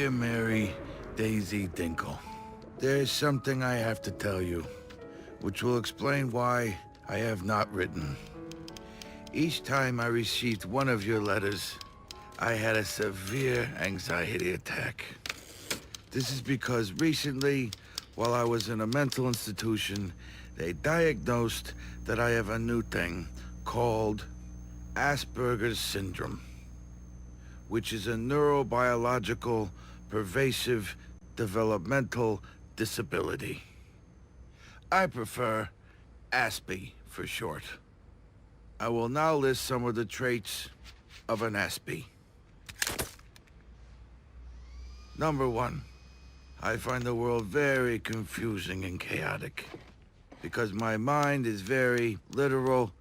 Dear Mary Daisy Dinkle, there's something I have to tell you, which will explain why I have not written. Each time I received one of your letters, I had a severe anxiety attack. This is because recently, while I was in a mental institution, they diagnosed that I have a new thing called Asperger's syndrome, which is a neurobiological, pervasive, developmental disability. I prefer ASPI for short. I will now list some of the traits of an ASPI. Number 1, I find the world very confusing and chaotic because my mind is very literal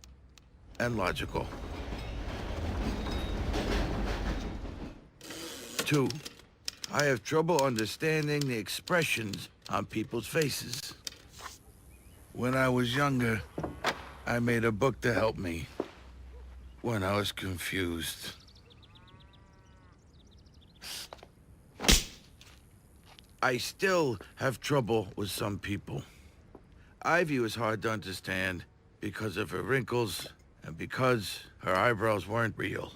and logical. 2, I have trouble understanding the expressions on people's faces. When I was younger, I made a book to help me when I was confused. I still have trouble with some people. Ivy was hard to understand because of her wrinkles and because her eyebrows weren't real.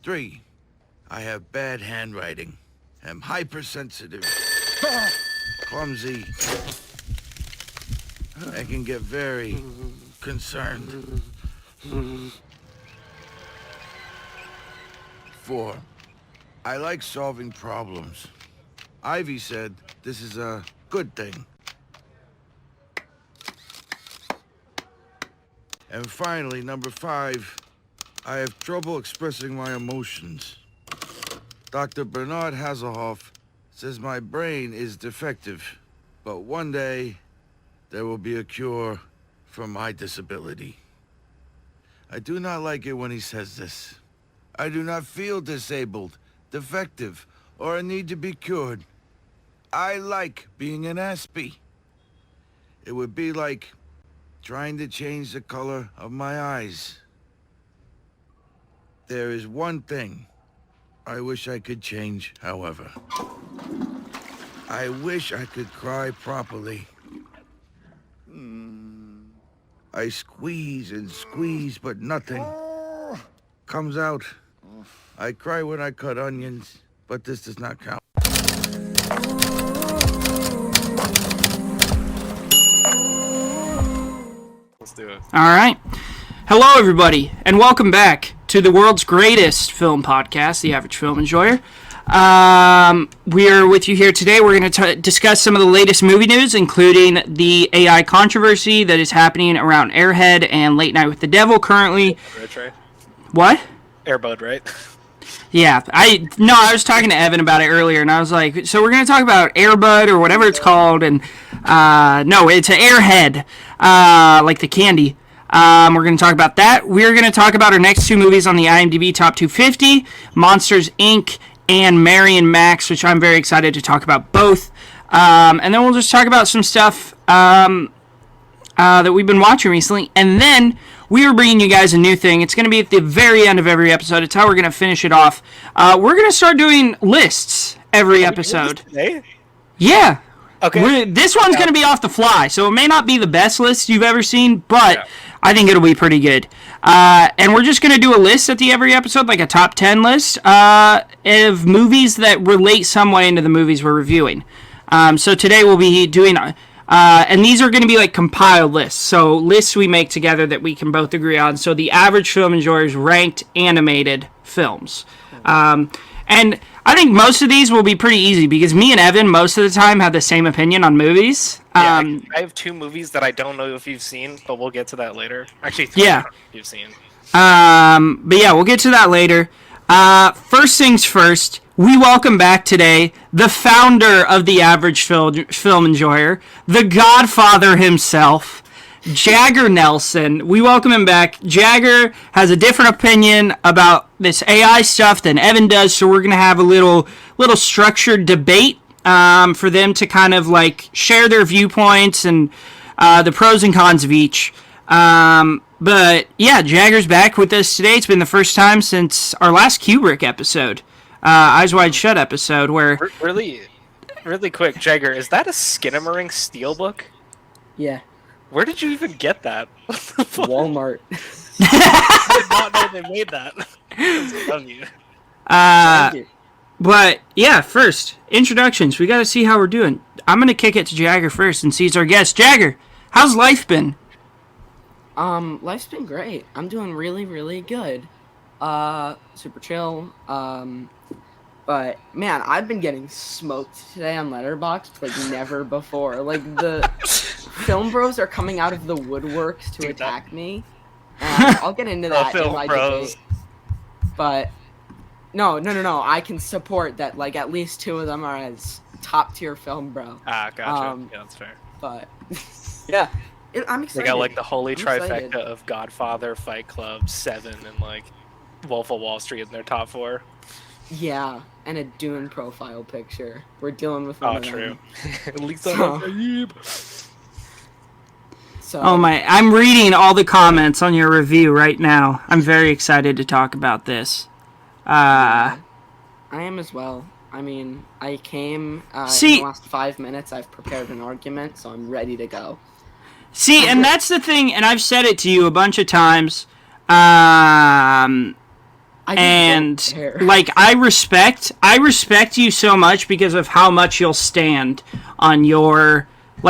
3, I have bad handwriting, am hypersensitive, clumsy, and can get very concerned. 4, I like solving problems. Ivy said this is a good thing. And finally, number 5, I have trouble expressing my emotions. Dr. Bernard Hasselhoff says my brain is defective, but one day there will be a cure for my disability. I do not like it when he says this. I do not feel disabled, defective, or a need to be cured. I like being an ASPI. It would be like trying to change the color of my eyes. There is one thing I wish I could change, however. I wish I could cry properly. I squeeze and squeeze, but nothing comes out. I cry when I cut onions, but this does not count. Let's do it. All right. Hello, everybody, and welcome back to the world's greatest film podcast, The Average Film Enjoyer. We are with you here today. We're going to discuss some of the latest movie news, including the AI controversy that is happening around Airhead and Late Night with the Devil currently. Right? What? Airbud, right? Yeah, I was talking to Evan about it earlier, and I was like, so we're going to talk about Airbud or whatever it's called, and no, it's an Airhead, like the candy. We're going to talk about that. We're going to talk about our next 2 movies on the IMDb Top 250, Monsters, Inc., and Mary and Max, which I'm very excited to talk about both. And then we'll just talk about some stuff that we've been watching recently. And then we are bringing you guys a new thing. It's going to be at the very end of every episode. It's how we're going to finish it off. We're going to start doing lists every episode. Today? Yeah. Okay. This one's going to be off the fly, so it may not be the best list you've ever seen, but I think it'll be pretty good. And we're just going to do a list at the every episode, like a top 10 list of movies that relate some way into the movies we're reviewing. So today we'll be doing, and these are going to be like compiled lists, so lists we make together that we can both agree on. So the Average Film Enjoyer's ranked animated films. And I think most of these will be pretty easy because me and Evan most of the time have the same opinion on movies. I have 2 movies that I don't know if you've seen, but we'll get to that later. Actually, 3 you've seen. But yeah, we'll get to that later. First things first, we welcome back today the founder of the Average Film Enjoyer, the Godfather himself, Jagger Nelson. We welcome him back. Jagger has a different opinion about this AI stuff than Evan does, so we're going to have a little structured debate for them to kind of like share their viewpoints and the pros and cons of each. But yeah, Jagger's back with us today. It's been the first time since our last Kubrick episode. Eyes Wide Shut episode where... Really quick, Jagger, is that a Skinamarink steelbook? Yeah. Where did you even get that? Walmart. I did not know they made that. I love you. Thank you. But, yeah, first, introductions. We got to see how we're doing. I'm going to kick it to Jagger first and he's our guest. Jagger, how's life been? Life's been great. I'm doing really, really good. Super chill. But, man, I've been getting smoked today on Letterboxd like never before. Like, the film bros are coming out of the woodworks to attack me. And I'll get into that in my debate. But, no. I can support that, like, at least 2 of them are as top-tier film bro. Ah, gotcha. Yeah, that's fair. But, yeah. I'm excited. They got, like, the holy trifecta excited. of Godfather, Fight Club, Seven, and, like, Wolf of Wall Street in their top 4. Yeah, and a Dune profile picture. We're dealing with one of them. At least I'm So, Oh my, I'm reading all the comments on your review right now. I'm very excited to talk about this. I am as well. I mean, I came in the last 5 minutes. I've prepared an argument, so I'm ready to go. See, and that's the thing, and I've said it to you a bunch of times. And like I respect you so much because of how much you'll stand on your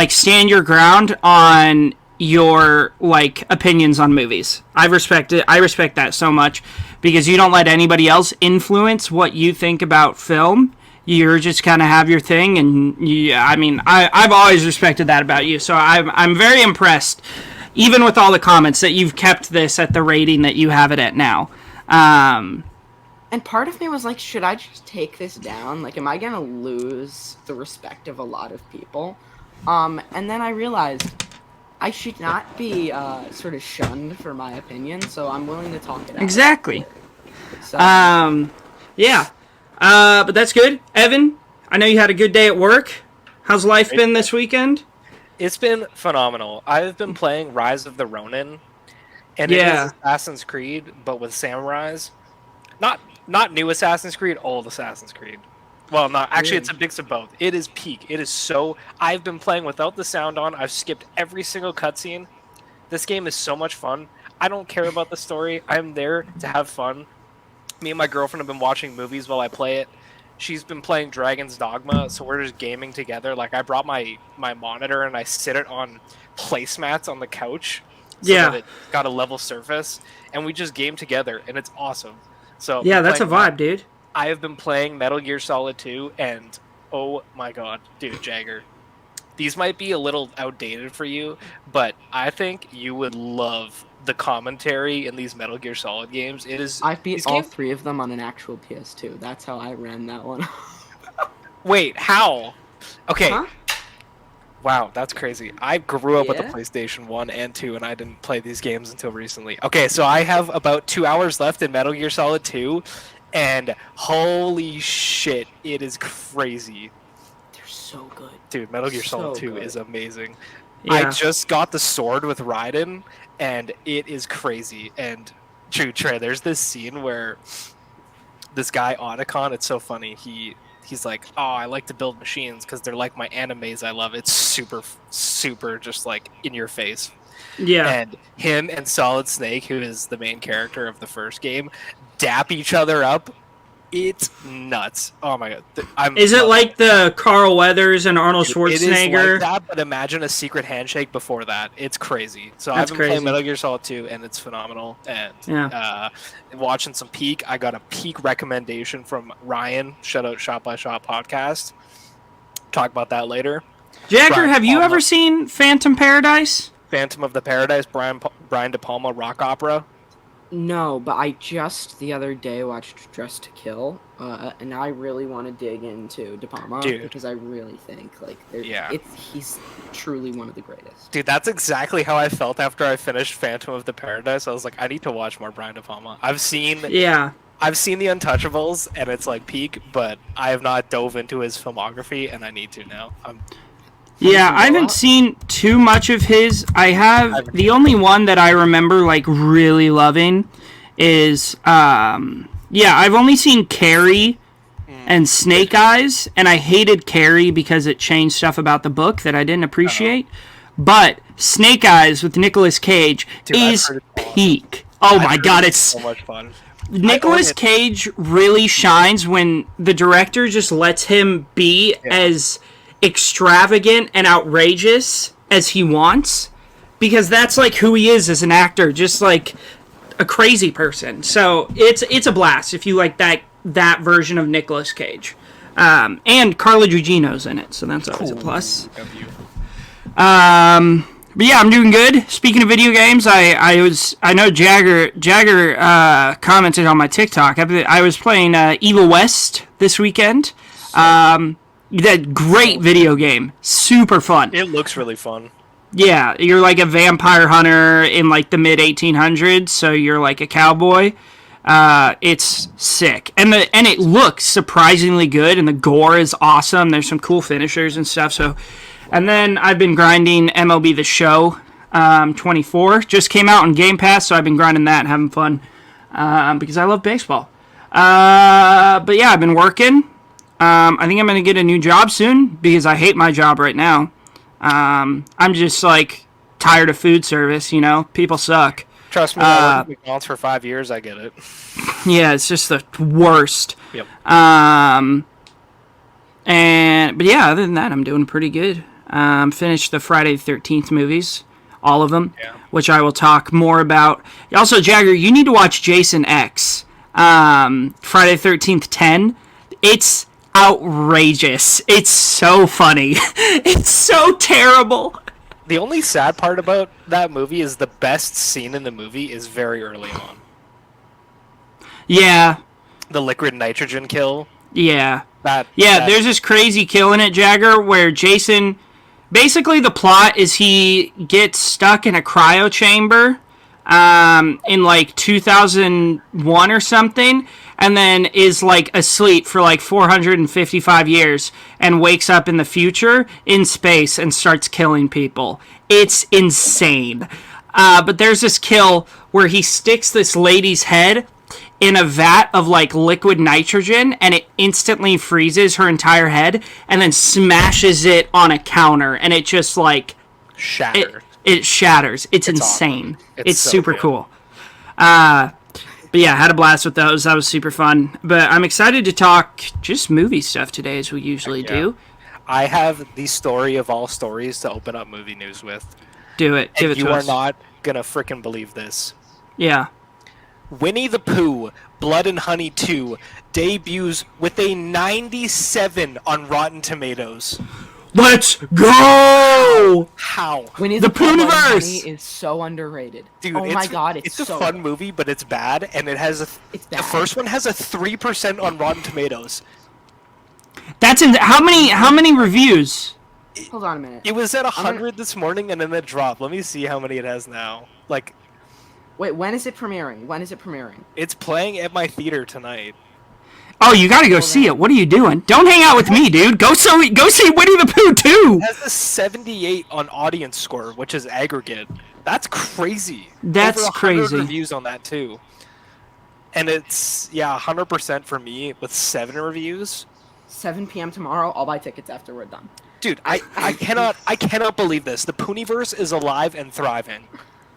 stand your ground on your opinions on movies. I respect that so much because you don't let anybody else influence what you think about film. You're just kind of have your thing, and I've always respected that about you. So I'm very impressed, even with all the comments, that you've kept this at the rating that you have it at now. And part of me was like, should I just take this down? Like, am I gonna lose the respect of a lot of people? And then I realized I should not be sort of shunned for my opinion, so I'm willing to talk it out. Exactly. So, Yeah. But that's good. Evan, I know you had a good day at work. How's life been this weekend? It's been phenomenal. I've been playing Rise of the Ronin, and it is Assassin's Creed, but with samurais. Not new Assassin's Creed, old Assassin's Creed. Well, not actually. It's a mix of both. It is peak. It is so. I've been playing without the sound on. I've skipped every single cutscene. This game is so much fun. I don't care about the story. I'm there to have fun. Me and my girlfriend have been watching movies while I play it. She's been playing Dragon's Dogma, so we're just gaming together. Like, I brought my monitor and I sit it on placemats on the couch. So that it's got a level surface, and we just game together, and it's awesome. So yeah, that's a vibe, dude. I have been playing Metal Gear Solid 2, and oh my god, dude, Jagger. These might be a little outdated for you, but I think you would love the commentary in these Metal Gear Solid games. It is. I've beat all 3 of them on an actual PS2. That's how I ran that one. Wait, how? Okay. Huh? Wow, that's crazy. I grew up with the PlayStation 1 and 2, and I didn't play these games until recently. Okay, so I have about 2 hours left in Metal Gear Solid 2, and holy shit, it is crazy. They're so good. Dude, Metal Gear Solid 2 is amazing. Yeah. I just got the sword with Raiden, and it is crazy. And Trey, there's this scene where this guy, Otacon, it's so funny, he's like, oh, I like to build machines because they're like my animes I love. It's super, super just like in your face. Yeah. And him and Solid Snake, who is the main character of the first game, dap each other up. It's nuts. Oh my god. Is it like the Carl Weathers and Arnold Schwarzenegger? It is like that, but imagine a secret handshake before that. It's crazy. So I've been playing Metal Gear Solid 2, and it's phenomenal. And watching some Peak. I got a Peak recommendation from Ryan. Shout out Shot by Shot podcast. Talk about that later. Jagger, have you ever seen Phantom Paradise? Phantom of the Paradise, Brian De Palma rock opera. No, but I just the other day watched Dress to Kill, and I really want to dig into De Palma because I really think he's truly one of the greatest. Dude, that's exactly how I felt after I finished Phantom of the Paradise. I was like, I need to watch more Brian De Palma. I've seen The Untouchables, and it's like peak, but I have not dove into his filmography, and I need to now. I haven't seen too much of his. I have the only one that I remember really loving is I've only seen Carrie and Snake Eyes, and I hated Carrie because it changed stuff about the book that I didn't appreciate. But Snake Eyes with Nicolas Cage is peak. Oh my god, it's so much fun. Nicolas Cage really shines when the director just lets him be as extravagant and outrageous as he wants, because that's like who he is as an actor, just like a crazy person. So it's a blast if you like that version of Nicolas Cage. And Carla Gugino's in it, so that's always a plus. But yeah, I'm doing good. Speaking of video games, I know Jagger commented on my TikTok. I was playing Evil West this weekend. That great video game, super fun. It looks really fun. Yeah, you're like a vampire hunter in like the mid 1800s, so you're like a cowboy. It's sick, and it looks surprisingly good, and the gore is awesome. There's some cool finishers and stuff. So. And then I've been grinding MLB The Show 24. Just came out on Game Pass, so I've been grinding that and having fun because I love baseball. But yeah, I've been working. I think I'm going to get a new job soon because I hate my job right now. I'm just like tired of food service, you know? People suck. Trust me, I worked at McDonald's for 5 years. I get it. Yeah, it's just the worst. Yep. But yeah, other than that, I'm doing pretty good. Finished the Friday the 13th movies, all of them, which I will talk more about. Also, Jagger, you need to watch Jason X, Friday the 13th 10. It's outrageous. It's so funny. It's so terrible. The only sad part about that movie is the best scene in the movie is very early on. Yeah. The liquid nitrogen kill. Yeah. There's this crazy kill in it, Jagger, where Jason... Basically, the plot is he gets stuck in a cryo chamber in, like, 2001 or something, and then is, like, asleep for, like, 455 years and wakes up in the future in space and starts killing people. It's insane. But there's this kill where he sticks this lady's head in a vat of like liquid nitrogen, and it instantly freezes her entire head and then smashes it on a counter, and it just like it shatters. It's insane. Awesome. It's so super good. cool. But yeah, I had a blast with those. That was super fun. But I'm excited to talk just movie stuff today, as we usually do. I have the story of all stories to open up movie news with. Do it. Give And it to us. you are not gonna freaking believe this. Yeah. Winnie the Pooh, Blood and Honey 2 debuts with a 97 on Rotten Tomatoes. Let's go! How? Winnie The the Pooh Pooniverse is so underrated. Dude, oh my god, it's a so fun good. movie, but it's bad, and it has It's the bad. first one has a 3% on Rotten Tomatoes. That's how many reviews? Hold on a minute. It was at 100 this morning, and then it dropped. Let me see how many it has now. Like, Wait, when is it premiering? it's playing at my theater tonight. Oh, you gotta go see it. What are you doing? Don't hang out with me, dude. Go see Winnie the Pooh too. It has a 78 on audience score, which is aggregate. That's crazy. That's Over 100 crazy. reviews on that too. And it's 100% for me with 7 reviews. 7 p.m. tomorrow. I'll buy tickets after we're done. Dude, I cannot believe this. The Pooniverse is alive and thriving.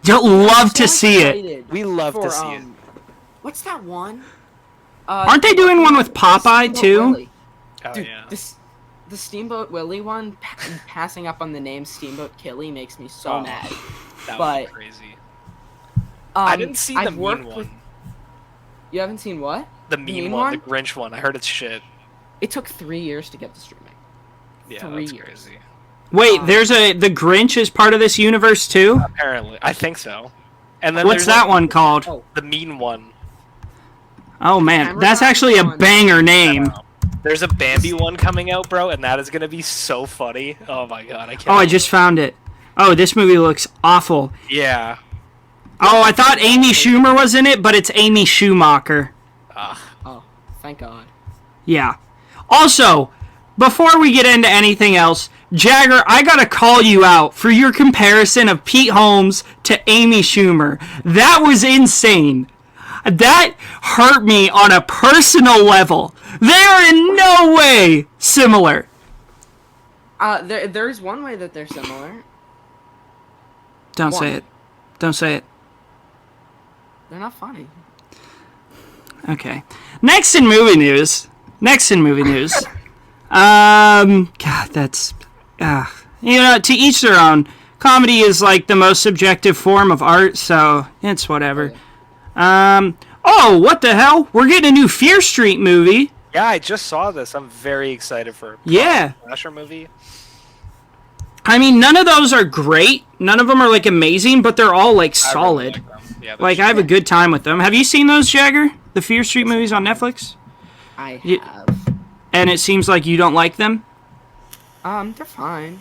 You'll love to So see it. excited We love to for, see it. What's that one? Aren't they doing one with Popeye Steamboat too? Willie. Oh Dude, yeah. the Steamboat Willie one, passing up on the name Steamboat Killy makes me so mad. That but- was crazy. I didn't see the I've mean worked one. with- You haven't seen what? The mean one, the Grinch one. I heard it's shit. It took 3 years to get to streaming. Yeah, 3 that's years. crazy. Wait, the Grinch is part of this universe too? Apparently, I think so. And then What's there's that one called? Oh. The mean one. Oh man, Camera that's Guy actually a one. banger name. There's a Bambi one coming out, bro, and that is gonna be so funny. Oh my god, I can't. Oh, I just found it. Oh, this movie looks awful. Yeah. Oh, I thought Amy Schumer was in it, but it's Amy Schumacher. Oh, thank God. Yeah. Also, before we get into anything else, Jagger, I gotta call you out for your comparison of Pete Holmes to Amy Schumer. That was insane. That hurt me on a personal level. They are in no way similar. There's one way that they're similar. Don't say it. Don't say it. They're not funny. Okay. Next in movie news. God, that's... to each their own. Comedy is like the most subjective form of art, so it's whatever. What the hell? We're getting a new Fear Street movie. Yeah, I just saw this. I'm very excited for a slasher movie. I mean, none of those are great. None of them are, like, amazing, but they're all, like, solid. Really like them. Yeah, I have a good time with them. Have you seen those, Jagger? The Fear Street movies on Netflix? I have. And it seems like you don't like them? They're fine.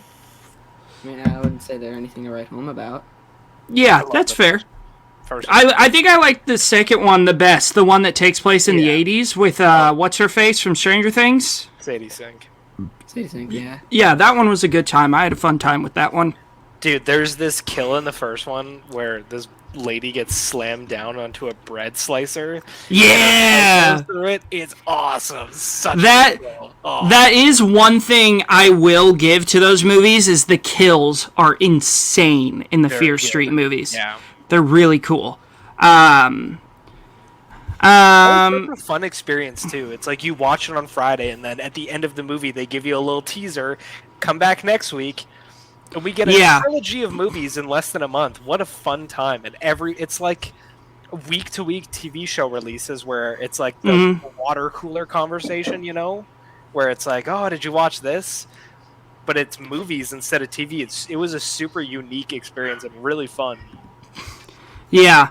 I mean, I wouldn't say they're anything to write home about. Yeah, that's fair. I think I like the second one the best. The one that takes place in the 80s with, what's-her-face from Stranger Things? Sadie Sink. Yeah. Yeah, that one was a good time. I had a fun time with that one. Dude, there's this kill in the first one where this lady gets slammed down onto a bread slicer. Yeah! It's awesome. That is one thing I will give to those movies is the kills are insane in the Fear Street movies. Yeah. They're really cool. It's a fun experience too. It's like you watch it on Friday, and then at the end of the movie, they give you a little teaser. Come back next week, and we get a trilogy of movies in less than a month. What a fun time! And it's like week to week TV show releases where it's like the water cooler conversation, where it's like, oh, did you watch this? But it's movies instead of TV. It was a super unique experience and really fun. Yeah.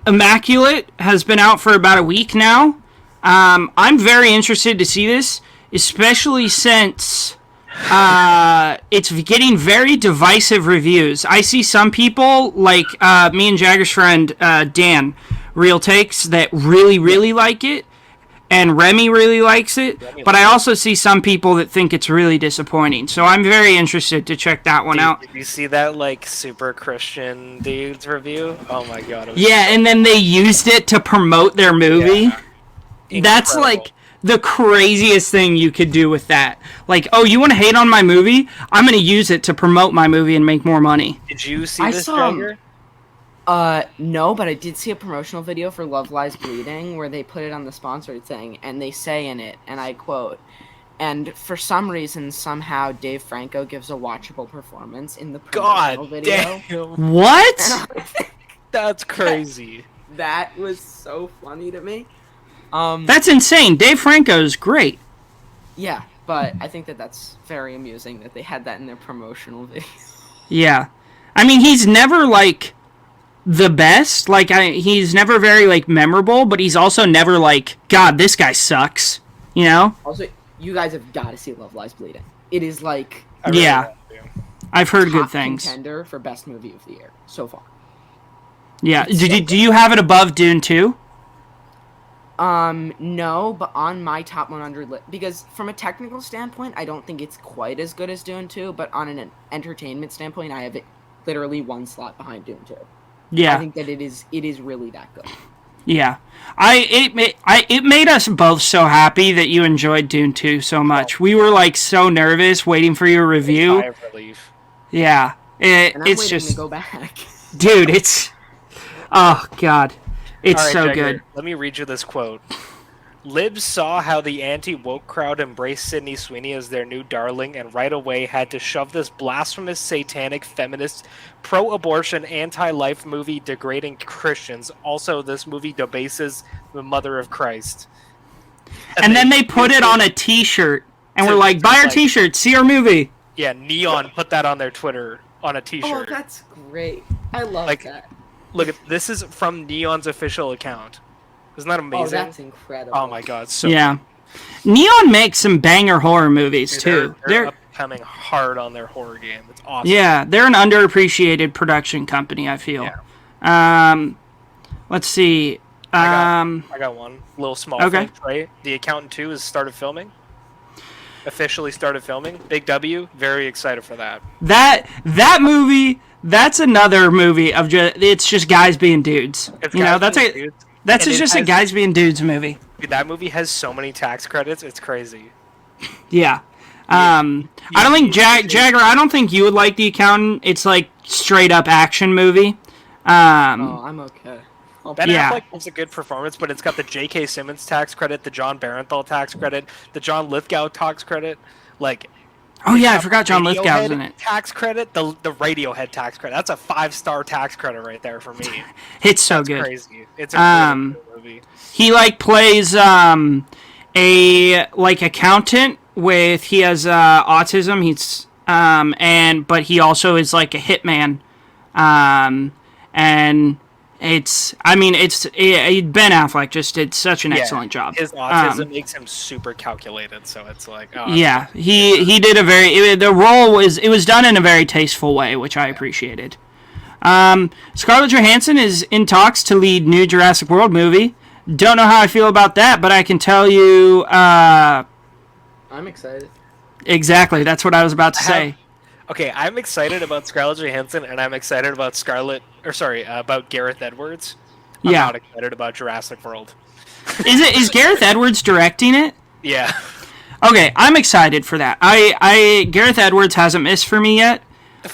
Immaculate has been out for about a week now. I'm very interested to see this, especially since it's getting very divisive reviews. I see some people, like me and Jagger's friend Dan, Real Takes, that really, really like it, and Remy really likes it, but I also see some people that think it's really disappointing. So I'm very interested to check that one out. Did you see that, super Christian dude's review? Oh my god. And then they used it to promote their movie. Yeah. That's, the craziest thing you could do with that. You want to hate on my movie? I'm going to use it to promote my movie and make more money. Did you see this, Jagger? No, but I did see a promotional video for Love Lies Bleeding where they put it on the sponsored thing, and they say in it, and I quote, and for some reason, somehow, Dave Franco gives a watchable performance in the promotional video. Damn. What? That's crazy. That was so funny to me. That's insane. Dave Franco's great. Yeah, but I think that's very amusing that they had that in their promotional video. Yeah. I mean, he's never, the best. He's never very, memorable, but he's also never God, this guy sucks. Also, you guys have got to see Love Lies Bleeding. It is I've heard good top things. Contender for best movie of the year so far. Yeah. Do you have it above Dune 2? No, but on my top 100 list, because from a technical standpoint, I don't think it's quite as good as Dune 2, but on an entertainment standpoint, I have it literally one slot behind Dune 2. Yeah. I think that it is really that good. Yeah. It made us both so happy that you enjoyed Dune 2 so much. We were so nervous waiting for your review. Sigh of relief. Yeah. And I'm it's waiting just to go back. Dude, it's oh god. It's right, so Jagger, good. Let me read you this quote. Libs saw how the anti-woke crowd embraced Sydney Sweeney as their new darling and right away had to shove this blasphemous, satanic, feminist, pro-abortion, anti-life movie degrading Christians. Also, this movie debases the Mother of Christ. And then they put it on a t-shirt and we're like, buy our t-shirt, see our movie. Yeah, Neon put that on their Twitter on a t-shirt. Oh, that's great. I love that. Look, this is from Neon's official account. Isn't that amazing? Oh, that's incredible. Oh my god, yeah. Neon makes some banger horror movies, too. They're coming hard on their horror game. It's awesome. Yeah, they're an underappreciated production company, I feel. Yeah. Let's see. I got one. Little small okay. thing, right? The Accountant 2 has started filming. Officially started filming. Big W. Very excited for that. That movie, that's another movie of it's just guys being dudes. That's just a guys being dudes movie. Dude, that movie has so many tax credits. It's crazy. Yeah. I don't think Jagger. I don't think you would like The Accountant. It's like straight up action movie. I'm okay. Ben Affleck gives a good performance, but it's got the J.K. Simmons tax credit, the John Barenthal tax credit, the John Lithgow tax credit. Like, oh yeah, I forgot John Lithgow's in it. Tax credit, the Radiohead tax credit. That's a 5-star tax credit right there for me. It's so That's good. Crazy. It's a really good movie. He like plays a like accountant with he has autism. He's but he also is like a hitman. And it's Ben Affleck just did such an excellent job. His autism makes him super calculated, so it's like he did the role was done in a very tasteful way, which I appreciated. Scarlett Johansson is in talks to lead new Jurassic World movie. Don't know how I feel about that, but I can tell you I'm excited. Exactly, that's what I was about to say. Okay, I'm excited about Scarlett Johansson, and I'm excited about about Gareth Edwards. I'm not excited about Jurassic World. Is Gareth Edwards directing it? Yeah. Okay, I'm excited for that. Gareth Edwards hasn't missed for me yet. The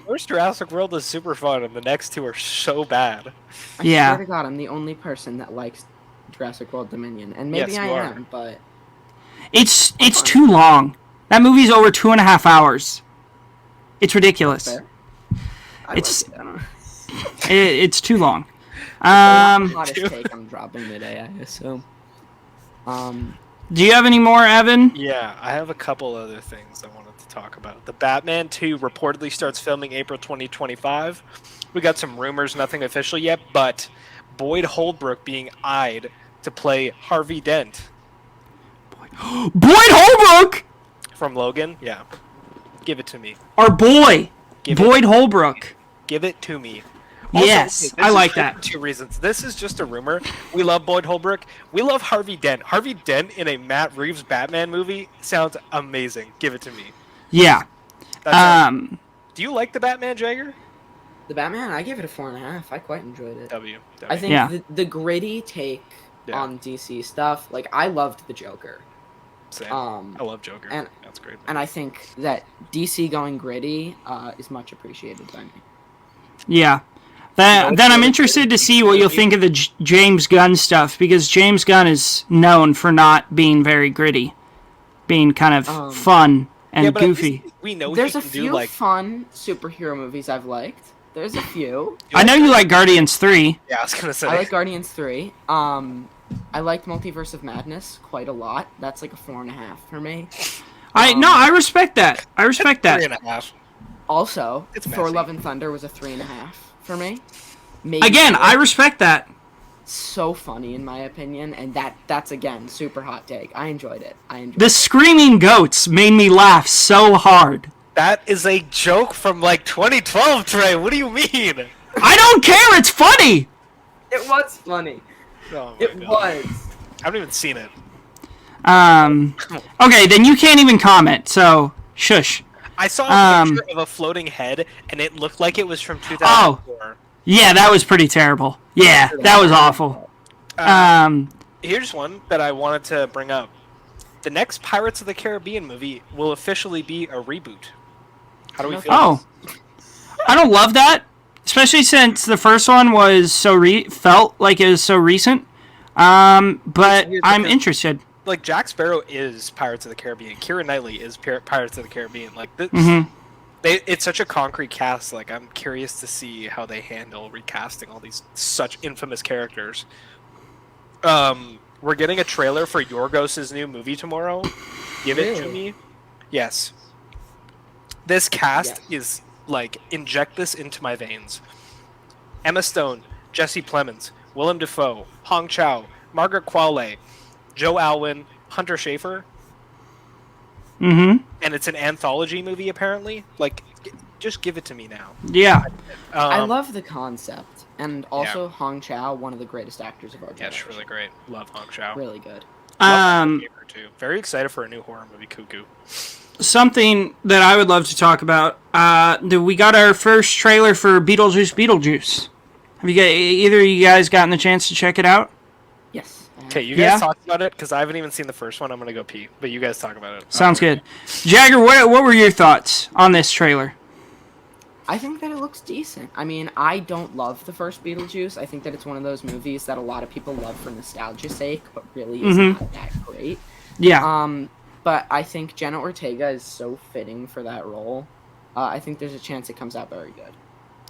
first Jurassic World is super fun, and the next two are so bad. I swear to God, I'm the only person that likes Jurassic World Dominion, and maybe I am, but it's too long. That movie's over 2.5 hours. It's ridiculous. It's too long. Hottest take I'm dropping today, I assume. Do you have any more, Evan? Yeah, I have a couple other things I wanted to talk about. The Batman 2 reportedly starts filming April 2025. We got some rumors, nothing official yet, but Boyd Holbrook being eyed to play Harvey Dent. Boyd Holbrook? From Logan? Yeah. Give it to me. Our boy, Boyd Holbrook. Give it to me. Also, yes, I like that. 2 reasons. This is just a rumor. We love Boyd Holbrook. We love Harvey Dent. Harvey Dent in a Matt Reeves Batman movie sounds amazing. Give it to me. Yeah. Do you like the Batman, Jagger? The Batman, I give it a 4.5. I quite enjoyed it. W. I think the gritty take on DC stuff, like, I loved the Joker. Same. I love Joker. And, that's great. And I think that DC going gritty is much appreciated by me. Yeah. Then I'm interested to see what you'll think of the James Gunn stuff, because James Gunn is known for not being very gritty, being kind of fun and goofy. We know there's a few fun superhero movies I've liked. There's a few. I know you like Guardians 3. Yeah, I was gonna say. I like Guardians 3. I liked Multiverse of Madness quite a lot. That's like a 4.5 for me. I respect that. I respect that. 3.5. Also, Thor: Love and Thunder was a 3.5 for me. Maybe again, I respect that. So funny in my opinion, and that's again super hot take. I enjoyed it. The screaming goats made me laugh so hard. That is a joke from like 2012, Trey. What do you mean? I don't care. It's funny. It was funny. Oh it God. Was. I haven't even seen it. Okay, then you can't even comment. So shush. I saw a picture of a floating head, and it looked like it was from 2004. Oh, yeah, that was pretty terrible. Yeah, that was awful. Here's one that I wanted to bring up. The next Pirates of the Caribbean movie will officially be a reboot. How do we feel? Oh, I don't love that, especially since the first one was felt like it was so recent. But I'm interested. Like, Jack Sparrow is Pirates of the Caribbean. Keira Knightley is Pirates of the Caribbean. Like, it's such a concrete cast. Like, I'm curious to see how they handle recasting all these such infamous characters. We're getting a trailer for Yorgos' new movie tomorrow. Give it to me. Yes. This cast is, like, inject this into my veins. Emma Stone, Jesse Plemons, Willem Dafoe, Hong Chow, Margaret Qualley, Joe Alwyn, Hunter Schafer. And it's an anthology movie, apparently. Like, just give it to me now. Yeah. I love the concept. And also Hong Chow, one of the greatest actors of our generation. Yeah, she's really great. Love Hong Chow. Really good. Too. Very excited for a new horror movie, Cuckoo. Something that I would love to talk about. We got our first trailer for Beetlejuice. Have you either of you guys gotten the chance to check it out? Yes. Okay, you guys Yeah? talk about it because I haven't even seen the first one. I'm gonna go pee, but you guys talk about it. Sounds good. Jagger, what were your thoughts on this trailer? I think that it looks decent. I mean, I don't love the first Beetlejuice. I think that it's one of those movies that a lot of people love for nostalgia's sake, but really is not that great. Yeah. But I think Jenna Ortega is so fitting for that role. I think there's a chance it comes out very good.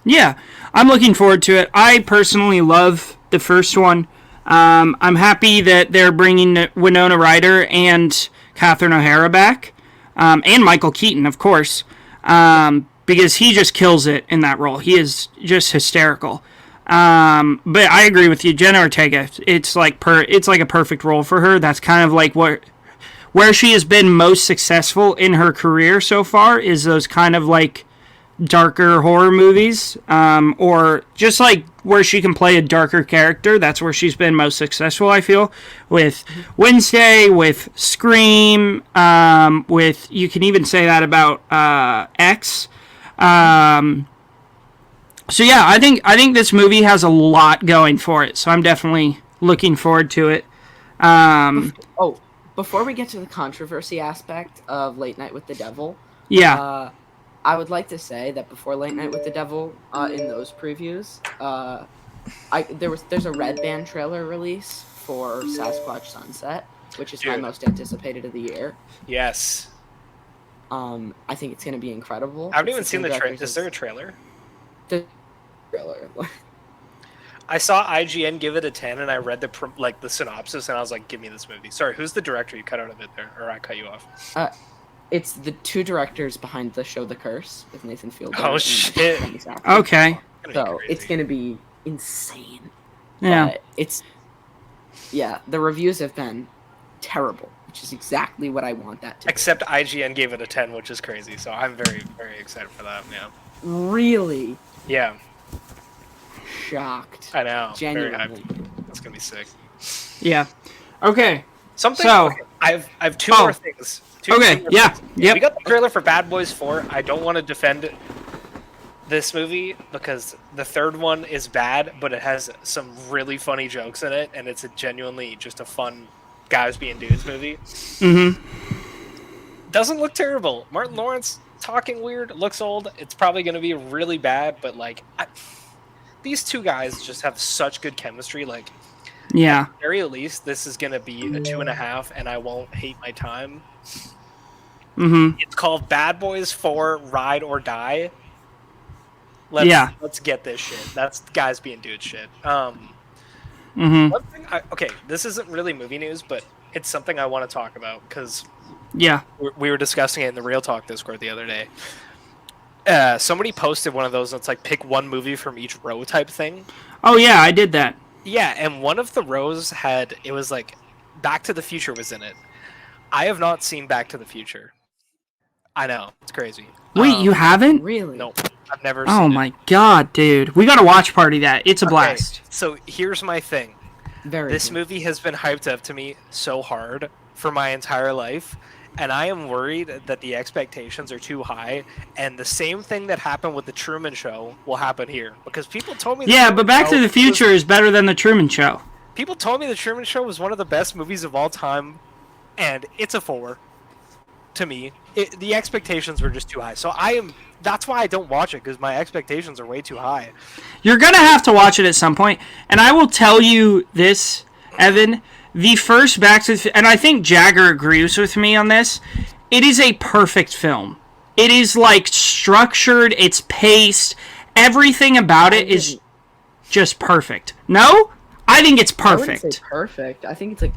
Yeah, I'm looking forward to it. I personally love the first one. I'm happy that they're bringing Winona Ryder and Catherine O'Hara back, and Michael Keaton, of course, because he just kills it in that role. He is just hysterical. But I agree with you, Jenna Ortega. It's like a perfect role for her. That's kind of like where she has been most successful in her career so far is those kind of like darker horror movies, or just like where she can play a darker character. That's where she's been most successful, I feel, with Wednesday, with Scream, with, you can even say that about X. So yeah, I think this movie has a lot going for it, so I'm definitely looking forward to it. Before we get to the controversy aspect of Late Night with the Devil, Yeah. I would like to say that before Late Night with the Devil, in those previews, there's a Red Band trailer release for Sasquatch Sunset, which is my most anticipated of the year. Yes. I think it's going to be incredible. I haven't even seen the trailer. Is there a trailer? The trailer. I saw IGN give it a 10, and I read the synopsis, and I was like, "Give me this movie." Sorry, who's the director? You cut out a bit there, or I cut you off. It's the two directors behind the show The Curse with Nathan Fielder. Oh shit! Okay. So it's gonna be insane. Yeah. The reviews have been terrible, which is exactly what I want that to be. Except IGN gave it a 10, which is crazy. So I'm very, very excited for that. Yeah. Really? Yeah. Shocked. I know. Genuinely. That's gonna be sick. Yeah. Okay. Something. So, okay, I have two more things. Yeah. Yep. We got the trailer for Bad Boys 4. I don't want to defend this movie because the third one is bad, but it has some really funny jokes in it, and it's genuinely just a fun guys being dudes movie. Mm-hmm. Doesn't look terrible. Martin Lawrence talking weird, looks old. It's probably going to be really bad, but like these two guys just have such good chemistry. Like, yeah, at the very least, this is going to be a 2.5, and I won't hate my time. Mm-hmm. It's called Bad Boys 4 Ride or Die. Let's get this shit. That's guys being dude shit. Mm-hmm. One thing okay, this isn't really movie news, but it's something I want to talk about because we were discussing it in the Real Talk Discord the other day. Somebody posted one of those that's like pick one movie from each row type thing. Oh yeah, I did that. Yeah, and one of the rows it was like Back to the Future was in it. I have not seen Back to the Future. I know, it's crazy. Wait, you haven't? Really? Nope, I've never seen Oh my god, dude. We gotta watch party that. It's a blast. So here's my thing. This movie has been hyped up to me so hard for my entire life, and I am worried that the expectations are too high, and the same thing that happened with The Truman Show will happen here. Because people told me... Yeah, but Back to the Future is better than The Truman Show. People told me The Truman Show was one of the best movies of all time, and it's a 4 to me. The expectations were just too high. So that's why I don't watch it, because my expectations are way too high. You're gonna have to watch it at some point, and I will tell you this, Evan. The first Back to the... And I think Jagger agrees with me on this. It is a perfect film. It is, like, structured, it's paced. Everything about it is just perfect. No? I think it's perfect. I wouldn't say perfect. I think it's, like,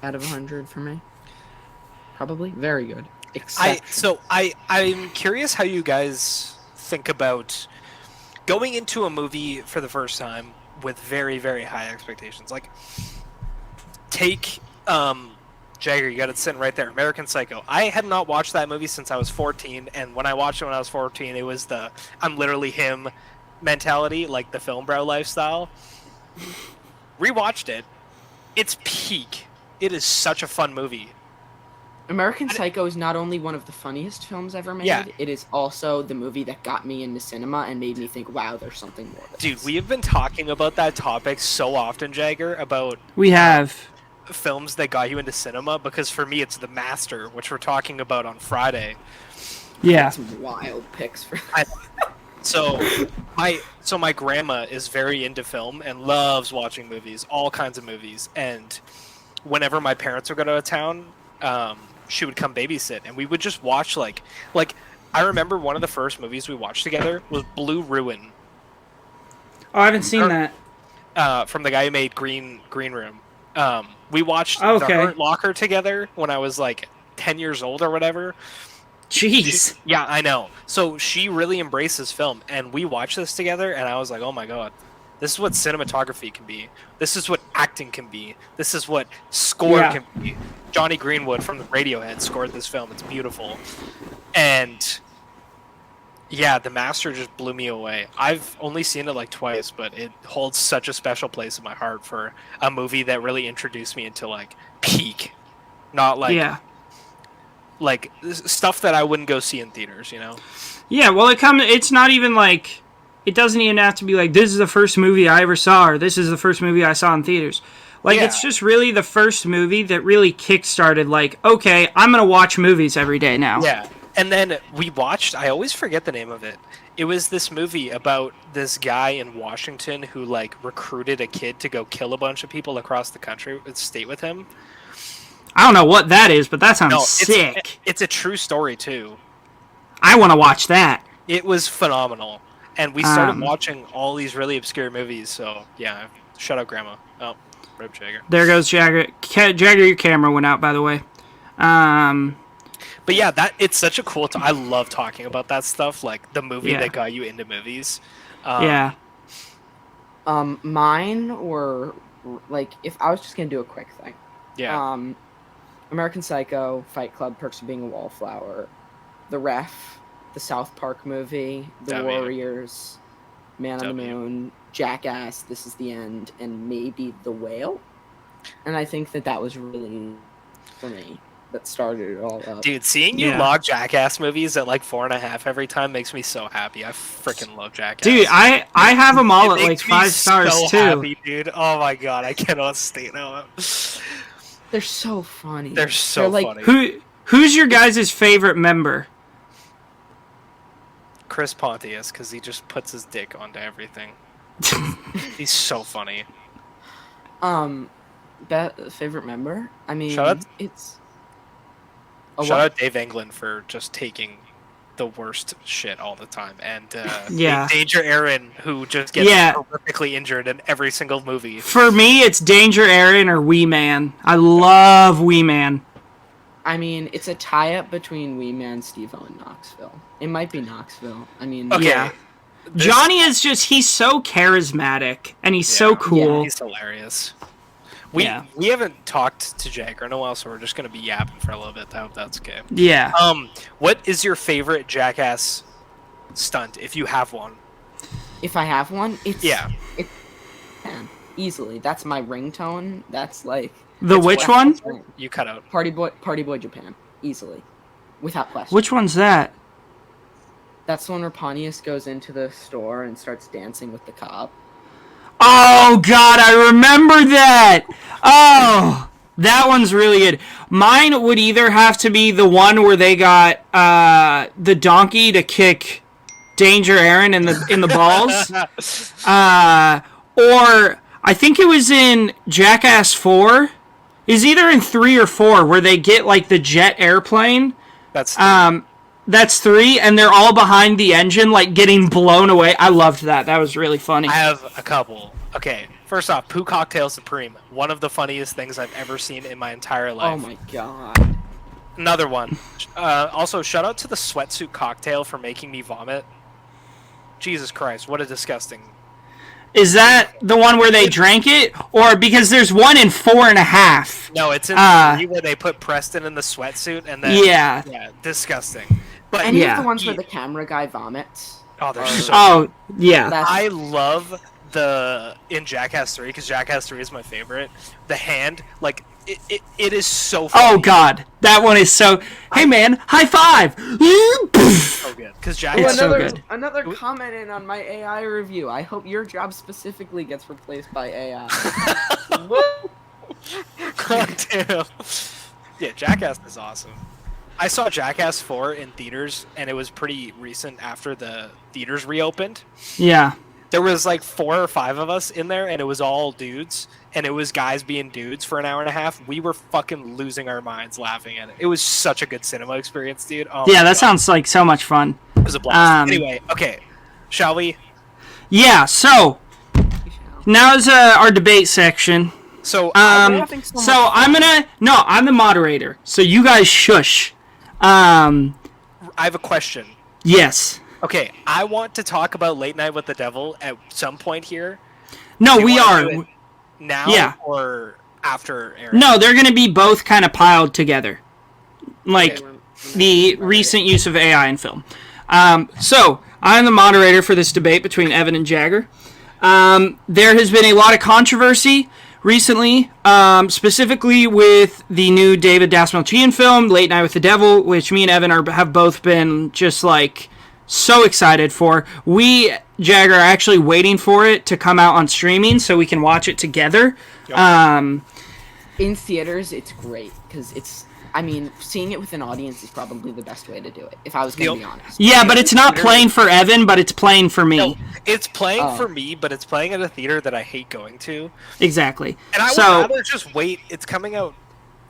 out of 100 for me. Probably. Very good. I'm curious how you guys think about going into a movie for the first time with very, very high expectations. Like, take Jagger, you got it sitting right there, American Psycho. I had not watched that movie since I was 14, and when I watched it when I was 14, it was the I'm literally him mentality, like the film bro lifestyle. Rewatched it. It's peak. It is such a fun movie. American Psycho is not only one of the funniest films ever made, Yeah. it is also the movie that got me into cinema and made me think, wow, there's something more to Dude, this. we have been talking about that topic so often, Jagger, about We have. films that got you into cinema, because for me it's The Master, which we're talking about on Friday. Yeah. Some wild picks for So my grandma is very into film and loves watching movies, all kinds of movies. And whenever my parents would go to a town, she would come babysit, and we would just watch like I remember one of the first movies we watched together was Blue Ruin, Oh, I haven't seen that. from the guy who made Green Room. We watched The Okay. Hurt Locker together when I was like 10 years old or whatever. Jeez. Yeah, I know. So she really embraces film, and we watched this together, and I was like, oh my god, this is what cinematography can be. This is what acting can be. This is what score Yeah. can be. Johnny Greenwood from the Radiohead scored this film. It's beautiful. And yeah, The Master just blew me away. I've only seen it like twice, but it holds such a special place in my heart for a movie that really introduced me into like peak, not like Yeah. like stuff that I wouldn't go see in theaters, you know? Yeah, well, it's not even like, it doesn't even have to be like, this is the first movie I ever saw, or this is the first movie I saw in theaters. Like, Yeah. it's just really the first movie that really kick-started, like, okay, I'm gonna watch movies every day now. Yeah. And then we watched, I always forget the name of it. It was this movie about this guy in Washington who like recruited a kid to go kill a bunch of people across the country, state with him. I don't know what that is, but that sounds No, sick. it's a true story too. I want to watch that. It was phenomenal. And we started Um, watching all these really obscure movies, so yeah, shout out Grandma. Oh, Rip Jagger. There goes Jagger. Jagger, your camera went out, by the way. But yeah, it's such a cool I love talking about that stuff, like the movie Yeah. that got you into movies. Yeah. Mine were like, if I was just gonna do a quick thing. Yeah. American Psycho, Fight Club, Perks of Being a Wallflower, The Ref, the South Park movie, The W. Warriors, Man on the W. Moon, Jackass, This Is the End, and maybe The Whale. And I think that was really, for me, that started it all up. Dude, seeing you Yeah. log Jackass movies at like 4.5 every time makes me so happy. I freaking love Jackass. Dude, I have them all It at like makes me 5 stars, so too. happy, dude. Oh my god, I cannot state no. They're so funny. They're so like, funny. Who's your guys' favorite member? Chris Pontius, because he just puts his dick onto everything. He's so funny. Favorite member? I mean, Shout out- it's... Shout out Dave Englund for just taking the worst shit all the time, and Yeah. Danger Aaron, who just gets Yeah. horrifically injured in every single movie. For me, it's Danger Aaron or Wee Man. I love Wee Man. I mean, it's a tie-up between Wee Man, Steve-O, and Knoxville. It might be Knoxville. I mean... Okay. Yeah. This- Johnny is just, he's so charismatic, and he's so Yeah. cool. He's hilarious. Yeah. We haven't talked to Jagger in a while, so we're just gonna be yapping for a little bit. I hope that's okay. Yeah. What is your favorite Jackass stunt, if you have one? If I have one, it's... Yeah. Man, easily. That's my ringtone. That's like... The it's which what- one? You cut out. Party Boy Japan. Easily. Without question. Which one's that? That's the one where Pontius goes into the store and starts dancing with the cop. Oh, God, I remember that! Oh, that one's really good. Mine would either have to be the one where they got the donkey to kick Danger Aaron in the balls. Or I think it was in Jackass 4. Is either in 3 or 4 where they get like the jet airplane. That's 3, and they're all behind the engine, like getting blown away. I loved that. That was really funny. I have a couple. Okay, first off, Poo Cocktail Supreme. One of the funniest things I've ever seen in my entire life. Oh my god. Another one. Also, shout out to the sweatsuit cocktail for making me vomit. Jesus Christ, what a disgusting. Is that the one where they drank it, or because there's one in 4.5? No, it's in 3 where they put Preston in the sweatsuit and then Yeah. disgusting. But Any Yeah. of the ones where the camera guy vomits? oh, they're so. Oh, yeah. That's I love in Jackass 3 because Jackass 3 is my favorite. The hand, like it is so funny. Oh God, that one is so. Hey man, high five! So good because Jack. It's so good. Another comment in on my AI review. I hope your job specifically gets replaced by AI. God damn. Yeah, Jackass is awesome. I saw Jackass 4 in theaters, and it was pretty recent after the theaters reopened. Yeah. There was like 4 or 5 of us in there, and it was all dudes, and it was guys being dudes for an hour and a half. We were fucking losing our minds laughing at it. It was such a good cinema experience, dude. Oh Yeah, that sounds like so much fun. It was a blast. Anyway, okay. Shall we? Yeah, so now's our debate section. So, I'm the moderator, so you guys shush. I have a question. Yes. Okay, I want to talk about Late Night with the Devil at some point here. No, Do you we wanna are. do it now Yeah. or after Aaron? No, they're going to be both kind of piled together. Like Okay, the recent use of AI in film. So, I'm the moderator for this debate between Evan and Jagger. There has been a lot of controversy recently, specifically with the new David Dastmalchian film, Late Night with the Devil, which me and Evan have both been just like so excited for. We, Jagger, are actually waiting for it to come out on streaming so we can watch it together. Yep. In theaters, it's great because seeing it with an audience is probably the best way to do it. If I was going to be honest. Yeah, but it's not playing for Evan, but it's playing for me. No, it's playing for me, but it's playing at a theater that I hate going to. Exactly. And I would rather just wait. It's coming out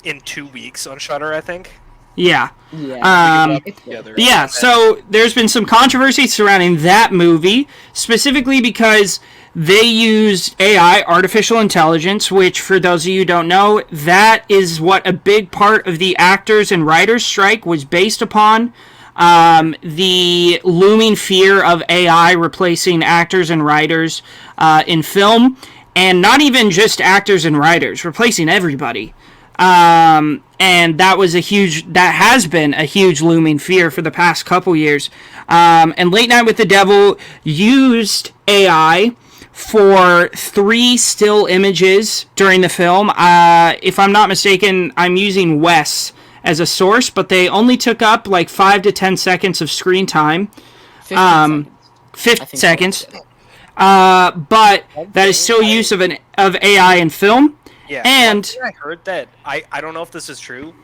in 2 weeks on Shudder, I think. Yeah. Yeah. Yeah, so there's been some controversy surrounding that movie, specifically because they used AI, artificial intelligence, which, for those of you who don't know, that is what a big part of the actors and writers strike was based upon. The looming fear of AI replacing actors and writers in film, and not even just actors and writers, replacing everybody. And that has been a huge looming fear for the past couple years. And Late Night with the Devil used AI for 3 still images during the film. If I'm not mistaken, I'm using Wes as a source, but they only took up like 5 to 10 seconds of screen time. 50 seconds. But that is still use of AI in film. Yeah, and I heard that, I don't know if this is true,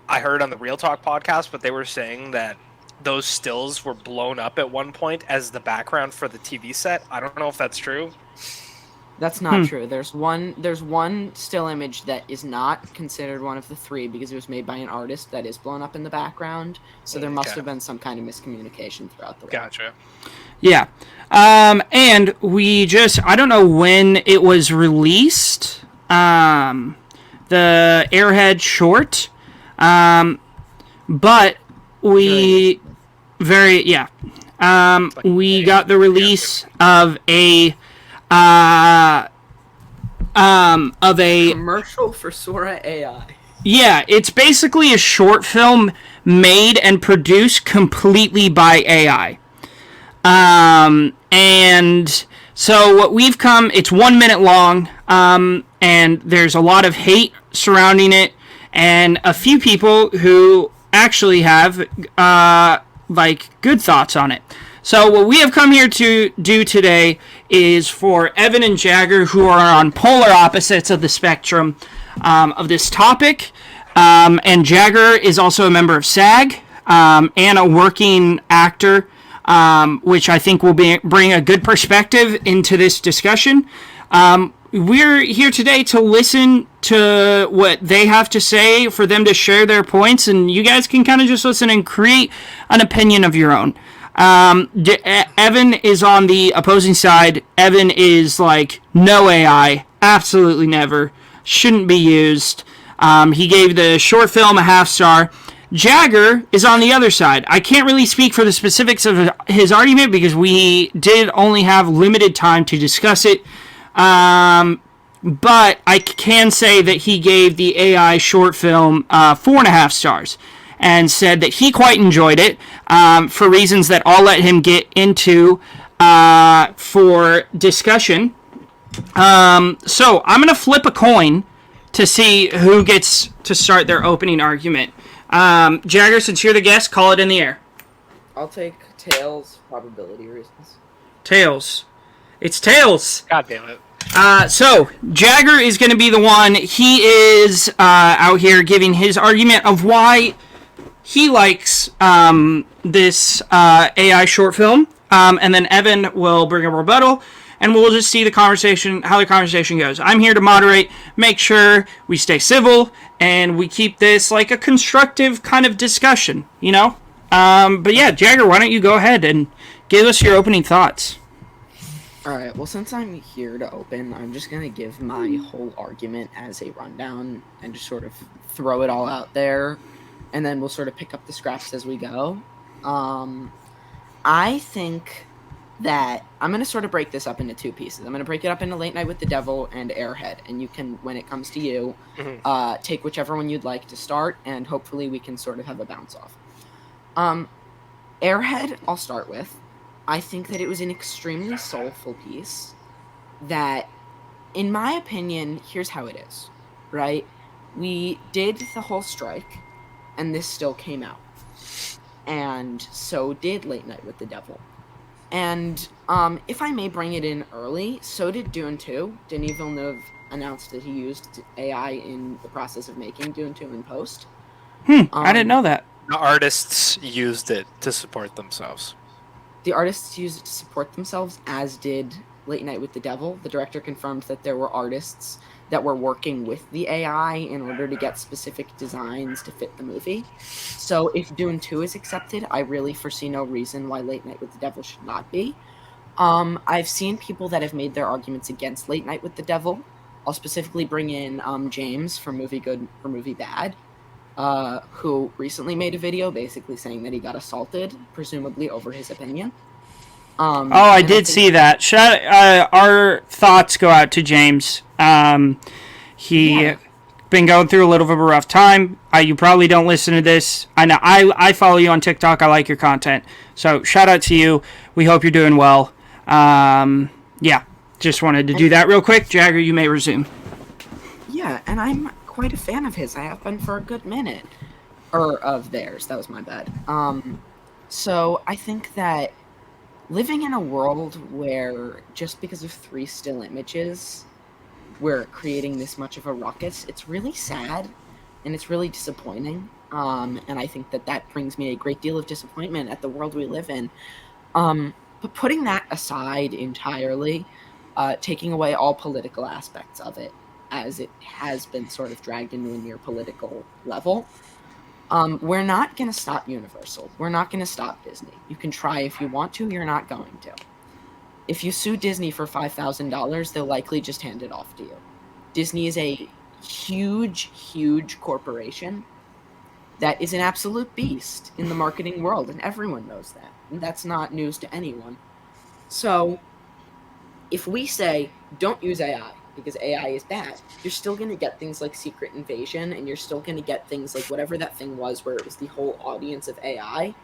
I heard on the Real Talk podcast, but they were saying that those stills were blown up at one point as the background for the TV set. I don't know if that's true. That's not true. There's one still image that is not considered one of the 3 because it was made by an artist that is blown up in the background. So there must have been some kind of miscommunication throughout the way. Gotcha. Yeah. And I don't know when it was released. The Airhead short, but we we got the release of a commercial for Sora AI. Yeah, it's basically a short film made and produced completely by AI. And so what we've come, it's 1 minute long, and there's a lot of hate surrounding it, and a few people who actually have, good thoughts on it. So what we have come here to do today is for Evan and Jagger, who are on polar opposites of the spectrum of this topic, and Jagger is also a member of SAG, and a working actor, which I think will bring a good perspective into this discussion. We're here today to listen to what they have to say, for them to share their points, and you guys can kind of just listen and create an opinion of your own. Evan is on the opposing side. Evan is like, no AI, absolutely never, shouldn't be used. He gave the short film a 0.5 star. Jagger is on the other side. I can't really speak for the specifics of his argument because we did only have limited time to discuss it. But I can say that he gave the AI short film 4.5 stars and said that he quite enjoyed it for reasons that I'll let him get into for discussion. So I'm going to flip a coin to see who gets to start their opening argument. Jagger, since you're the guest, call it in the air. I'll take tails, probability reasons. Tails. It's tails. God damn it. So, Jagger is going to be the one. He is out here giving his argument of why he likes this AI short film. And then Evan will bring a rebuttal, and we'll just see how the conversation goes. I'm here to moderate, make sure we stay civil, and we keep this like a constructive kind of discussion, you know? But yeah, Jagger, why don't you go ahead and give us your opening thoughts? Alright, well, since I'm here to open, I'm just going to give my whole argument as a rundown and just sort of throw it all out there, and then we'll sort of pick up the scraps as we go. I think that I'm going to sort of break this up into two pieces. I'm going to break it up into Late Night with the Devil and Airhead, and you can, when it comes to you, take whichever one you'd like to start, and hopefully we can sort of have a bounce off. Airhead, I'll start with. I think that it was an extremely soulful piece that, in my opinion, here's how it is, right? We did the whole strike, and this still came out. And so did Late Night with the Devil. And if I may bring it in early, so did Dune 2. Denis Villeneuve announced that he used AI in the process of making Dune 2 in post. I didn't know that. The artists used it to support themselves. The artists used it to support themselves, as did Late Night with the Devil. The director confirmed that there were artists that were working with the AI in order to get specific designs to fit the movie. So if Dune 2 is accepted, I really foresee no reason why Late Night with the Devil should not be. I've seen people that have made their arguments against Late Night with the Devil. I'll specifically bring in James from Movie Good for Movie Bad, who recently made a video basically saying that he got assaulted, presumably over his opinion. I did see that. Our thoughts go out to James. He been going through a little bit of a rough time. You probably don't listen to this. I know. I follow you on TikTok. I like your content. So shout out to you. We hope you're doing well. Yeah, just wanted to do that real quick. Jagger, you may resume. Yeah, and I'm quite a fan of his. I have been for a good minute. Or of theirs. That was my bad. So I think that living in a world where just because of 3 still images we're creating this much of a ruckus, it's really sad and it's really disappointing. And I think that brings me a great deal of disappointment at the world we live in. But putting that aside entirely, taking away all political aspects of it, as it has been sort of dragged into a near political level, we're not going to stop Universal. We're not going to stop Disney. You can try if you want to, you're not going to. If you sue Disney for $5,000, they'll likely just hand it off to you. Disney is a huge, huge corporation that is an absolute beast in the marketing world, and everyone knows that. And that's not news to anyone. So, if we say, don't use AI, because AI is bad, you're still going to get things like Secret Invasion, and you're still going to get things like whatever that thing was where it was the whole audience of AI.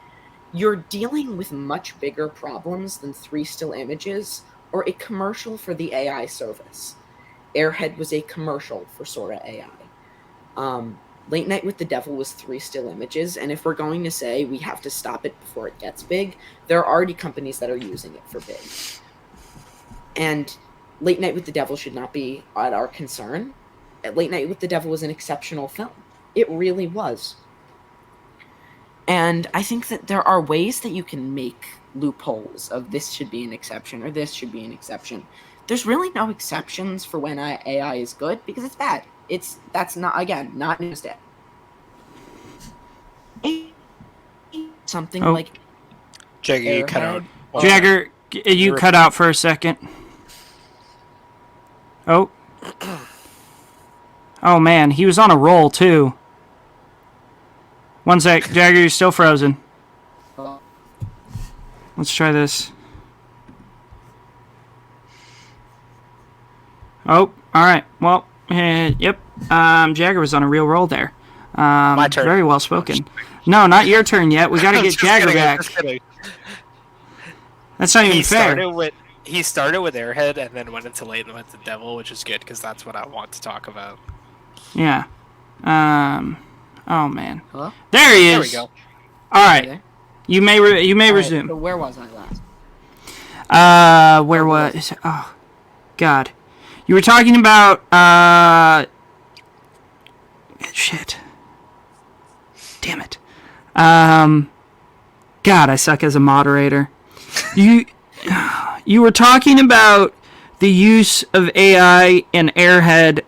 You're dealing with much bigger problems than 3 still images or a commercial for the AI service. Airhead was a commercial for Sora AI. Late Night with the Devil was 3 still images, and if we're going to say we have to stop it before it gets big, there are already companies that are using it for big. And Late Night with the Devil should not be at our concern. Late Night with the Devil was an exceptional film. It really was. And I think that there are ways that you can make loopholes of this should be an exception or this should be an exception. There's really no exceptions for when AI is good because it's bad. That's not, again, not news to something like Jagger, you cut out. Jagger, you cut out for a second. Oh. Oh man, he was on a roll too. One sec, Jagger, you're still frozen. Let's try this. Oh, alright. Well, yep. Jagger was on a real roll there. My turn. Very well spoken. No, not your turn yet. We gotta get Jagger back. That's not even fair. He started with Airhead and then went into Late Night with the Devil, which is good because that's what I want to talk about. Yeah. Oh man. Hello? There he is. There we go. All right. There? You may All right, resume. so where was I last? Where Oh, was? Oh, God. You were talking about shit. Damn it. God, I suck as a moderator. You were talking about the use of AI in Airhead,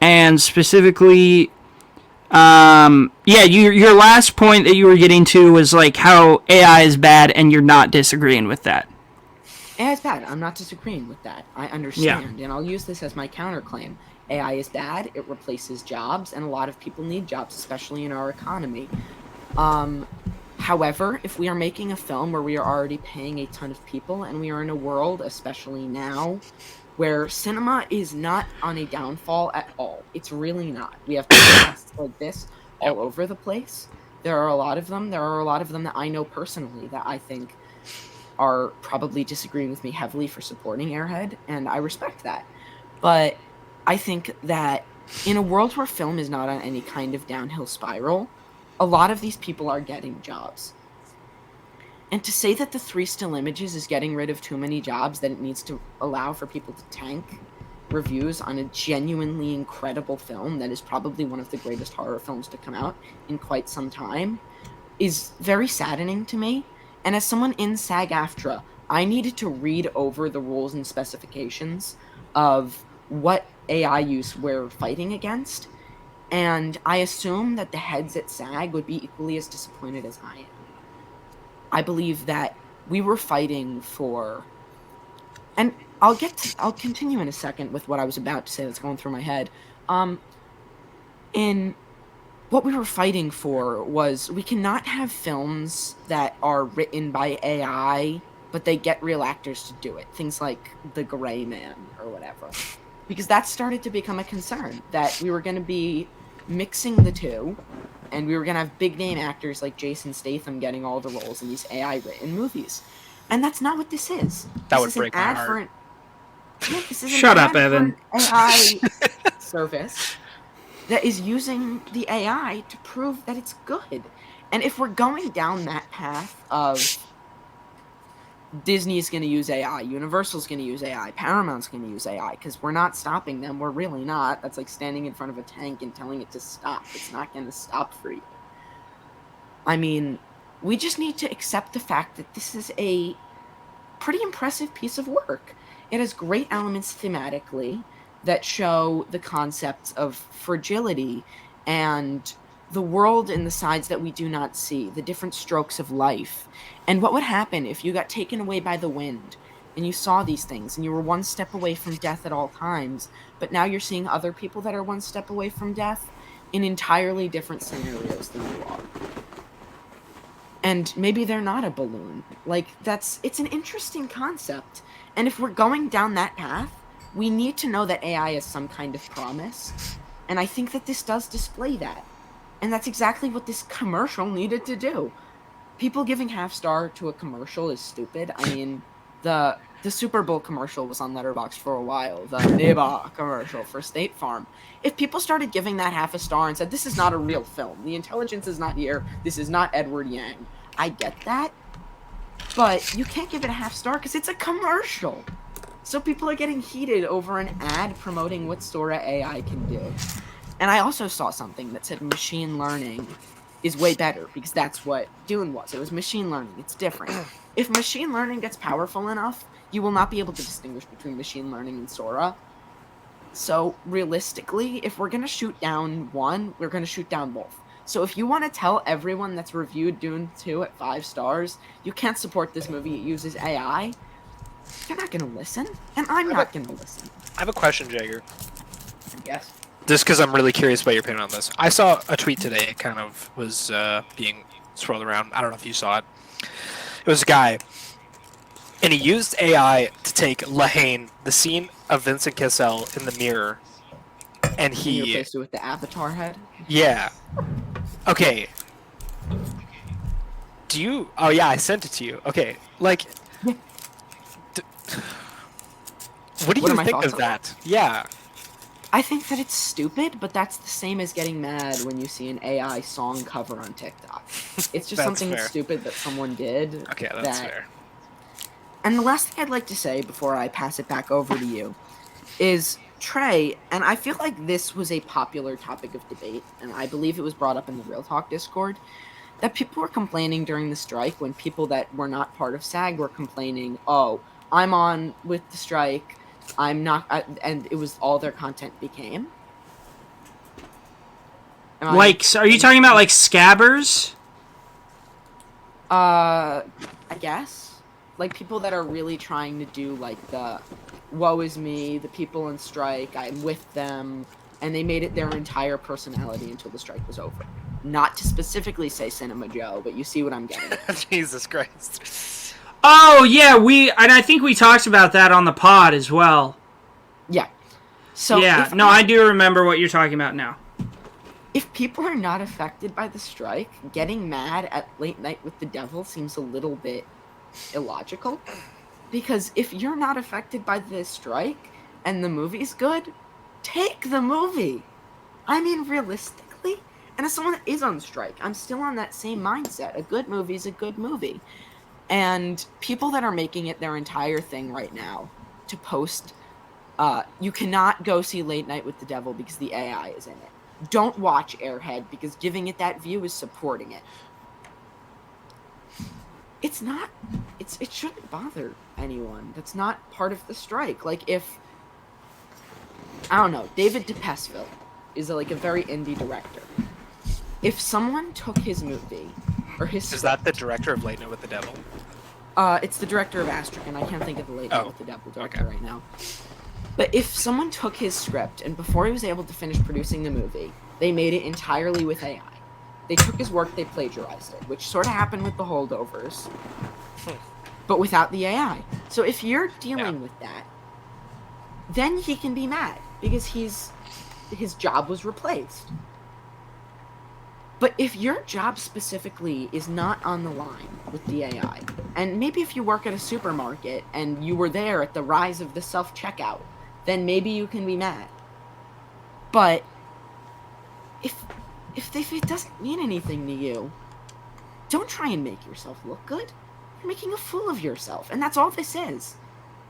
and specifically, your last point that you were getting to was like how AI is bad, and you're not disagreeing with that. AI is bad. I'm not disagreeing with that. I understand, and I'll use this as my counterclaim. AI is bad. It replaces jobs, and a lot of people need jobs, especially in our economy. However, if we are making a film where we are already paying a ton of people, and we are in a world, especially now, where cinema is not on a downfall at all. It's really not. We have podcasts like this all over the place. There are a lot of them. There are a lot of them that I know personally that I think are probably disagreeing with me heavily for supporting Airhead, and I respect that. But I think that in a world where film is not on any kind of downhill spiral, a lot of these people are getting jobs. And to say that the 3 Still Images is getting rid of too many jobs, that it needs to allow for people to tank reviews on a genuinely incredible film that is probably one of the greatest horror films to come out in quite some time, is very saddening to me. And as someone in SAG-AFTRA, I needed to read over the rules and specifications of what AI use we're fighting against, and I assume that the heads at SAG would be equally as disappointed as I am. I believe that we were fighting for, and I'll continue in a second with what I was about to say that's going through my head. In what we were fighting for was we cannot have films that are written by AI, but they get real actors to do it. Things like The Gray Man or whatever. Because that started to become a concern, that we were going to be mixing the two, and we were going to have big-name actors like Jason Statham getting all the roles in these AI-written movies. And that's not what this is. That would break my heart. Shut up, Evan. AI service that is using the AI to prove that it's good. And if we're going down that path of Disney's going to use AI, Universal's going to use AI, Paramount's going to use AI, because we're not stopping them. We're really not. That's like standing in front of a tank and telling it to stop. It's not going to stop for you. I mean, we just need to accept the fact that this is a pretty impressive piece of work. It has great elements thematically that show the concepts of fragility and the world and the sides that we do not see, the different strokes of life. And what would happen if you got taken away by the wind and you saw these things and you were one step away from death at all times, but now you're seeing other people that are one step away from death in entirely different scenarios than you are. And maybe they're not a balloon. Like, it's an interesting concept. And if we're going down that path, we need to know that AI is some kind of promise. And I think that this does display that. And that's exactly what this commercial needed to do. People giving half-star to a commercial is stupid. I mean, the Super Bowl commercial was on Letterboxd for a while. The Neighbor commercial for State Farm. If people started giving that half a star and said, this is not a real film, the intelligence is not here, this is not Edward Yang, I get that. But you can't give it a half star because it's a commercial. So people are getting heated over an ad promoting what Sora AI can do. And I also saw something that said machine learning is way better, because that's what Dune was. It was machine learning. It's different. If machine learning gets powerful enough, you will not be able to distinguish between machine learning and Sora. So realistically, if we're going to shoot down one, we're going to shoot down both. So if you want to tell everyone that's reviewed Dune 2 at 5 stars, you can't support this movie, it uses AI, they're not going to listen. And I'm not going to listen. I have a question, Jagger. Yes. Just because I'm really curious about your opinion on this. I saw a tweet today. It kind of was being swirled around. I don't know if you saw it. It was a guy, and he used AI to take Lahane, the scene of Vincent Cassel in the mirror, and he replaced it with the avatar head. Yeah. Okay. Do you? Oh yeah, I sent it to you. Okay, like. What do you think of that? Yeah. I think that it's stupid, but that's the same as getting mad when you see an AI song cover on TikTok. It's just something fair. stupid that someone did. Okay, that's fair. And the last thing I'd like to say before I pass it back over to you is Trey, and I feel like this was a popular topic of debate, and I believe it was brought up in the Real Talk Discord, that people were complaining during the strike when people that were not part of SAG were complaining, oh, I'm on with the strike, I'm not, and it was all their content became. Like, are you talking about like scabbers? I guess. Like people that are really trying to do like the woe is me, the people on strike, I'm with them, and they made it their entire personality until the strike was over. Not to specifically say Cinema Joe, but you see what I'm getting at. Jesus Christ. Oh yeah, and I think we talked about that on the pod as well. Yeah. So yeah, no, I do remember what you're talking about now. If people are not affected by the strike, getting mad at Late Night with the Devil seems a little bit illogical. Because if you're not affected by the strike and the movie's good, take the movie. I mean, realistically, and as someone that is on strike, I'm still on that same mindset. A good movie's a good movie. And people that are making it their entire thing right now to post, you cannot go see Late Night with the Devil because the AI is in it. Don't watch Airhead because giving it that view is supporting it. It's not, it shouldn't bother anyone. That's not part of the strike. Like if, I don't know, David DePesville is like a very indie director. If someone took his movie, or his Is that the director of Late Night with the Devil? It's the director of Astrakan. I can't think of the Late Night with the Devil director right now. But if someone took his script, and before he was able to finish producing the movie, they made it entirely with AI. They took his work, they plagiarized it, which sort of happened with the holdovers, but without the AI. So if you're dealing with that, then he can be mad, because his job was replaced. But if your job specifically is not on the line with the AI, and maybe if you work at a supermarket and you were there at the rise of the self-checkout, then maybe you can be mad. But if it doesn't mean anything to you, don't try and make yourself look good. You're making a fool of yourself, and that's all this is.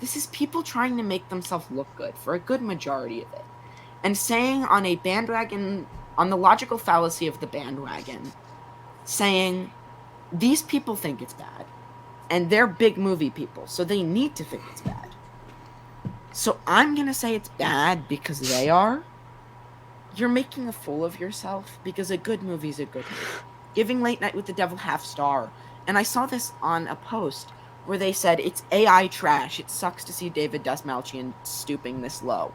This is people trying to make themselves look good for a good majority of it. And saying on a bandwagon, on the logical fallacy of the bandwagon, saying, these people think it's bad, and they're big movie people, so they need to think it's bad. So I'm gonna say it's bad because they are. You're making a fool of yourself because a good movie's a good movie. Giving Late Night with the Devil half star. And I saw this on a post where they said, it's AI trash. It sucks to see David Dastmalchian stooping this low.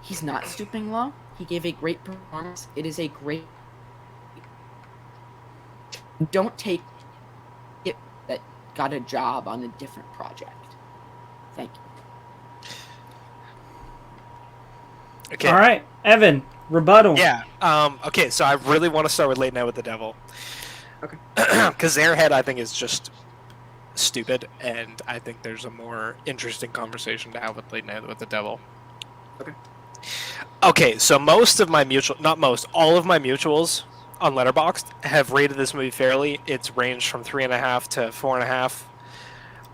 He's not stooping low. He gave a great performance. It is a great... Don't take it that got a job on a different project. Thank you. Okay. All right, Evan, rebuttal. Yeah. Okay, so I really want to start with Late Night with the Devil. Okay. Because Airhead, I think, is just stupid, and I think there's a more interesting conversation to have with Late Night with the Devil. Okay. Okay, so most of my all of my mutuals on Letterboxd have rated this movie fairly. It's ranged from 3.5 to 4.5.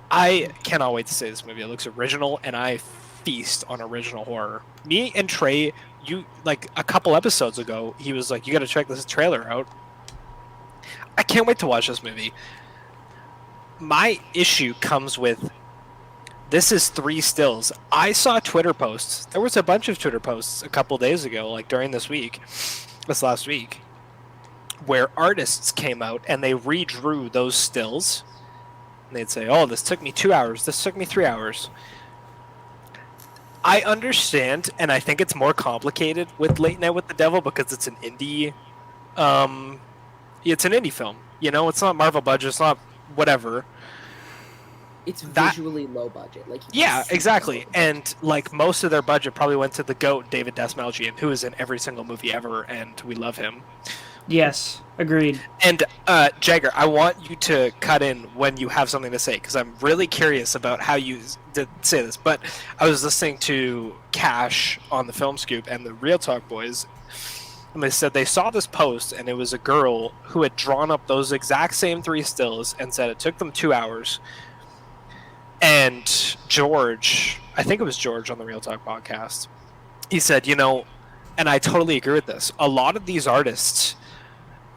I cannot wait to say this movie. It looks original, and I feast on original horror. Me and Trey, like a couple episodes ago, he was like, "You got to check this trailer out." I can't wait to watch this movie. My issue comes with this is 3 stills. I saw Twitter posts. There was a bunch of Twitter posts a couple days ago, like during this last week, where artists came out and they redrew those stills. And they'd say, "Oh, this took me 2 hours. This took me 3 hours." I understand, and I think it's more complicated with Late Night with the Devil because it's an indie, it's an indie film. You know, it's not Marvel budget. It's not whatever. It's visually low budget. Yeah, exactly. And like most of their budget probably went to the GOAT, David Dastmalchian, who is in every single movie ever, and we love him. Yes, agreed. And Jagger, I want you to cut in when you have something to say because I'm really curious about how you did say this. But I was listening to Cash on the Film Scoop and the Real Talk Boys, and they said they saw this post and it was a girl who had drawn up those exact same 3 stills and said it took them 2 hours. And George, I think it was George on the Real Talk podcast, he said, and I totally agree with this. A lot of these artists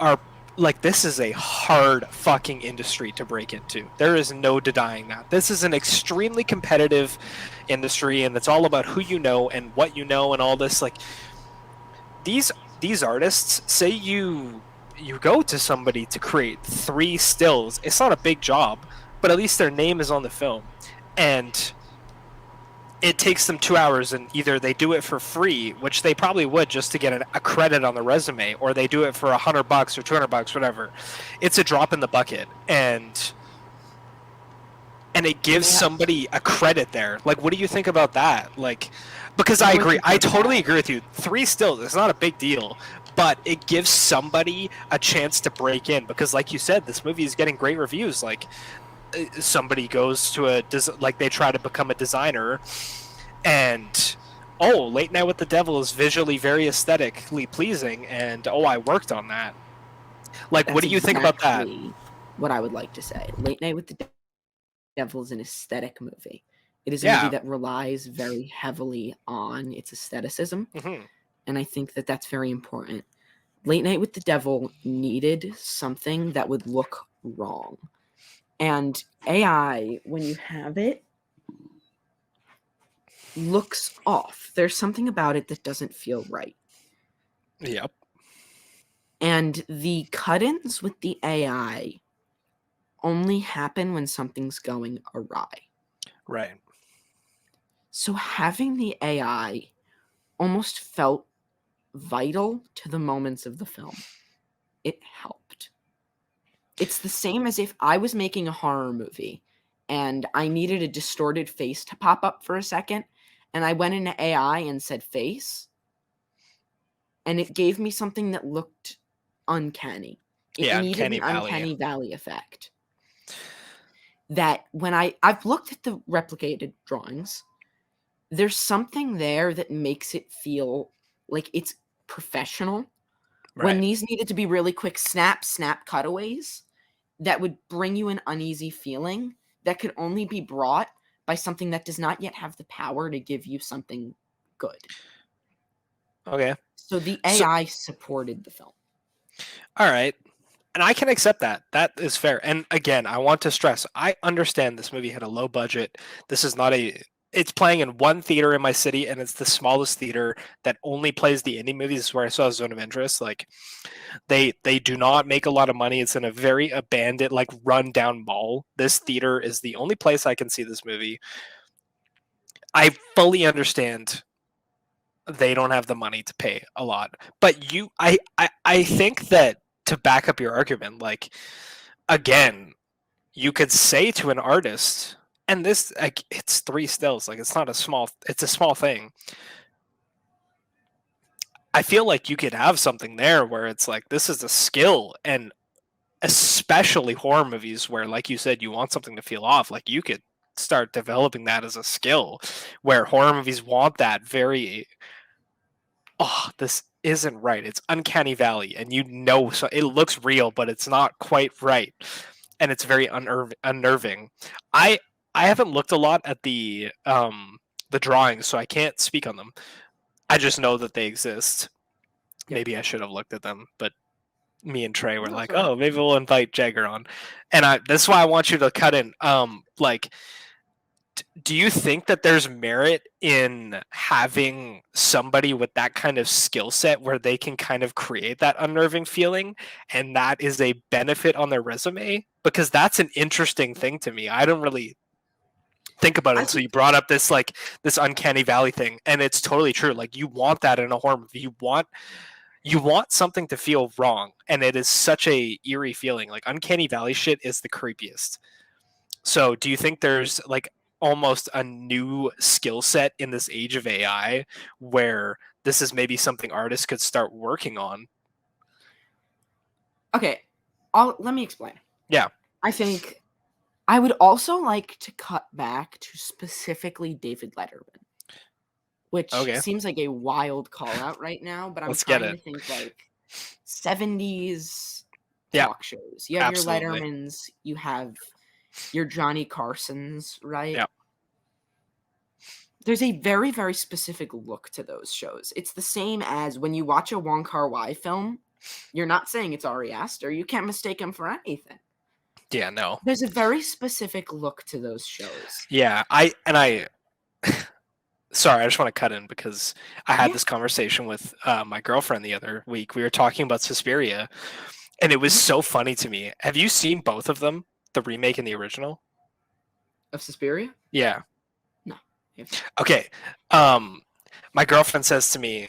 are like, this is a hard fucking industry to break into. There is no denying that. This is an extremely competitive industry, and it's all about who you know and what you know and all this. Like, these artists, say you go to somebody to create 3 stills. It's not a big job, but at least their name is on the film, and it takes them 2 hours, and either they do it for free, which they probably would just to get a credit on the resume, or they do it for $100 or $200, whatever. It's a drop in the bucket, and it gives somebody a credit there. Like, what do you think about that? Like, because I agree, I totally agree with you. 3 stills, it's not a big deal, but it gives somebody a chance to break in, because like you said, this movie is getting great reviews. Like, somebody goes to they try to become a designer, and Late Night with the Devil is visually very aesthetically pleasing, and I worked on that. Like, what do you think about that? What I would like to say, Late Night with the Devil is an aesthetic movie. It is a movie that relies very heavily on its aestheticism, and I think that that's very important. Late Night with the Devil needed something that would look wrong. And AI, when you have it, looks off. There's something about it that doesn't feel right. Yep. And the cut-ins with the AI only happen when something's going awry. Right. So having the AI almost felt vital to the moments of the film. It helped. It's the same as if I was making a horror movie and I needed a distorted face to pop up for a second, and I went into AI and said face, and it gave me something that looked uncanny. It needed an uncanny valley effect. That when I've looked at the replicated drawings, there's something there that makes it feel like it's professional. Right. When these needed to be really quick snap cutaways that would bring you an uneasy feeling that could only be brought by something that does not yet have the power to give you something good. Okay. So the AI supported the film. All right. And I can accept that. That is fair. And again, I want to stress, I understand this movie had a low budget. This is not it's playing in one theater in my city, and it's the smallest theater that only plays the indie movies. This is where I saw Zone of Interest. Like, they do not make a lot of money. It's in a very abandoned, like, run-down mall. This theater is the only place I can see this movie. I fully understand they don't have the money to pay a lot. But I think that, to back up your argument, like, again, you could say to an artist, and this, like, it's 3 stills, like, it's a small thing. I feel like you could have something there where it's like, this is a skill, and especially horror movies where, like you said, you want something to feel off, like, you could start developing that as a skill, where horror movies want that very, this isn't right. It's uncanny valley, and so it looks real, but it's not quite right, and it's very unnerving. I haven't looked a lot at the drawings, so I can't speak on them. I just know that they exist. Yep. Maybe I should have looked at them, but me and Trey were like, "Oh, maybe we'll invite Jagger on," and that's why I want you to cut in. Like, do you think that there's merit in having somebody with that kind of skill set where they can kind of create that unnerving feeling, and that is a benefit on their resume? Because that's an interesting thing to me. I don't really think about it until you brought up this uncanny valley thing, and it's totally true. Like, you want that in a horror movie. You want something to feel wrong, and it is such a eerie feeling. Like, uncanny valley shit is the creepiest. So do you think there's, like, almost a new skill set in this age of AI where this is maybe something artists could start working on? Okay, let me explain. Yeah. I think I would also like to cut back to specifically David Letterman, which Okay. seems like a wild call out right now, but I'm Let's get trying to it. think like 70s Yeah. talk shows. You have your Absolutely. Lettermans, you have your Johnny Carsons, right? Yeah. There's a very, very specific look to those shows. It's the same as when you watch a Wong Kar-wai film, you're not saying it's Ari Aster. You can't mistake him for anything. Yeah. No. There's a very specific look to those shows. Yeah. Sorry, I just want to cut in because I had Yeah. this conversation with my girlfriend the other week. We were talking about Suspiria, and it was so funny to me. Have you seen both of them, the remake and the original? Of Suspiria? Yeah. No. Okay. My girlfriend says to me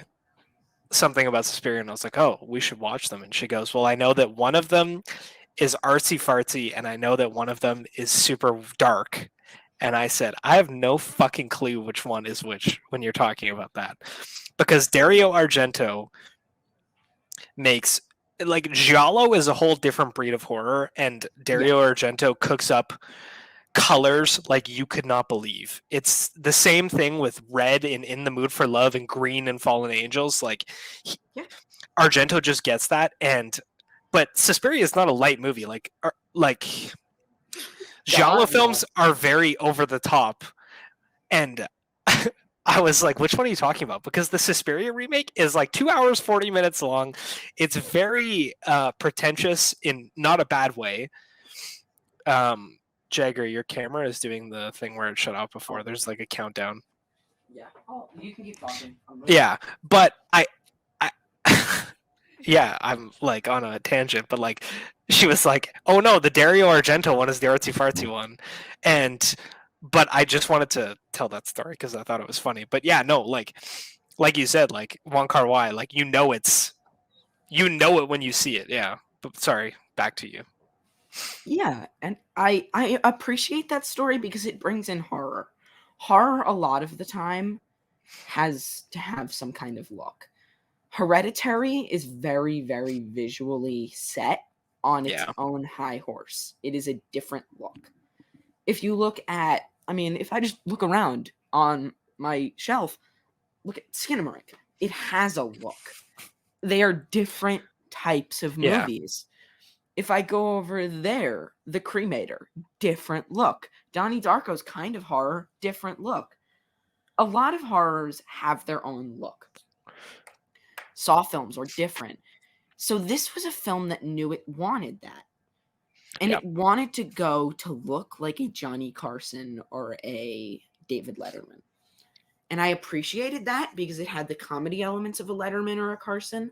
something about Suspiria, and I was like, "Oh, we should watch them." And she goes, "Well, I know that one of them is artsy fartsy, and I know that one of them is super dark." And I said, I have no fucking clue which one is which when you're talking about that. Because Dario Argento makes, like, giallo is a whole different breed of horror, and Dario Argento cooks up colors like you could not believe. It's the same thing with red in The Mood for Love and green in Fallen Angels. Like, Argento just gets that, but Suspiria is not a light movie. Like giallo films are very over the top, and I was like, which one are you talking about? Because the Suspiria remake is like 2 hours 40 minutes long. It's very pretentious in not a bad way. Jagger, your camera is doing the thing where it shut off before. There's like a countdown. Yeah. Oh, you can keep talking. Yeah, but I yeah, I'm like on a tangent, but like she was like, "Oh no, the Dario Argento one is the artsy fartsy one," but I just wanted to tell that story because I thought it was funny. But yeah, no, like you said, like Wong Kar-wai, like you know it when you see it. Yeah, but sorry, back to you. Yeah, and I appreciate that story because it brings in horror. Horror a lot of the time has to have some kind of look. Hereditary is very, very visually set on its own high horse. It is a different look. If you look at, if I just look around on my shelf, look at Skinamarink. It has a look. They are different types of movies. If I go over there, The Cremator, different look. Donnie Darko's kind of horror, different look. A lot of horrors have their own look. Saw films are different. So this was a film that knew it wanted that. And it wanted to go to look like a Johnny Carson or a David Letterman. And I appreciated that because it had the comedy elements of a Letterman or a Carson.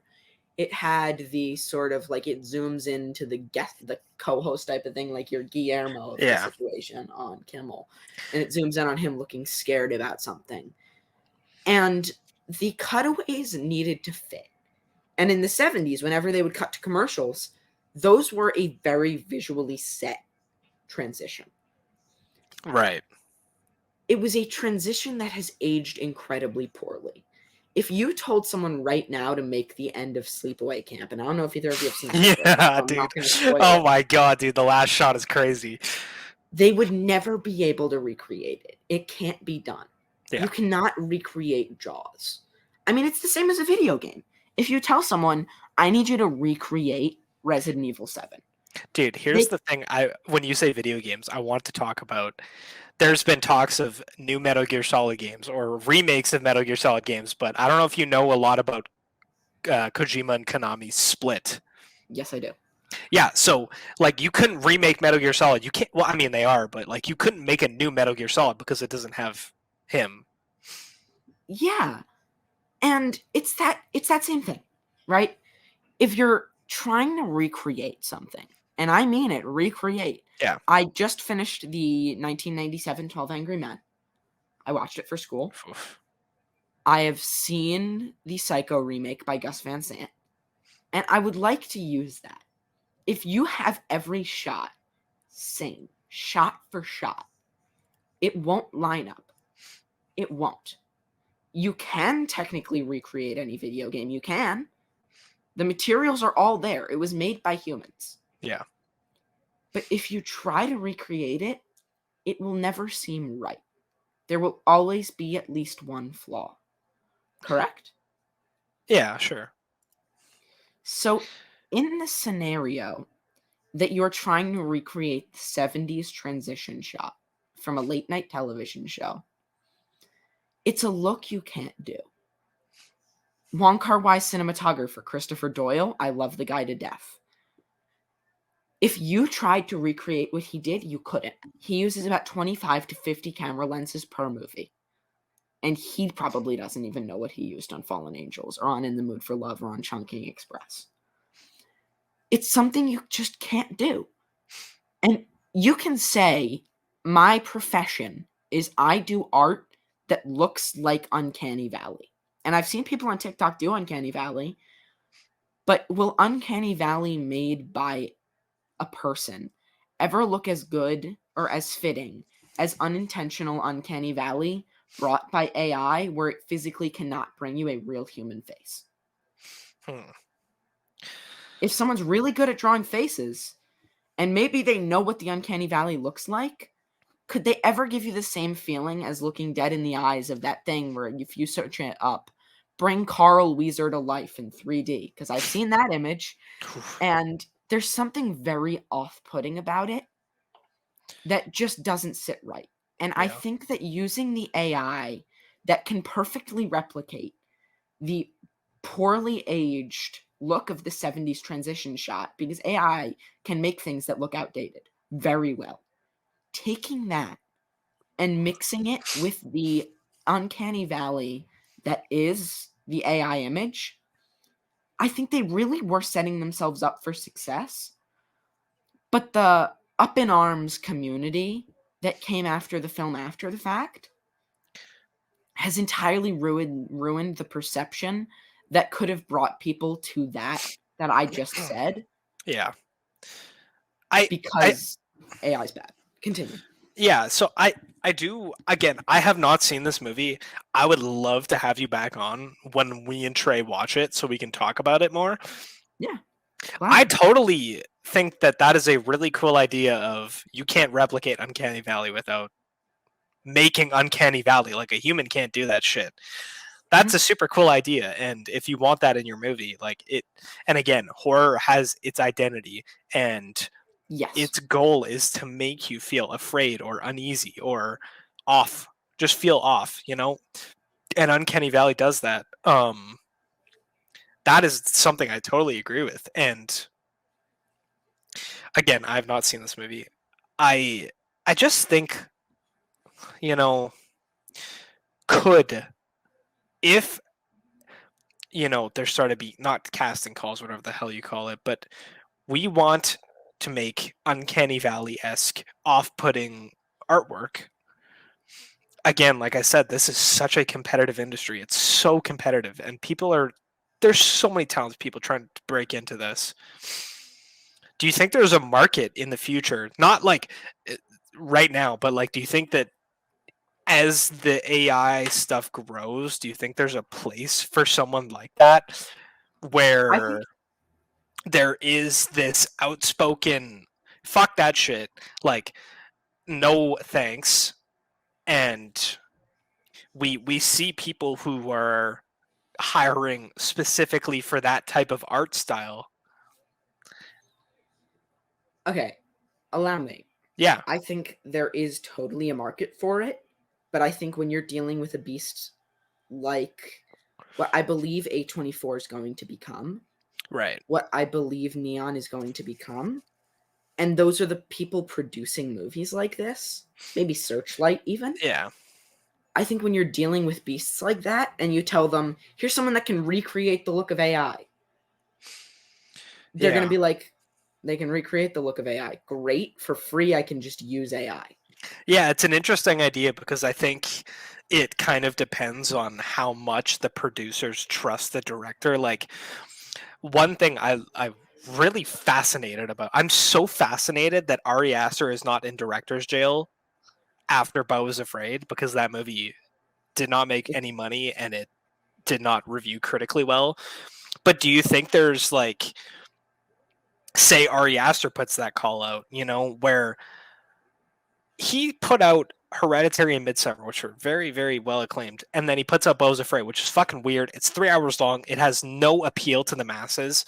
It had the sort of like it zooms into the guest, the co-host type of thing, like your Guillermo of the situation on Kimmel. And it zooms in on him looking scared about something. And the cutaways needed to fit. And in the 70s, whenever they would cut to commercials, those were a very visually set transition. Right. It was a transition that has aged incredibly poorly. If you told someone right now to make the end of Sleepaway Camp, and I don't know if either of you have seen it. Yeah, dude. Oh my god, dude. The last shot is crazy. They would never be able to recreate it. It can't be done. Yeah. You cannot recreate Jaws. It's the same as a video game. If you tell someone, I need you to recreate Resident Evil 7. Dude, here's the thing. When you say video games, I want to talk about... There's been talks of new Metal Gear Solid games or remakes of Metal Gear Solid games, but I don't know if you know a lot about Kojima and Konami's split. Yes, I do. Yeah, so like you couldn't remake Metal Gear Solid. You can't. Well, I mean they are, but like you couldn't make a new Metal Gear Solid because it doesn't have him. Yeah, and it's that same thing, right? If you're trying to recreate something, and I mean it, recreate. Yeah. I just finished the 1997 12 Angry Men. I watched it for school. Oof. I have seen the Psycho remake by Gus Van Sant, and I would like to use that. If you have every shot, same, shot for shot, it won't line up. It won't. You can technically recreate any video game. You can. The materials are all there. It was made by humans. Yeah. But if you try to recreate it, it will never seem right. There will always be at least one flaw. Correct? Yeah, sure. So, in the scenario that you're trying to recreate the 70s transition shot from a late night television show, it's a look you can't do. Wong Kar-wai's cinematographer, Christopher Doyle, I love the guy to death. If you tried to recreate what he did, you couldn't. He uses about 25 to 50 camera lenses per movie. And he probably doesn't even know what he used on Fallen Angels or on In the Mood for Love or on Chungking Express. It's something you just can't do. And you can say, my profession is I do art that looks like Uncanny Valley. And I've seen people on TikTok do Uncanny Valley, but will Uncanny Valley made by a person ever look as good or as fitting as unintentional Uncanny Valley brought by AI, where it physically cannot bring you a real human face? If someone's really good at drawing faces, and maybe they know what the Uncanny Valley looks like, could they ever give you the same feeling as looking dead in the eyes of that thing where if you search it up, bring Carl Weezer to life in 3D? Because I've seen that image, and there's something very off-putting about it that just doesn't sit right. And I think that using the AI that can perfectly replicate the poorly aged look of the 70s transition shot, because AI can make things that look outdated very well. Taking that and mixing it with the Uncanny Valley that is the AI image, I think they really were setting themselves up for success. But the up in arms community that came after the film after the fact has entirely ruined the perception that could have brought people to that I just said. Yeah. Because AI is bad. Continue. Yeah, so I do, again, I have not seen this movie. I would love to have you back on when we and Trey watch it so we can talk about it more. Yeah. I totally think that is a really cool idea of you can't replicate Uncanny Valley without making Uncanny Valley. Like, a human can't do that shit. That's a super cool idea, and if you want that in your movie, like it, and again, horror has its identity, and its goal is to make you feel afraid or uneasy or off, just feel off, you know? And Uncanny Valley does that. That is something I totally agree with. And again, I've not seen this movie. I just think, you know, if there started to be, not casting calls, whatever the hell you call it, but we want to make Uncanny Valley-esque, off-putting artwork. Again, like I said, this is such a competitive industry. It's so competitive, and there's so many talented people trying to break into this. Do you think there's a market in the future? Not like right now, but like, do you think that as the AI stuff grows, do you think there's a place for someone like that where there is this outspoken fuck that shit, like, no thanks, and we see people who are hiring specifically for that type of art style? Okay, allow me. Yeah. I think there is totally a market for it, but I think when you're dealing with a beast like what I believe A24 is going to become, right, what I believe Neon is going to become, and those are the people producing movies like this, maybe Searchlight even. Yeah. I think when you're dealing with beasts like that and you tell them, here's someone that can recreate the look of AI, they're going to be like, they can recreate the look of AI. Great. For free, I can just use AI. Yeah, it's an interesting idea because I think it kind of depends on how much the producers trust the director. Like, one thing I'm really fascinated about, I'm so fascinated that Ari Aster is not in director's jail after Beau is Afraid, because that movie did not make any money and it did not review critically well. But do you think there's like, say Ari Aster puts that call out, where he put out Hereditary and Midsummer, which are very, very well acclaimed, and then he puts out Beau's Afraid, which is fucking weird. It's 3 hours long. It has no appeal to the masses,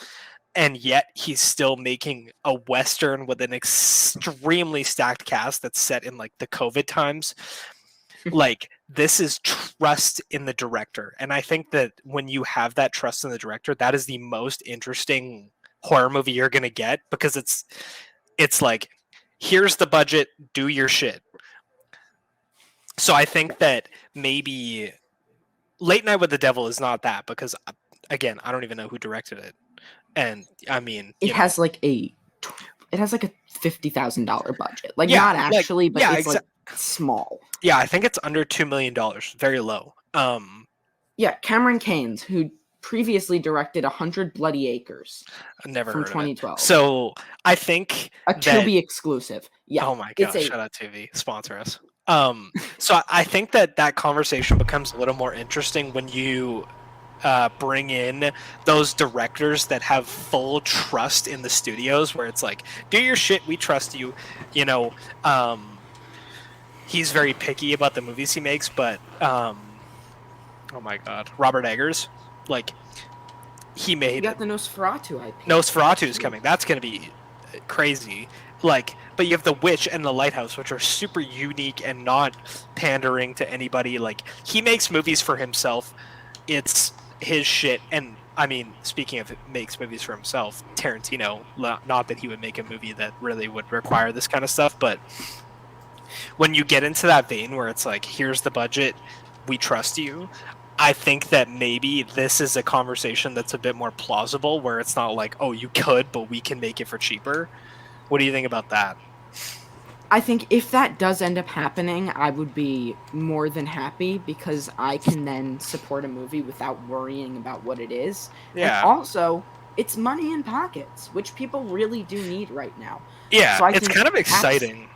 and yet he's still making a Western with an extremely stacked cast that's set in like the COVID times. Like, this is trust in the director, and I think that when you have that trust in the director, that is the most interesting horror movie you're gonna get, because it's like, here's the budget, do your shit. So I think that maybe Late Night with the Devil is not that, because again, I don't even know who directed it, and I mean, it has like a $50,000 budget, like not actually, but it's like small. Yeah, I think it's under $2 million, very low. Yeah, Cameron Caines, who previously directed 100 Bloody Acres, never from heard 2012. Of it. So I think a Tubi exclusive. Yeah. Oh my god! Shout out Tubi, sponsor us. So I think that conversation becomes a little more interesting when you bring in those directors that have full trust in the studios, where it's like, do your shit, we trust you. He's very picky about the movies he makes, but oh my god, Robert Eggers, like, he made. You got the Nosferatu IP. Nosferatu is coming. That's gonna be crazy. Like, but you have The Witch and The Lighthouse, which are super unique and not pandering to anybody. Like, he makes movies for himself. It's his shit. And I mean, speaking of makes movies for himself, Tarantino, not that he would make a movie that really would require this kind of stuff, but when you get into that vein where it's like, here's the budget, we trust you, I think that maybe this is a conversation that's a bit more plausible, where it's not like, oh, you could, but we can make it for cheaper. What do you think about that? I think if that does end up happening, I would be more than happy, because I can then support a movie without worrying about what it is. Yeah. And also, it's money in pockets, which people really do need right now. Yeah, so it's kind of exciting.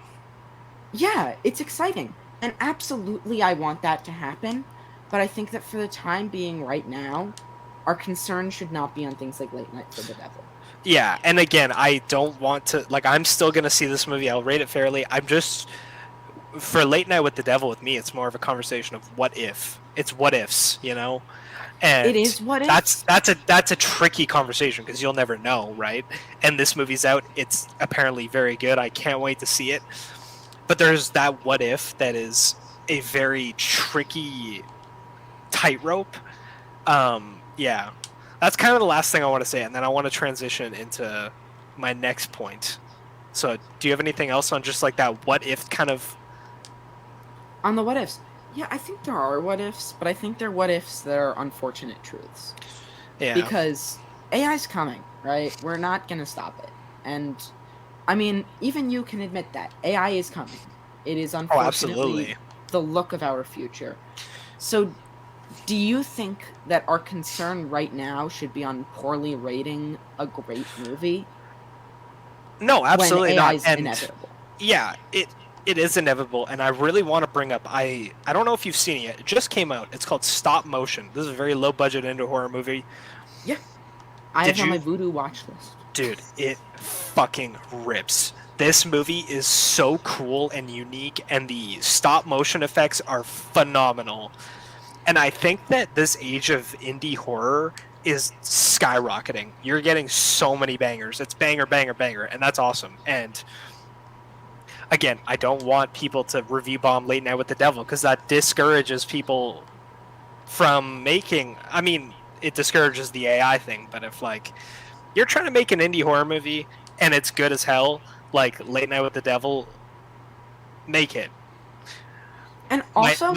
Yeah, it's exciting. And absolutely I want that to happen. But I think that for the time being right now, our concern should not be on things like Late Night for the Devil. Yeah, and again, I don't want to, like, I'm still going to see this movie. I'll rate it fairly. I'm just, for Late Night with the Devil, with me, it's more of a conversation of what if. It's what ifs, And it is what ifs. That's a tricky conversation, because you'll never know, right? And this movie's out. It's apparently very good. I can't wait to see it. But there's that what if that is a very tricky tightrope. Yeah. That's kind of the last thing I want to say, and then I want to transition into my next point. So, do you have anything else on just like that what if kind of? On the what ifs, yeah, I think there are what ifs, but I think they're what ifs that are unfortunate truths. Yeah. Because AI's coming, right? We're not gonna stop it, and I mean, even you can admit that AI is coming. It is unfortunately the look of our future. So, do you think that our concern right now should be on poorly rating a great movie? No, absolutely when not. AI's inevitable. Yeah, it is inevitable, and I really want to bring up. I don't know if you've seen it yet. It just came out. It's called Stop Motion. This is a very low budget indie horror movie. Yeah, I have on my Voodoo watch list. Dude, it fucking rips. This movie is so cool and unique, and the stop motion effects are phenomenal. And I think that this age of indie horror is skyrocketing. You're getting so many bangers. It's banger, banger, banger, and that's awesome. And again, I don't want people to review bomb Late Night with the Devil, because that discourages people from making... I mean, it discourages the AI thing, but if, like, you're trying to make an indie horror movie and it's good as hell, like Late Night with the Devil, make it. And also...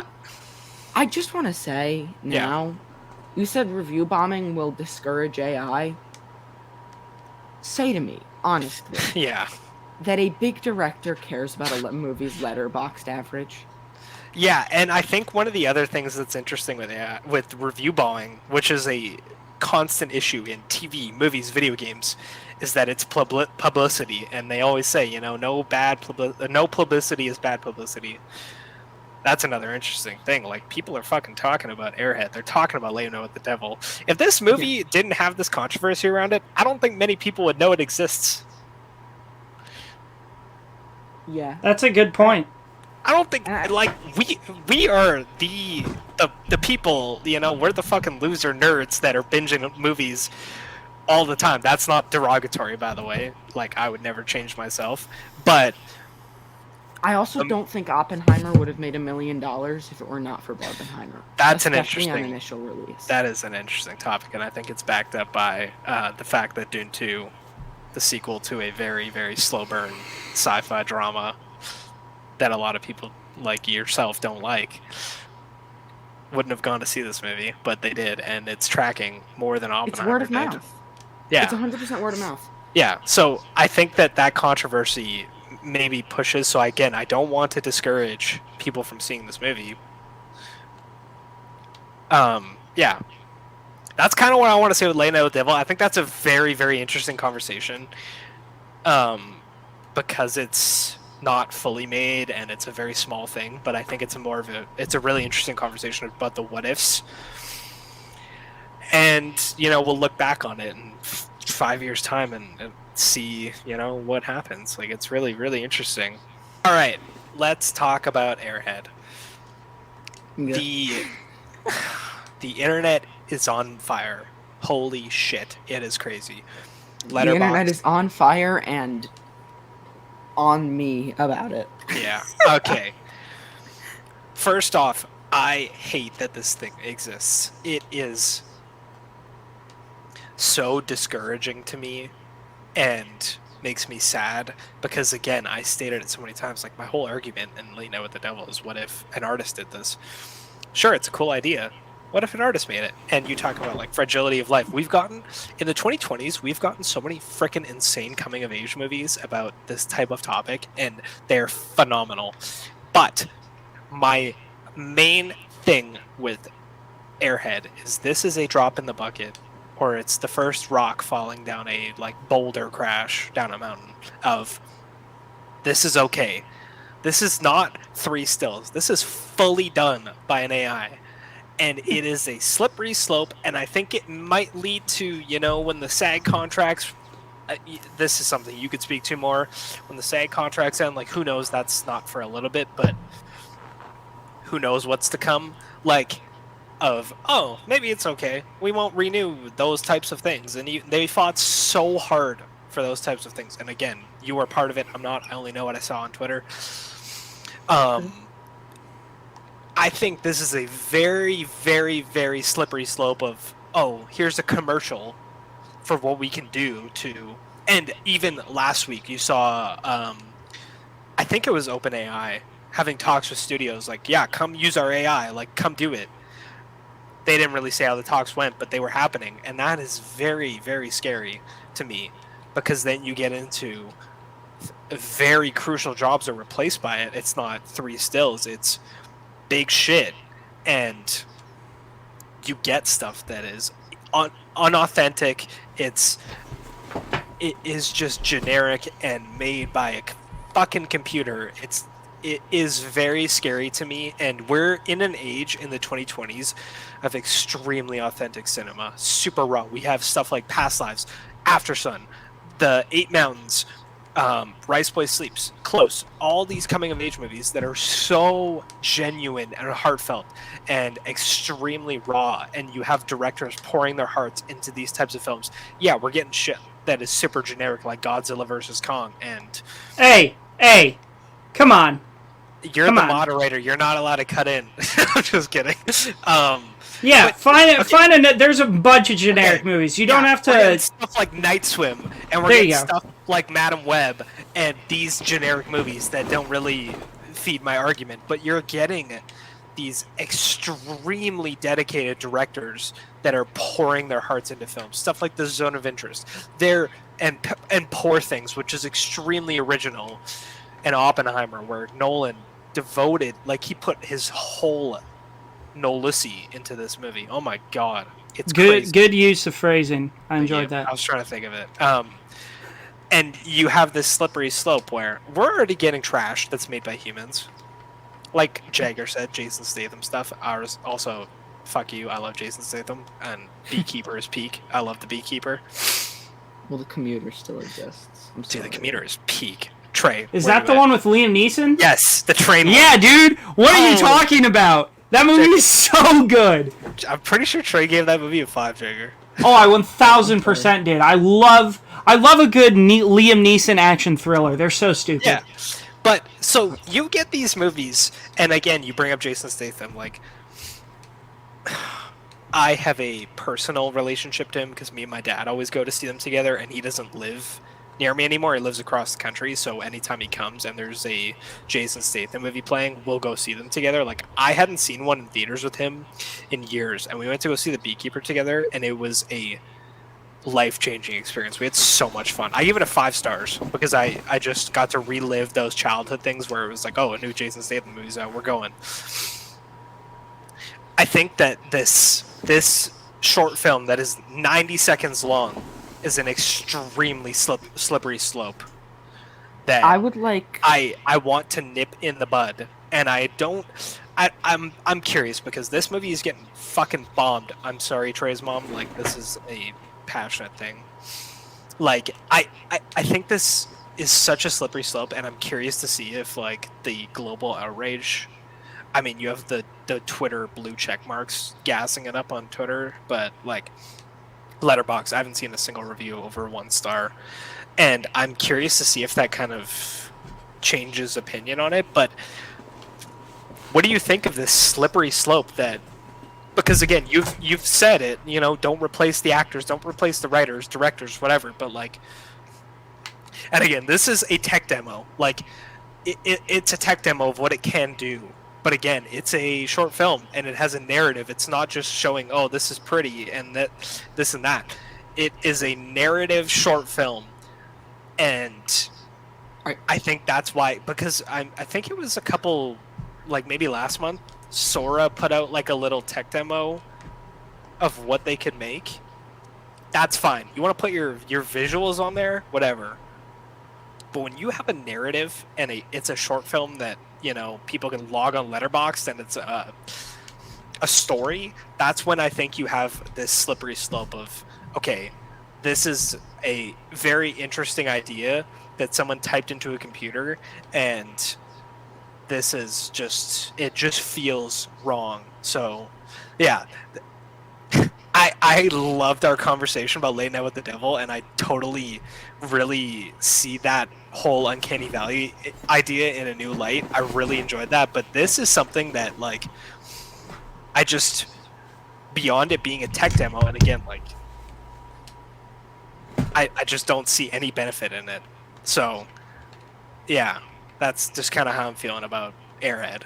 I just want to say now, you said review bombing will discourage AI. Say to me, honestly, that a big director cares about a movie's letterboxd average. Yeah, and I think one of the other things that's interesting with review bombing, which is a constant issue in TV, movies, video games, is that it's publicity, and they always say, no publicity is bad publicity. That's another interesting thing. Like, people are fucking talking about Airhead. They're talking about Leno with the Devil. If this movie didn't have this controversy around it, I don't think many people would know it exists. Yeah. That's a good point. I don't think like we are the people, you know, we're the fucking loser nerds that are binging movies all the time. That's not derogatory, by the way. Like, I would never change myself, but I also don't think Oppenheimer would have made $1 million if it were not for Barbenheimer. That's especially an interesting on initial release. That is an interesting topic, and I think it's backed up by the fact that Dune 2, the sequel to a very, very slow burn sci-fi drama that a lot of people like yourself don't like, wouldn't have gone to see this movie, but they did, and it's tracking more than Oppenheimer. It's word of mouth. Yeah, it's 100% word of mouth. Yeah, so I think that controversy maybe pushes. So again, I don't want to discourage people from seeing this movie. Yeah, that's kind of what I want to say with Leno with Devil. I think that's a very, very interesting conversation, because it's not fully made and it's a very small thing. But I think it's a really interesting conversation about the what ifs. And you know, we'll look back on it in 5 years' time and see, you know, what happens. Like, it's really, really interesting. All right, let's talk about Airhead. Yeah. The internet is on fire. Holy shit, it is crazy. The internet is on fire and on me about it. Yeah. Okay. First off, I hate that this thing exists. It is so discouraging to me and makes me sad because, again, I stated it so many times, like, my whole argument in Late Night with the Devil is, what if an artist did this? Sure, it's a cool idea. What if an artist made it? And you talk about, like, fragility of life. We've gotten, in the 2020s, we've gotten so many freaking insane coming-of-age movies about this type of topic, and they're phenomenal. But my main thing with Airhead is this is a drop in the bucket, or it's the first rock falling down a, like, boulder crash down a mountain of, this is okay. This is not 3 stills. This is fully done by an AI. And it is a slippery slope, and I think it might lead to, you know, when the SAG contracts, this is something you could speak to more, when the SAG contracts end, like, who knows, that's not for a little bit, but who knows what's to come, like, of, oh, maybe it's okay, we won't renew those types of things, and they fought so hard for those types of things, and again, you were part of it, I'm not, I only know what I saw on Twitter. I think this is a very, very, very slippery slope of, oh, here's a commercial for what we can do to, and even last week you saw, I think it was OpenAI having talks with studios, like, yeah, come use our AI, like, come do it. They didn't really say how the talks went, but they were happening, and that is very, very scary to me, because then you get into very crucial jobs are replaced by it. It's not 3 stills, it's big shit, and you get stuff that is unauthentic. It is just generic and made by a fucking computer. It is very scary to me, and we're in an age in the 2020s of extremely authentic cinema, super raw. We have stuff like Past Lives, After Sun, The 8 Mountains, Rice Boy Sleeps, Close, all these coming-of-age movies that are so genuine and heartfelt and extremely raw, and you have directors pouring their hearts into these types of films. Yeah, we're getting shit that is super generic, like Godzilla vs. Kong, and... Hey, come on. You're the moderator, you're not allowed to cut in. I'm just kidding. Yeah, there's a bunch of generic movies. You don't have to... We're getting stuff like Night Swim, and we're getting stuff like Madam Web, and these generic movies that don't really feed my argument, but you're getting these extremely dedicated directors that are pouring their hearts into films. Stuff like The Zone of Interest. And Poor Things, which is extremely original, and Oppenheimer, where Nolan devoted, like, he put his whole Nolussy into this movie. Oh my god, it's crazy. Good use of phrasing. I enjoyed that. I was trying to think of it. And you have this slippery slope where we're already getting trash that's made by humans. like Jagger said, Jason Statham stuff. Ours also, fuck you. I love Jason Statham, and Beekeeper is peak. I love the Beekeeper. Well, the Commuter still exists. I'm Dude, sorry. the Commuter is peak. Trey, Is where that you the at? one with Liam Neeson? Yes, the train. Yeah, dude. What are you Oh. talking about? That movie is so good. One. I'm pretty sure Trey gave that movie a 5, Jagger. Oh, I 1000% did. I love a good Liam Neeson action thriller. They're so stupid. Yeah, but so you get these movies, and again, you bring up Jason Statham. Like, I have a personal relationship to him because me and my dad always go to see them together, and he doesn't live near me anymore. He lives across the country, so anytime he comes and there's a Jason Statham movie playing, we'll go see them together. Like, I hadn't seen one in theaters with him in years, and we went to go see The Beekeeper together, and it was a life-changing experience. We had so much fun. I give it a 5 stars because I just got to relive those childhood things where it was like, oh, a new Jason Statham movie's out, we're going. I think that this short film that is 90 seconds long is an extremely slippery slope that I would like. I want to nip in the bud, and I'm curious because this movie is getting fucking bombed. I'm sorry, Trey's mom. Like, this is a passionate thing. Like, I think this is such a slippery slope, and I'm curious to see if, like, the global outrage. I mean, you have the Twitter blue check marks gassing it up on Twitter, but like Letterboxd, I haven't seen a single review over 1 star, and I'm curious to see if that kind of changes opinion on it. But what do you think of this slippery slope that? Because again, you've said it, you know, don't replace the actors, don't replace the writers, directors, whatever. But like, and again, this is a tech demo. Like, it's a tech demo of what it can do. But again, it's a short film, and it has a narrative. It's not just showing, oh, this is pretty, and that, this and that. It is a narrative short film, and I think that's why. Because I think it was a couple, like maybe last month, Sora put out like a little tech demo of what they could make. That's fine. You want to put your visuals on there, whatever. But when you have a narrative and it's a short film that, you know, people can log on Letterboxd and it's a story, that's when I think you have this slippery slope of, okay, this is a very interesting idea that someone typed into a computer, and this is just, it just feels wrong. So, yeah. I loved our conversation about Late Night with the Devil, and I totally really see that whole Uncanny Valley idea in a new light. I really enjoyed that, but this is something that, like, I just, beyond it being a tech demo, and again, like, I just don't see any benefit in it. So, yeah, that's just kind of how I'm feeling about Airhead.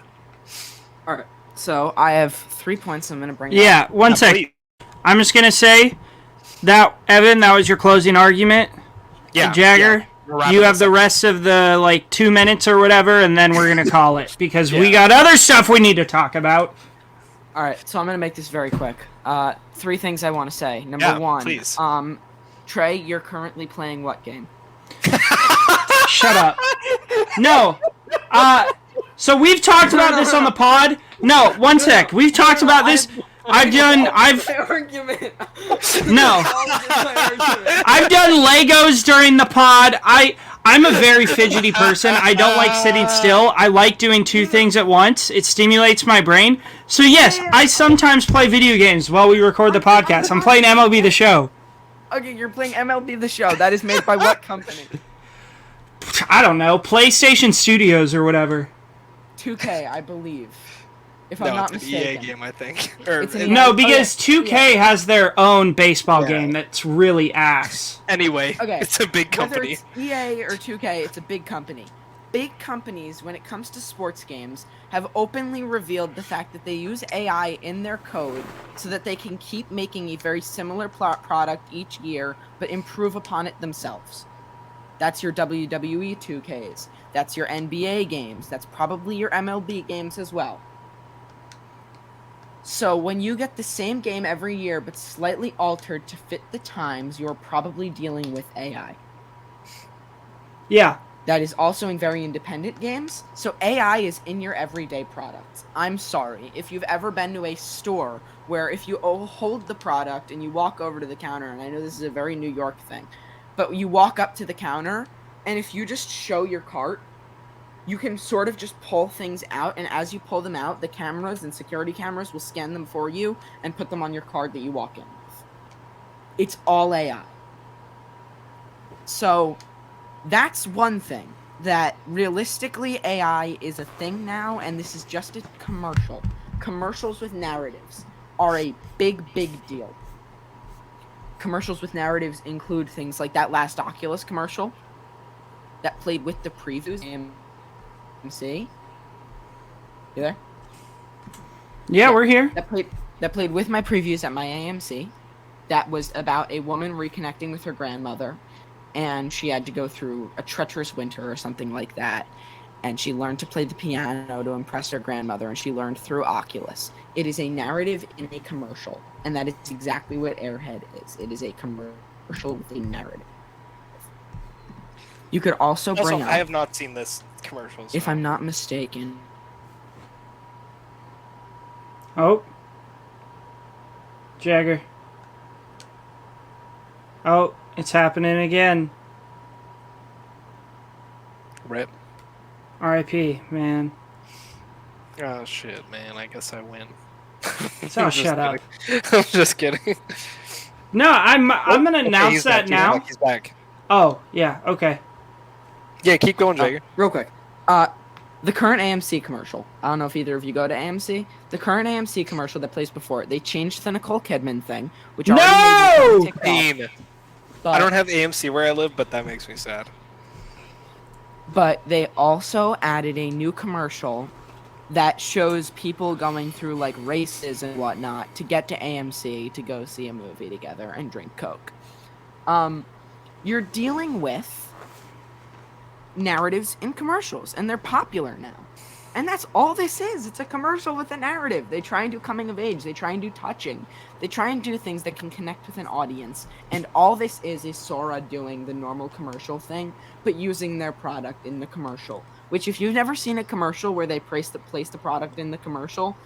Alright, so I have 3 points I'm going to bring Yeah, up. one sec. Please. I'm just gonna say that, Evan, that was your closing argument. Yeah, Jagger, yeah. We're wrapping you have this the up. rest of the, like, 2 minutes or whatever, and then we're gonna call it, because we Yeah. got other stuff we need to talk about. Alright, so I'm going to make this very quick. 3 things I want to say. Number Yeah, 1, please. Trey, you're currently playing what game? Shut up. No. So we've talked about this on the pod. No, one sec. We've talked about this. I've argument. No. I've done Legos during the pod. I'm a very fidgety person. I don't like sitting still. I like doing 2 things at once. It stimulates my brain. So yes, I sometimes play video games while we record the podcast. I'm playing MLB The Show. Okay, you're playing MLB The Show. That is made by what company? I don't know. PlayStation Studios or whatever. 2K, I believe. If I'm No, not it's an mistaken. EA game, I think. Or, It's an No, Oh, because yeah. 2K has their own baseball Yeah. game that's really ass. anyway, Okay. it's a big Whether company. it's EA or 2K, it's a big company. Big companies, when it comes to sports games, have openly revealed the fact that they use AI in their code so that they can keep making a very similar product each year, but improve upon it themselves. That's your WWE 2Ks. That's your NBA games. That's probably your MLB games as well. So when you get the same game every year, but slightly altered to fit the times, you're probably dealing with AI. Yeah, that is also in very independent games. So AI is in your everyday products. I'm sorry. If you've ever been to a store where if you hold the product and you walk over to the counter, and I know this is a very New York thing, but you walk up to the counter, and if you just show your cart, you can sort of just pull things out, and as you pull them out, the cameras and security cameras will scan them for you and put them on your card that you walk in with. It's all AI. So that's one thing that realistically AI is a thing now, and this is just a commercial. Commercials with narratives are a big deal. Commercials with narratives include things like that last Oculus commercial that played with the previews. AMC, you there? Yeah, we're here. That played with my previews at my AMC. That was about a woman reconnecting with her grandmother, and she had to go through a treacherous winter or something like that, and she learned to play the piano to impress her grandmother, and she learned through Oculus. It is a narrative in a commercial, and that is exactly what Airhead is. It is a commercial with a narrative. You could also bring up, I have not seen this commercial. So. if I'm not mistaken. Oh. Jagger. Oh, it's happening again. Rip. R.I.P., man. Oh shit, man! I guess I win. So shut up. I'm just kidding. No, I'm gonna announce he's that back, now. He's back. Oh, yeah, okay. Yeah, keep going, Jagger. Real quick. The current AMC commercial. I don't know if either of you go to AMC. The current AMC commercial that plays before it, they changed the Nicole Kidman thing, which already made me Pain. but, I don't have AMC where I live, but that makes me sad. But they also added a new commercial that shows people going through like races and whatnot to get to AMC to go see a movie together and drink Coke. You're dealing with narratives in commercials, and they're popular now. And that's all this is. It's a commercial with a narrative. They try and do coming of age. They try and do touching. They try and do things that can connect with an audience. And all this is Sora doing the normal commercial thing, but using their product in the commercial. Which, if you've never seen a commercial where they place the product in the commercial,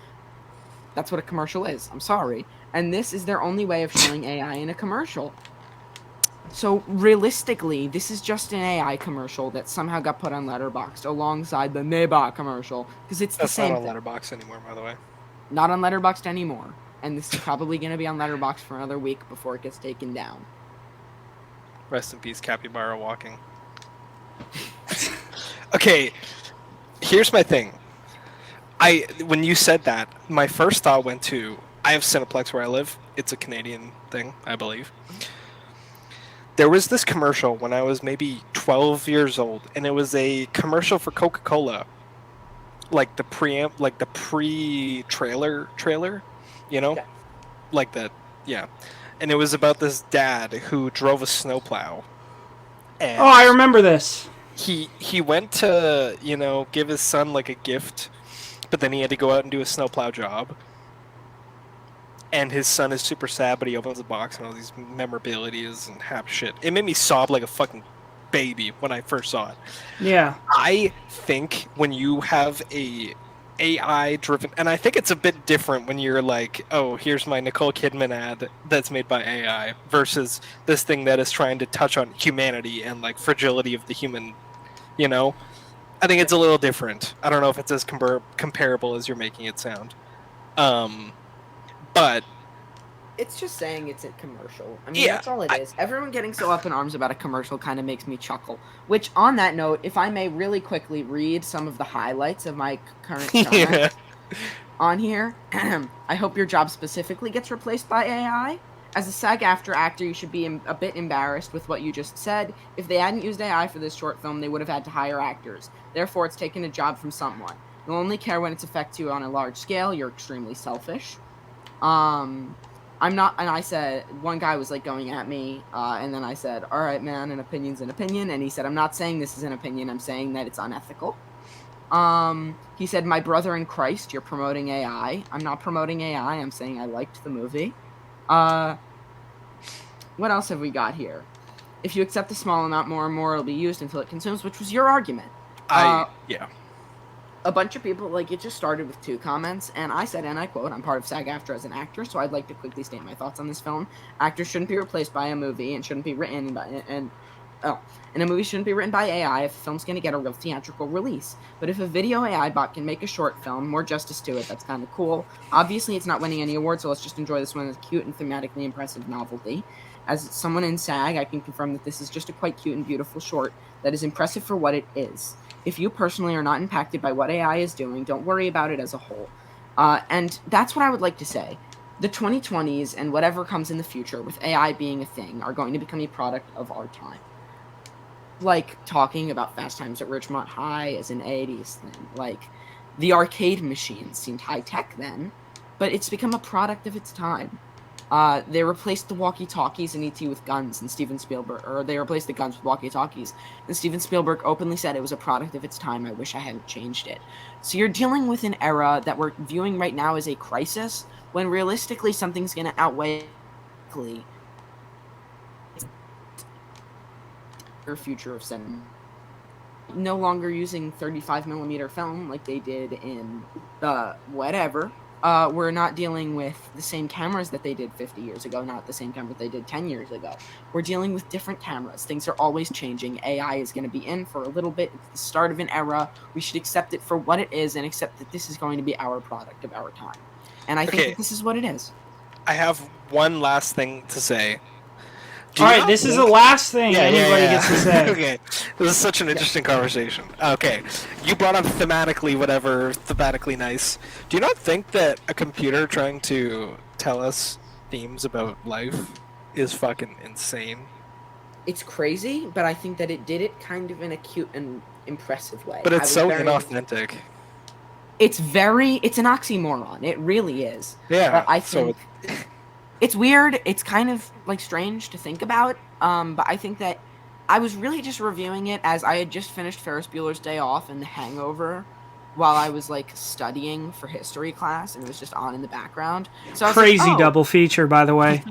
that's what a commercial is. I'm sorry. And this is their only way of showing AI in a commercial. So realistically, this is just an AI commercial that somehow got put on Letterboxd alongside the Neba commercial, because it's the same That's thing. not on Letterboxd anymore, by the way. Not on Letterboxd anymore, and this is probably going to be on Letterboxd for another week before it gets taken down. Rest in peace, Capybara walking. Okay, here's my thing. When you said that, my first thought went to, I have Cineplex where I live. It's a Canadian thing, I believe. There was this commercial when I was maybe 12 years old, and it was a commercial for Coca-Cola. Like the pre-trailer, you know? Yeah. Like that, yeah. And it was about this dad who drove a snowplow. And Oh, I remember this. he went to, give his son like a gift, but then he had to go out and do a snowplow job. And his son is super sad, but he opens the box and all these memorabilities and happy shit. It made me sob like a fucking baby when I first saw it. Yeah. I think when you have a AI-driven... And I think it's a bit different when you're like, oh, here's my Nicole Kidman ad that's made by AI versus this thing that is trying to touch on humanity and, like, fragility of the human, I think it's a little different. I don't know if it's as comparable as you're making it sound. But It's just saying it's a commercial. I mean, Yeah, that's all it is. Everyone getting so up in arms about a commercial kind of makes me chuckle. Which, on that note, if I may really quickly read some of the highlights of my current yeah. on here. I hope your job specifically gets replaced by AI. As a SAG-AFTRA actor, you should be a bit embarrassed with what you just said. If they hadn't used AI for this short film, they would have had to hire actors. Therefore, it's taken a job from someone. You'll only care when it affects you on a large scale. You're extremely selfish. I'm not, and I said, one guy was like going at me, and then I said, all right, man, an opinion's an opinion, and he said, I'm not saying this is an opinion, I'm saying that it's unethical. He said, my brother in Christ, you're promoting AI. I'm not promoting AI, I'm saying I liked the movie. What else have we got here? If you accept a small amount, more and more will be used until it consumes, which was your argument. Yeah. A bunch of people, like, it just started with 2 comments, and I said, and I quote, I'm part of SAG-AFTRA as an actor, so I'd like to quickly state my thoughts on this film. Actors shouldn't be replaced by a movie, and shouldn't be written by, and a movie shouldn't be written by AI if the film's going to get a real theatrical release. But if a video AI bot can make a short film, more justice to it, that's kind of cool. Obviously, it's not winning any awards, so let's just enjoy this one as a cute and thematically impressive novelty. As someone in SAG, I can confirm that this is just a quite cute and beautiful short that is impressive for what it is. If you personally are not impacted by what AI is doing, don't worry about it as a whole. And that's what I would like to say. The 2020s and whatever comes in the future with AI being a thing are going to become a product of our time. Like talking about Fast Times at Ridgemont High as an 80s thing. Like the arcade machines seemed high tech then, but it's become a product of its time. They replaced the walkie-talkies in E.T. with guns, and Steven Spielberg, or they replaced the guns with walkie-talkies, and Steven Spielberg openly said it was a product of its time. I wish I hadn't changed it. So you're dealing with an era that we're viewing right now as a crisis, when realistically something's going to outweigh your future of cinema. No longer using 35mm film like they did in whatever. We're not dealing with the same cameras that they did 50 years ago, not the same camera they did 10 years ago. We're dealing with different cameras. Things are always changing. AI is going to be in for a little bit. It's the start of an era. We should accept it for what it is and accept that this is going to be our product of our time. And I think that this is what it is. I have one last thing to say. All right, this is the last thing anybody gets to say. Okay, this is such an interesting conversation. Okay, you brought up thematically nice. Do you not think that a computer trying to tell us themes about life is fucking insane? It's crazy, but I think that it did it kind of in a cute and impressive way. But it's so inauthentic. It's an oxymoron. It really is. Yeah, but I think... It's weird. It's kind of like strange to think about. But I think that I was really just reviewing it as I had just finished Ferris Bueller's Day Off and The Hangover while I was like studying for history class, and it was just on in the background. So I was crazy like, double feature, by the way.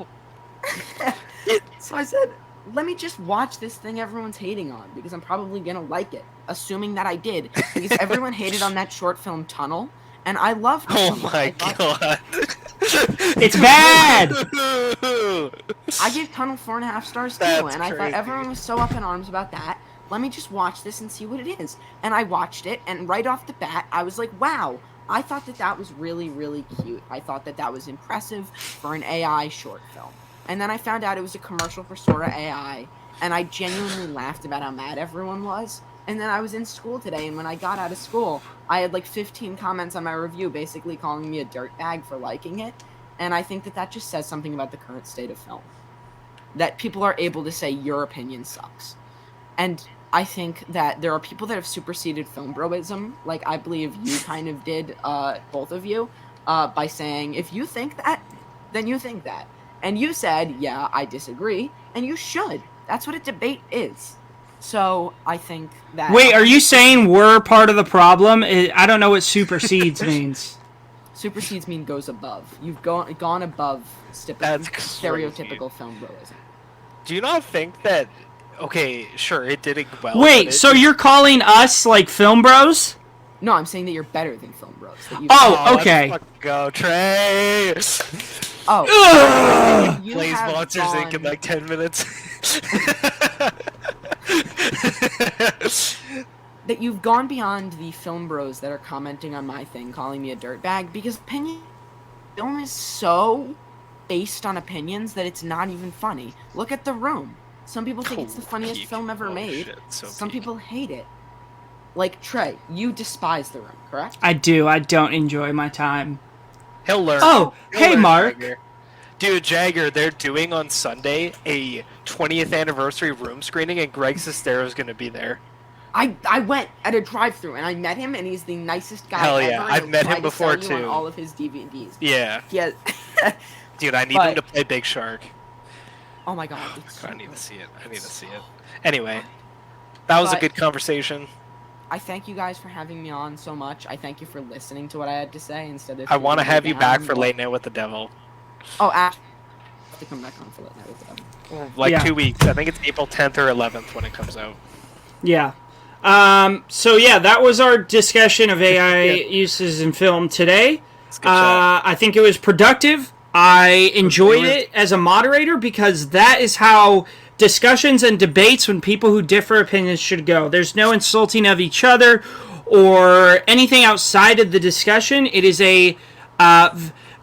So I said, let me just watch this thing everyone's hating on because I'm probably gonna like it, assuming that I did, because everyone hated on that short film Tunnel, and I loved it. Oh my god. It's bad! I gave Tunnel 4.5 stars too, and I thought everyone was so up in arms about that. Let me just watch this and see what it is. And I watched it, and right off the bat, I was like, wow, I thought that was really, really cute. I thought that was impressive for an AI short film. And then I found out it was a commercial for Sora AI, and I genuinely laughed about how mad everyone was. And then I was in school today, and when I got out of school, I had like 15 comments on my review basically calling me a dirtbag for liking it. And I think that just says something about the current state of film. That people are able to say your opinion sucks. And I think that there are people that have superseded film broism, like I believe you kind of did, both of you, by saying, if you think that, then you think that. And you said, yeah, I disagree, and you should. That's what a debate is. So I think that... Wait, are you saying we're part of the problem? I don't know what supersedes means. Supersedes mean goes above. You've gone above stereotypical film broism. Do you not think that... Okay, sure, it did it well. Wait, so you're calling us, like, film bros? No, I'm saying that you're better than film bros. Okay. Let's go, Trey! Play Monsters Inc. in like 10 minutes. That you've gone beyond the film bros that are commenting on my thing, calling me a dirtbag, because film is so based on opinions that it's not even funny. Look at The Room. Some people think it's the funniest film ever made. Shit, Some people hate it. Like, Trey, you despise The Room, correct? I do. I don't enjoy my time. He'll learn. Oh, hey, Mark. Jagger. Dude, Jagger, they're doing on Sunday a 20th anniversary Room screening, and Greg Sestero's going to be there. I went at a drive-thru and I met him, and he's the nicest guy Hell ever. Yeah, I've met him before too. On all of his DVDs. Yeah. Yeah. Dude, I need him to play Big Shark. Oh my god. I need to see it. Anyway, that was a good conversation. I thank you guys for having me on so much. I thank you for listening to what I had to say instead of... I want to have you back for Late Night with the Devil. Oh, I have to come back on for Late Night with the Devil. like Yeah. 2 weeks. I think it's April 10th or 11th when it comes out. Yeah. So yeah, that was our discussion of AI uses in film today. It's a good chat. I think it was productive. I enjoyed it as a moderator because that is how discussions and debates when people who differ opinions should go. There's no insulting of each other or anything outside of the discussion. It is a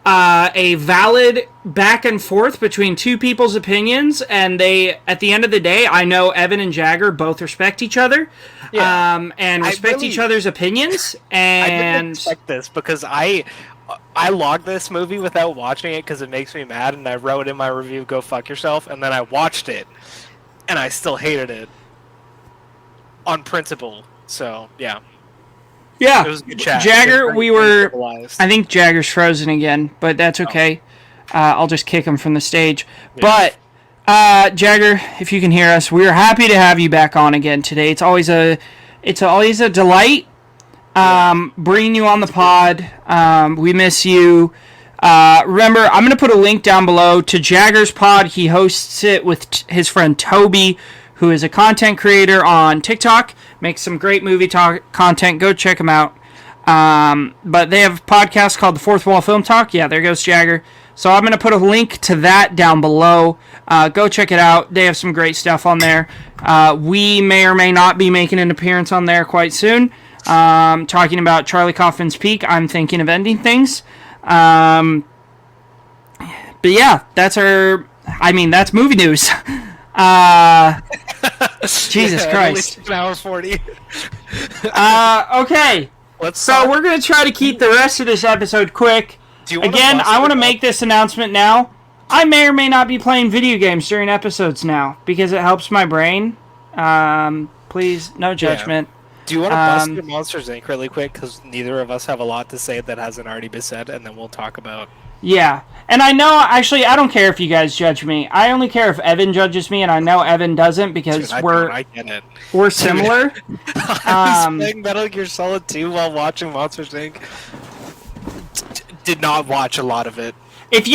valid back and forth between two people's opinions, and they, at the end of the day, I know Evan and Jagger both respect each other, and respect each other's opinions. I didn't And expect this because I logged this movie without watching it because it makes me mad, and I wrote in my review, "Go fuck yourself," and then I watched it, and I still hated it on principle. So yeah. yeah, It was a good chat. Jagger, we were. Civilized. I think Jagger's frozen again, but that's okay. I'll just kick him from the stage. Yeah. But Jagger, if you can hear us, we're happy to have you back on again today. It's always a delight bringing you on the pod. We miss you. Remember, I'm going to put a link down below to Jagger's pod. He hosts it with his friend Toby, who is a content creator on TikTok. Makes some great movie content. Go check him out. But they have a podcast called The Fourth Wall Film Talk. Yeah, there goes Jagger. So I'm going to put a link to that down below. Go check it out. They have some great stuff on there. We may or may not be making an appearance on there quite soon. Talking about Charlie Kaufman's Peak. I'm thinking of ending things. But yeah, that's movie news. Jesus Christ. An hour 40. Okay. So we're going to try to keep the rest of this episode quick. Again, I want to make this announcement now. I may or may not be playing video games during episodes now because it helps my brain. Please, no judgment. Do you want to bust your Monsters Inc. really quick? Because neither of us have a lot to say that hasn't already been said, and then we'll talk about... Yeah. And I know, actually, I don't care if you guys judge me. I only care if Evan judges me, and I know Evan doesn't because I get it. We're similar. I was playing Metal Gear Solid 2 while watching Monsters Inc. Did not watch a lot of it. That's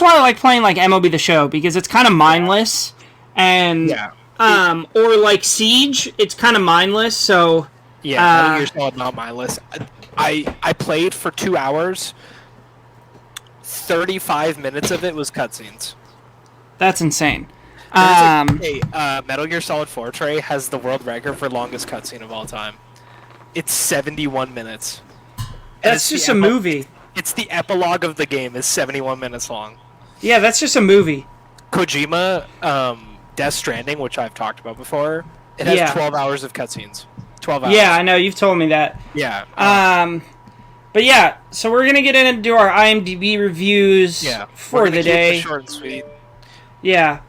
why I like playing like MLB The Show, because it's kind of mindless, and or like Siege, it's kind of mindless. So Metal Gear Solid not mindless. I played for 2 hours. 35 minutes of it was cutscenes. That's insane. Metal Gear Solid 4 Trey has the world record for longest cutscene of all time. It's 71 minutes. That's just a movie. It's the epilogue of the game is 71 minutes long. Yeah, that's just a movie. Kojima, Death Stranding, which I've talked about before, it has 12 hours of cutscenes. 12 hours. Yeah, I know, you've told me that. Yeah. But yeah, so we're gonna get into our IMDb reviews for the day. Keep it short and sweet. Yeah.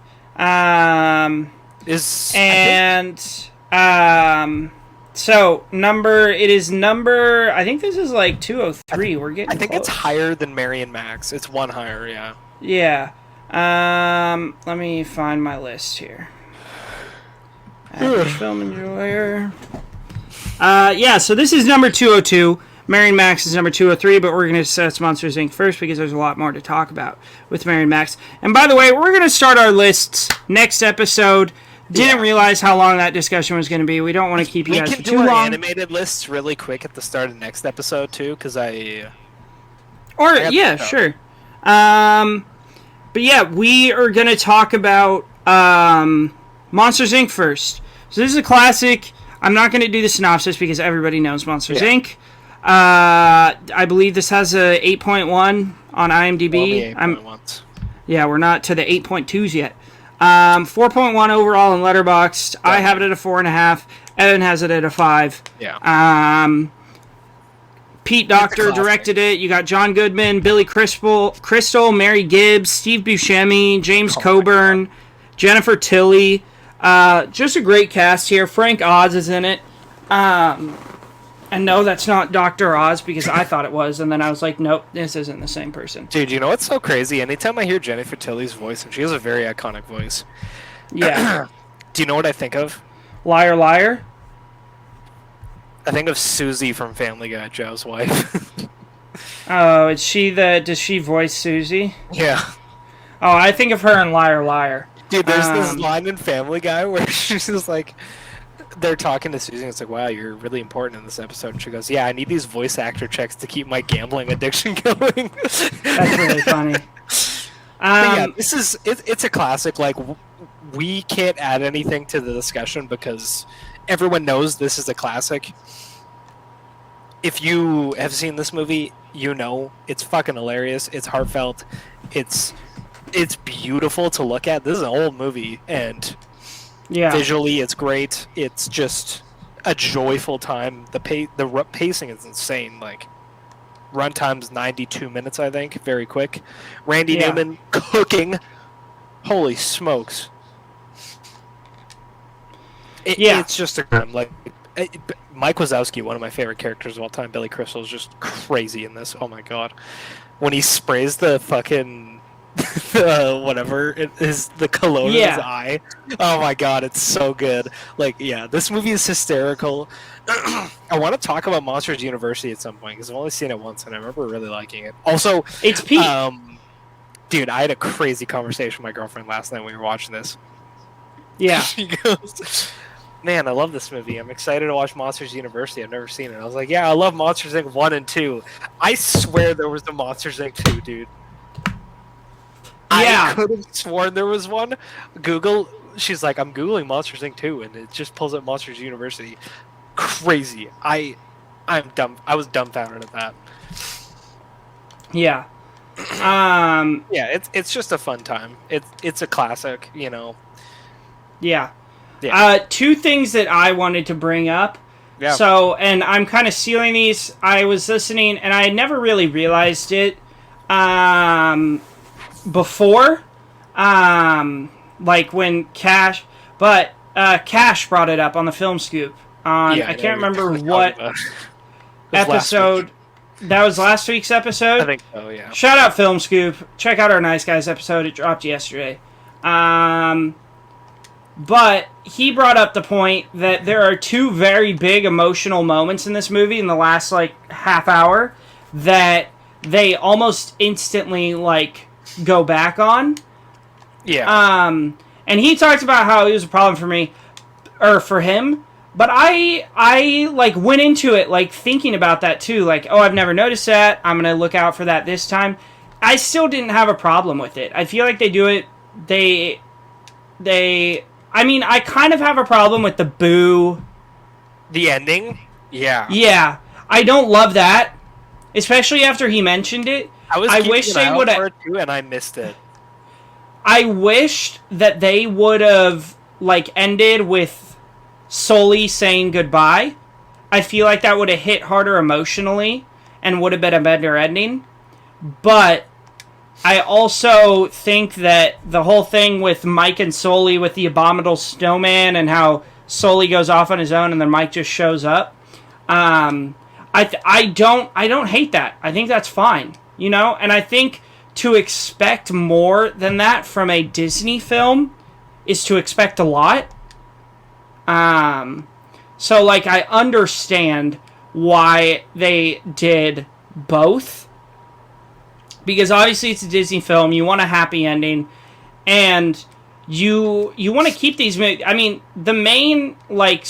So I think this is like 203. We're getting I think close. it's higher than Marion Max. It's one higher, yeah. Yeah. Let me find my list here. Average film enjoyer. So this is number 202. Marion Max is number 203, but we're going to discuss Monsters, Inc. first because there's a lot more to talk about with Marion Max. And by the way, we're going to start our lists next episode. Didn't realize how long that discussion was going to be. We don't want to keep you guys for too long. We can do our animated lists really quick at the start of the next episode, too, because sure. But yeah, we are going to talk about Monsters, Inc. first. So this is a classic. I'm not going to do the synopsis because everybody knows Monsters, Inc. I believe this has a 8.1 on IMDb. We're not to the 8.2s yet. 4.1 overall in Letterboxd. I have it at a 4.5. Evan has it at a 5. Yeah. Pete Docter directed it. You got John Goodman, Billy Crystal, Mary Gibbs, Steve Buscemi, James Coburn, Jennifer Tilly. Just a great cast here. Frank Oz is in it. And no, that's not Dr. Oz because I thought it was, and then I was like, nope, this isn't the same person. Dude, you know what's so crazy? Anytime I hear Jennifer Tilly's voice, and she has a very iconic voice. Yeah. Do you know what I think of? Liar, liar. I think of Susie from Family Guy, Joe's wife. Oh, does she voice Susie? Yeah. Oh, I think of her in Liar Liar. Dude, there's this line in Family Guy where she's just like, they're talking to Susan. It's like, wow, you're really important in this episode. And she goes, yeah, I need these voice actor checks to keep my gambling addiction going. That's really funny. Yeah, it's a classic. Like, we can't add anything to the discussion because everyone knows this is a classic. If you have seen this movie, you know it's fucking hilarious. It's heartfelt. It's beautiful to look at. This is an old movie, and visually it's great. It's just a joyful time. The pacing is insane. Like, runtime's 92 minutes, I think. Very quick. Randy Newman cooking. Holy smokes. It's just a like Mike Wazowski, one of my favorite characters of all time. Billy Crystal is just crazy in this. Oh my god, when he sprays the fucking whatever it is, the cologne in his eye. Oh my god, it's so good. Like, yeah, this movie is hysterical. I want to talk about Monsters University at some point because I've only seen it once and I remember really liking it. Also, it's Pete. Dude, I had a crazy conversation with my girlfriend last night when we were watching this. Yeah. She goes, man, I love this movie. I'm excited to watch Monsters University. I've never seen it. I was like, yeah, I love Monsters Inc. 1 and 2. I swear there was the Monsters Inc. 2, dude. Yeah. I could have sworn there was one. Google, she's like, I'm Googling Monsters Inc. 2, and it just pulls up Monsters University. Crazy. I'm dumb. I was dumbfounded at that. Yeah. Yeah, it's just a fun time. It's a classic, you know. Yeah. Two things that I wanted to bring up. Yeah. So, and I'm kind of stealing these. I was listening, and I had never really realized it before. Like when Cash brought it up on the Film Scoop. I can't remember what episode. That was last week's episode? I think so, yeah. Shout out Film Scoop. Check out our Nice Guys episode. It dropped yesterday. But he brought up the point that there are two very big emotional moments in this movie in the last, like, half hour that they almost instantly, like, go back on. Yeah. And he talked about how it was a problem for me, or for him. But I like went into it like thinking about that too. Like, oh, I've never noticed that. I'm gonna look out for that this time. I still didn't have a problem with it. I feel like they do it. I mean, I kind of have a problem with the boo. The ending. Yeah. Yeah, I don't love that, especially after he mentioned it. I wish they would have, and I missed it. I wished that they would have like ended with Sully saying goodbye. I feel like that would have hit harder emotionally and would have been a better ending. But I also think that the whole thing with Mike and Sully with the abominable snowman and how Sully goes off on his own and then Mike just shows up. I don't hate that. I think that's fine, you know. And I think to expect more than that from a Disney film is to expect a lot. So, like, I understand why they did both. Because obviously it's a Disney film, you want a happy ending, and you want to keep these... I mean, the main, like,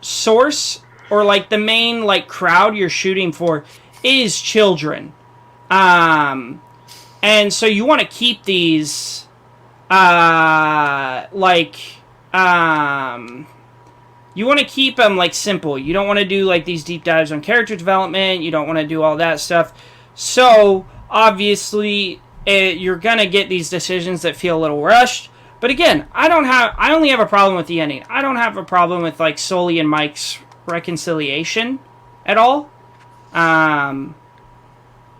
source, or, like, the main, like, crowd you're shooting for is children. And so you want to keep these, you want to keep them, like, simple. You don't want to do, like, these deep dives on character development. You don't want to do all that stuff. So, obviously, you're going to get these decisions that feel a little rushed. But again, I only have a problem with the ending. I don't have a problem with, like, Sully and Mike's reconciliation at all.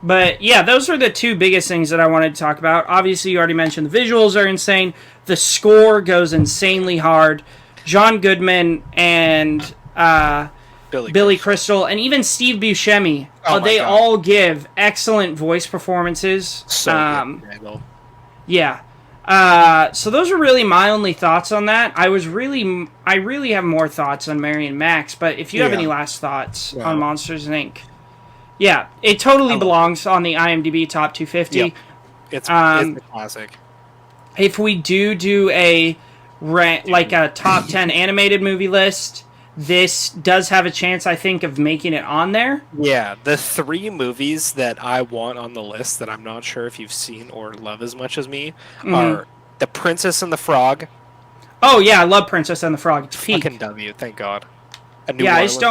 But, yeah, those are the two biggest things that I wanted to talk about. Obviously, you already mentioned the visuals are insane. The score goes insanely hard. John Goodman and Billy Crystal and even Steve Buscemi, they all give excellent voice performances. So yeah. So those are really my only thoughts on that. I really have more thoughts on Mary and Max, but if you have any last thoughts on Monsters Inc. Yeah, it totally belongs on the IMDb Top 250. Yep. It's a classic. If we do a like a top 10 animated movie list, this does have a chance, I think, of making it on there. Yeah, the 3 movies that I want on the list that I'm not sure if you've seen or love as much as me are The Princess and the Frog. Oh yeah, I love Princess and the Frog. It's peak. Fucking W, thank God. Yeah, I just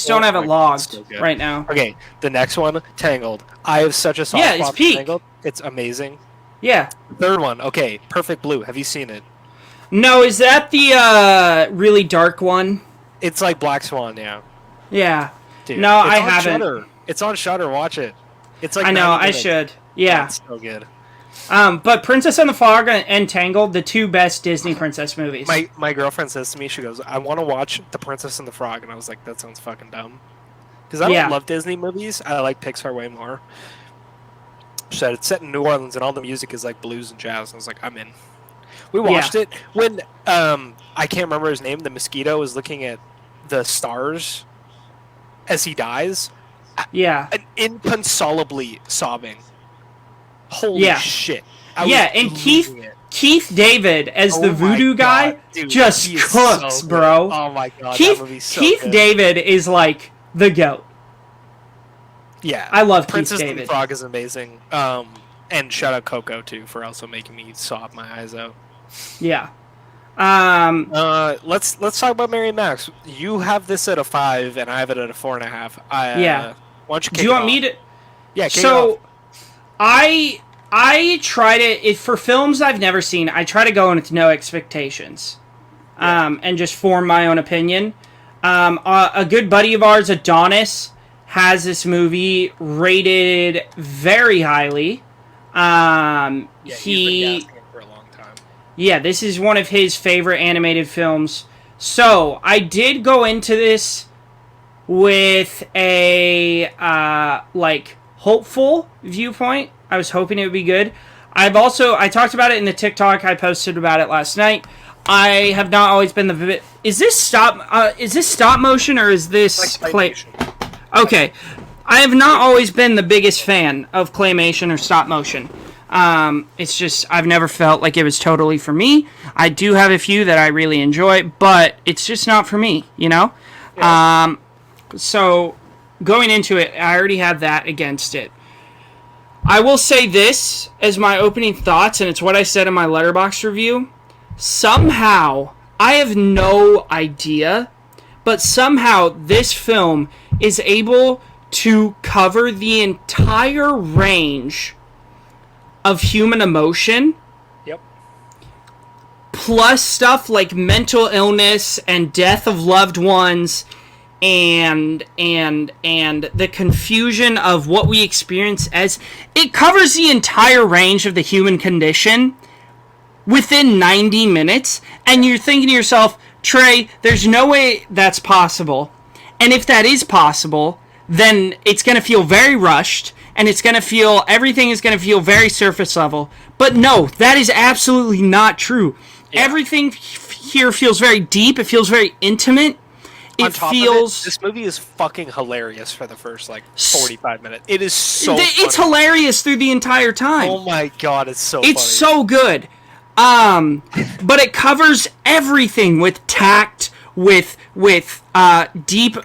don't have it logged right now. Okay, the next one, Tangled. I have such a soft spot it's for peak. Tangled. It's amazing. Yeah. Third one, okay, Perfect Blue. Have you seen it? No, is that the really dark one? It's like Black Swan, yeah. Yeah. Dude, no, I haven't. Shudder. It's on Shudder. Watch it. It's like I know. I should. Yeah. It's so good. But Princess and the Frog and Tangled, the 2 best Disney princess movies. My girlfriend says to me, she goes, "I want to watch The Princess and the Frog," and I was like, "That sounds fucking dumb." Because I don't love Disney movies. I like Pixar way more. She said it's set in New Orleans and all the music is like blues and jazz. And I was like, I'm in. We watched it when I can't remember his name. The mosquito is looking at the stars as he dies. Yeah. And inconsolably sobbing. Holy shit! And Keith David as the voodoo guy just cooks, so bro. Oh my god, Keith, that movie's so Keith good. David is like the GOAT. Yeah, I love Princess Keith and the David. Frog is amazing. And shout out Coco too for also making me sob my eyes out. Yeah. Let's talk about Mary and Max. You have this at a 5, and I have it at a 4.5. Why don't you kick Do you want me to? Yeah. Kick it So, off. I try to for films I've never seen. I try to go in with no expectations, and just form my own opinion. A good buddy of ours, Adonis, has this movie rated very highly. He's been gassing it for a long time. Yeah, this is one of his favorite animated films. So, I did go into this with a, hopeful viewpoint. I was hoping it would be good. I talked about it in the TikTok I posted about it last night. I have not always been is this stop motion or is this claymation? Okay. I have not always been the biggest fan of claymation or stop motion. It's just, I've never felt like it was totally for me. I do have a few that I really enjoy, but it's just not for me, you know? Yeah. So, going into it, I already had that against it. I will say this as my opening thoughts, and it's what I said in my Letterboxd review. Somehow, I have no idea, but somehow this film is able to cover the entire range of human emotion. Yep. Plus stuff like mental illness and death of loved ones and the confusion of what we experience, as it covers the entire range of the human condition within 90 minutes, and you're thinking to yourself, Trey, there's no way that's possible. And if that is possible, then it's going to feel very rushed, and everything is going to feel very surface level. But no, that is absolutely not true. Yeah. Everything here feels very deep. It feels very intimate. This movie is fucking hilarious for the first 45 minutes. It is so funny. It's hilarious through the entire time. Oh my god, it's so funny. It's so good. But it covers everything with tact, with deep,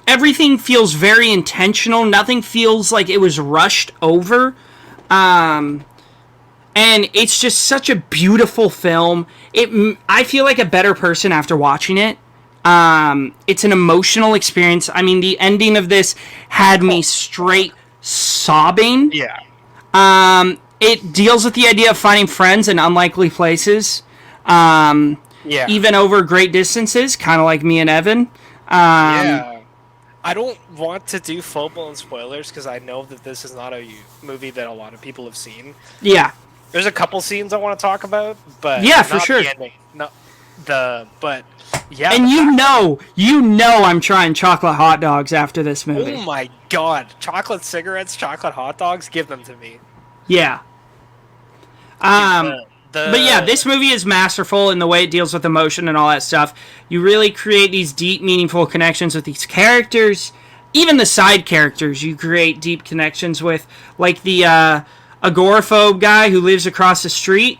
everything feels very intentional. Nothing feels like it was rushed over. And it's just such a beautiful film. I feel like a better person after watching it. It's an emotional experience. I mean, the ending of this had me straight sobbing. Yeah. It deals with the idea of finding friends in unlikely places. Even over great distances, kind of like me and Evan. Yeah. I don't want to do full-blown spoilers because I know that this is not a movie that a lot of people have seen. Yeah. There's a couple scenes I want to talk about, but yeah, for sure. The ending. Yeah. And you know I'm trying chocolate hot dogs after this movie. Oh my god. Chocolate cigarettes, chocolate hot dogs, give them to me. Yeah. But yeah, this movie is masterful in the way it deals with emotion and all that stuff. You really create these deep, meaningful connections with these characters. Even the side characters you create deep connections with. Like the agoraphobe guy who lives across the street.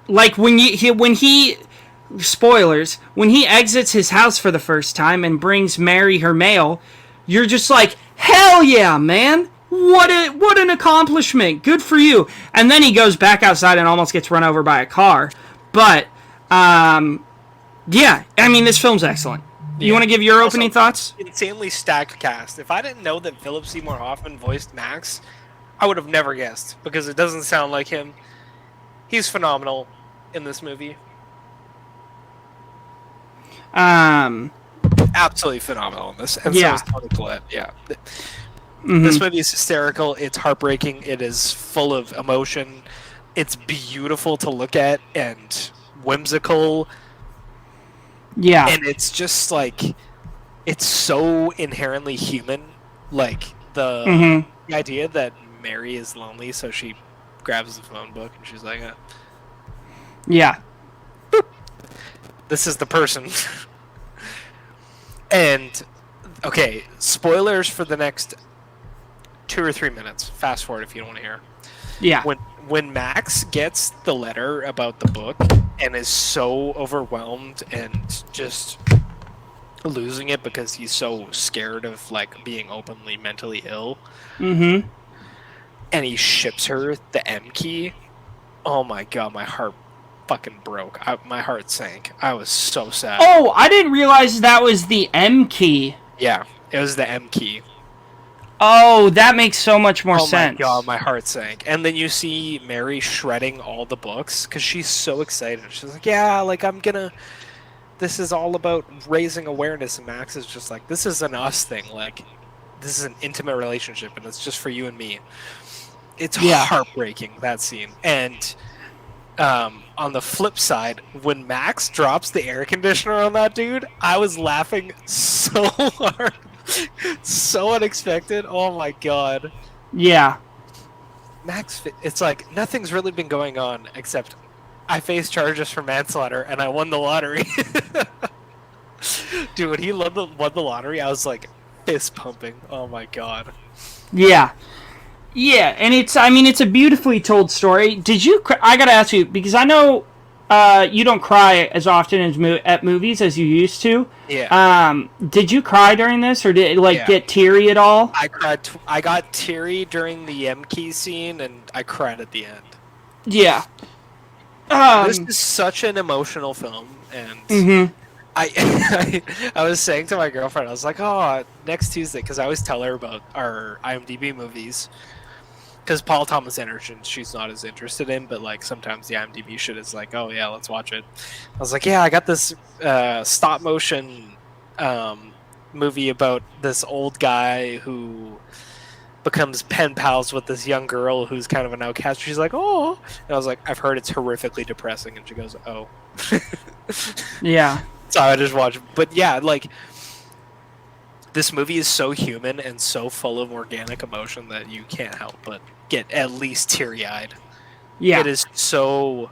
Like when he spoilers, when he exits his house for the first time and brings Mary her mail, you're just like, hell yeah, man. What an accomplishment. Good for you. And then he goes back outside and almost gets run over by a car. But yeah, I mean, this film's excellent. You want to give your opening thoughts? Insanely stacked cast. If I didn't know that Philip Seymour Hoffman voiced Max, I would have never guessed, because it doesn't sound like him. He's phenomenal in this movie. Absolutely phenomenal in this. And so is Toni Collette. Yeah. This movie is hysterical. It's heartbreaking. It is full of emotion. It's beautiful to look at and whimsical. Yeah. And it's just like, it's so inherently human. Like the idea that Mary is lonely, so she grabs the phone book and she's like, yeah, this is the person. And okay, spoilers for the next 2 or 3 minutes. Fast forward if you don't want to hear. Yeah. When Max gets the letter about the book and is so overwhelmed and just losing it because he's so scared of like being openly mentally ill, and he ships her the M key. Oh my god, my heart fucking broke. My heart sank. I was so sad. Oh, I didn't realize that was the M key. Yeah, it was the M key. Oh, that makes so much more sense. Oh my god, my heart sank. And then you see Mary shredding all the books because she's so excited. She's like, yeah, like this is all about raising awareness. And Max is just like, this is an us thing. Like, this is an intimate relationship and it's just for you and me. It's heartbreaking, that scene. And on the flip side, when Max drops the air conditioner on that dude, I was laughing so hard. So unexpected. Oh my god. Yeah. Max, it's like nothing's really been going on except I faced charges for manslaughter and I won the lottery. Dude, when he won the lottery, I was like fist pumping. Oh my god. Yeah. Yeah, and it's a beautifully told story. Did you I got to ask you, because I know you don't cry as often at movies as you used to. Yeah. Did you cry during this, or did it get teary at all? I cried. I got teary during the M key scene, and I cried at the end. Yeah. This is such an emotional film, and I was saying to my girlfriend, I was like, oh, next Tuesday, because I always tell her about our IMDb movies. Because Paul Thomas Anderson, she's not as interested in, but like sometimes the IMDb shit is like, oh yeah, let's watch it. I was like, yeah, I got this stop motion movie about this old guy who becomes pen pals with this young girl who's kind of an outcast. She's like, oh, and I was like, I've heard it's horrifically depressing, and she goes, oh, yeah. So I just watched, but yeah, like. This movie is so human and so full of organic emotion that you can't help but get at least teary-eyed. Yeah. It is so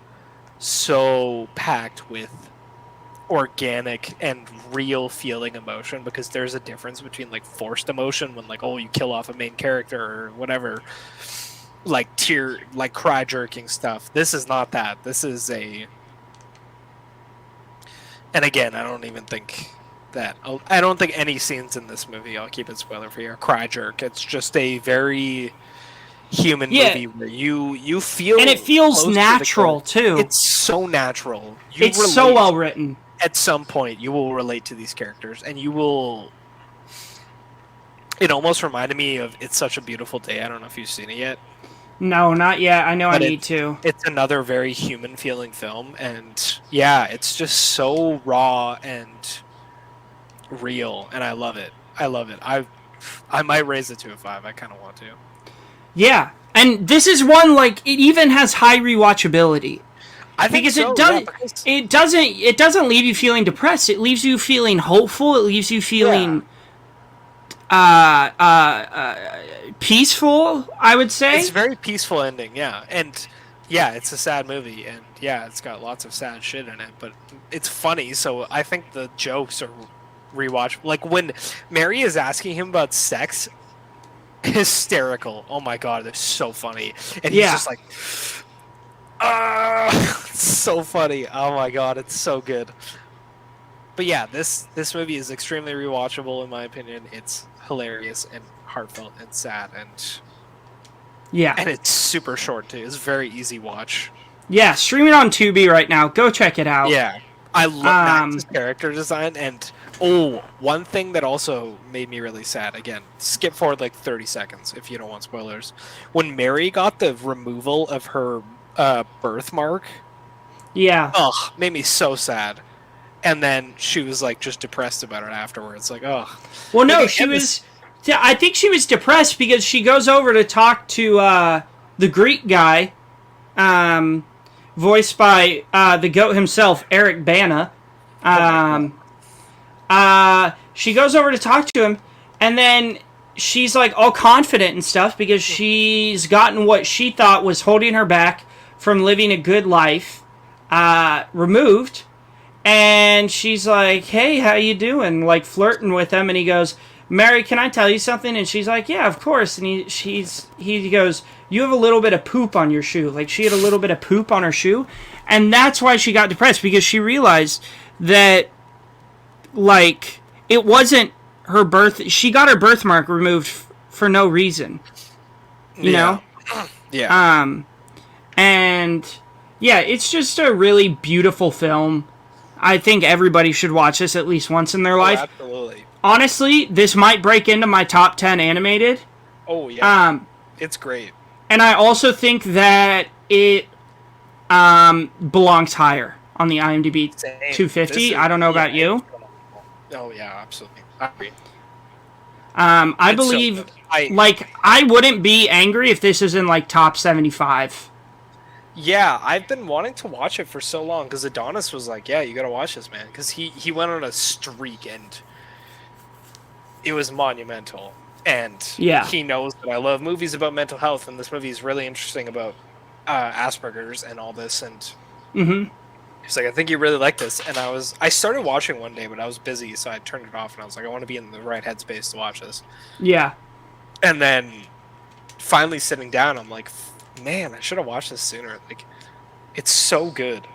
packed with organic and real feeling emotion, because there's a difference between like forced emotion when like, oh, you kill off a main character or whatever, like cry jerking stuff. This is not that. This is and again, I don't think any scenes in this movie, I'll keep it spoiler free, are cry jerk. It's just a very human movie where you feel, and it feels natural too. It's so natural. It's so well written. At some point, you will relate to these characters, and you will. It almost reminded me of It's Such a Beautiful Day. I don't know if you've seen it yet. No, not yet. I know I need to. It's another very human feeling film, and yeah, it's just so raw and real, and I love it. I might raise it to a 5. I kind of want to. Yeah, and this is one, like, it even has high rewatchability. I think because so, it doesn't leave you feeling depressed. It leaves you feeling hopeful. It leaves you feeling peaceful, I would say. It's a very peaceful ending, yeah. And yeah, it's a sad movie, and yeah, it's got lots of sad shit in it, but it's funny, so I think the jokes are rewatch. Like when Mary is asking him about sex hysterical. Oh my god, they're so funny. And he's just like, it's so funny. Oh my god, it's so good. But yeah, this movie is extremely rewatchable in my opinion. It's hilarious and heartfelt and sad and it's super short too. It's a very easy watch. Yeah, streaming on Tubi right now. Go check it out. Yeah, I love Max's character design. And one thing that also made me really sad. Again, skip forward like 30 seconds if you don't want spoilers. When Mary got the removal of her birthmark, made me so sad. And then she was like just depressed about it afterwards. Like, well, no, she was. I think she was depressed because she goes over to talk to the Greek guy, voiced by the goat himself, Eric Bana. She goes over to talk to him, and then she's like all confident and stuff because she's gotten what she thought was holding her back from living a good life removed. And she's like, hey, how you doing? Like, flirting with him. And he goes, Mary, can I tell you something? And she's like, yeah, of course. And he goes, you have a little bit of poop on your shoe. Like, she had a little bit of poop on her shoe. And that's why she got depressed, because she realized that, like, it wasn't her birth. She got her birthmark removed for no reason. You know? Yeah. And, yeah, it's just a really beautiful film. I think everybody should watch this at least once in their life. Absolutely. Honestly, this might break into my top 10 animated. Oh, yeah. It's great. And I also think that it belongs higher on the IMDb. Same. 250. I don't know about you. Oh, yeah, absolutely. I agree. I believe, I wouldn't be angry if this is in, like, top 75. Yeah, I've been wanting to watch it for so long, because Adonis was like, yeah, you gotta watch this, man. Because he went on a streak, and it was monumental. And he knows that I love movies about mental health, and this movie is really interesting about Asperger's and all this, and he's like, I think you really like this. And I started watching one day, but I was busy, so I turned it off, and I was like, I want to be in the right headspace to watch this. Yeah. And then, finally sitting down, I'm like, man, I should have watched this sooner. Like, it's so good.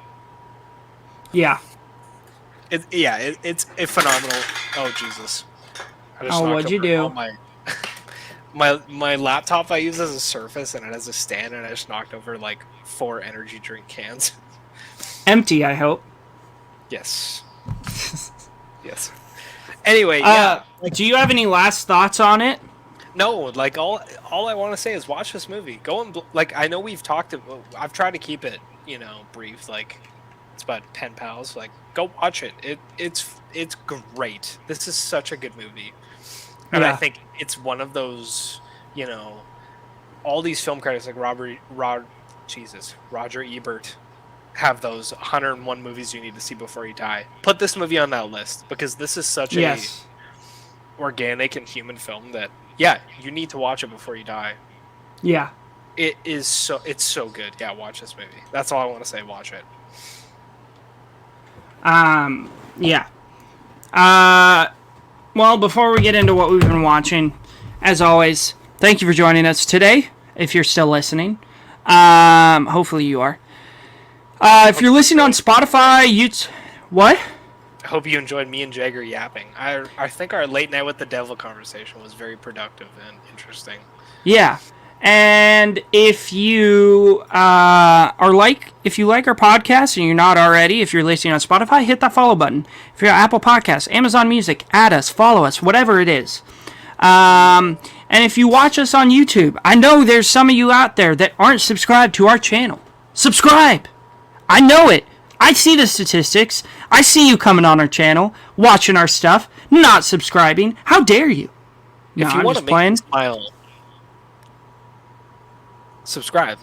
Yeah. It's a phenomenal. Oh, Jesus. What'd you do? My laptop I use as a surface, and it has a stand, and I just knocked over like 4 energy drink cans. Empty, I hope. Yes. Yes. Anyway, do you have any last thoughts on it? No, like all I want to say is watch this movie. Go and like, I know we've talked. I've tried to keep it, brief. Like, it's about pen pals. Like, go watch it. It's great. This is such a good movie, and I think it's one of those. All these film critics like Roger Ebert have those 101 movies you need to see before you die. Put this movie on that list, because this is such a organic and human film that. Yeah, you need to watch it before you die. Yeah. It's so good. Yeah, watch this movie. That's all I want to say. Watch it. Yeah. Well, before we get into what we've been watching, as always, thank you for joining us today, if you're still listening. Hopefully you are. If you're listening on Spotify, what? I hope you enjoyed me and Jagger yapping. I think our late night with the devil conversation was very productive and interesting. Yeah. And if you if you like our podcast and you're not already, if you're listening on Spotify, hit that follow button. If you're on Apple Podcasts, Amazon Music, add us, follow us, whatever it is. And if you watch us on YouTube, I know there's some of you out there that aren't subscribed to our channel. Subscribe! I know it. I see the statistics. I see you coming on our channel, watching our stuff, not subscribing. How dare you? If you want to make me smile, subscribe.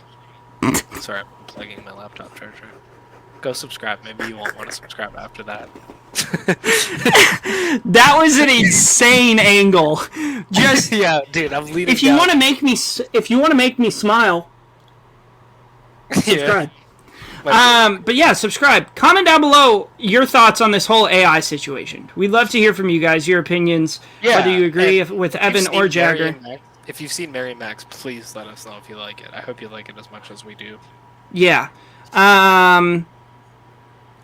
Sorry, I'm plugging my laptop charger. Go subscribe. Maybe you won't want to subscribe after that. That was an insane angle. Just yeah, dude. I'm leading. If you want to make me smile, subscribe. But yeah, subscribe. Comment down below your thoughts on this whole AI situation. We'd love to hear from you guys, your opinions, whether you agree with Evan or Jagger. If you've seen Mary Max, please let us know if you like it. I hope you like it as much as we do. Yeah.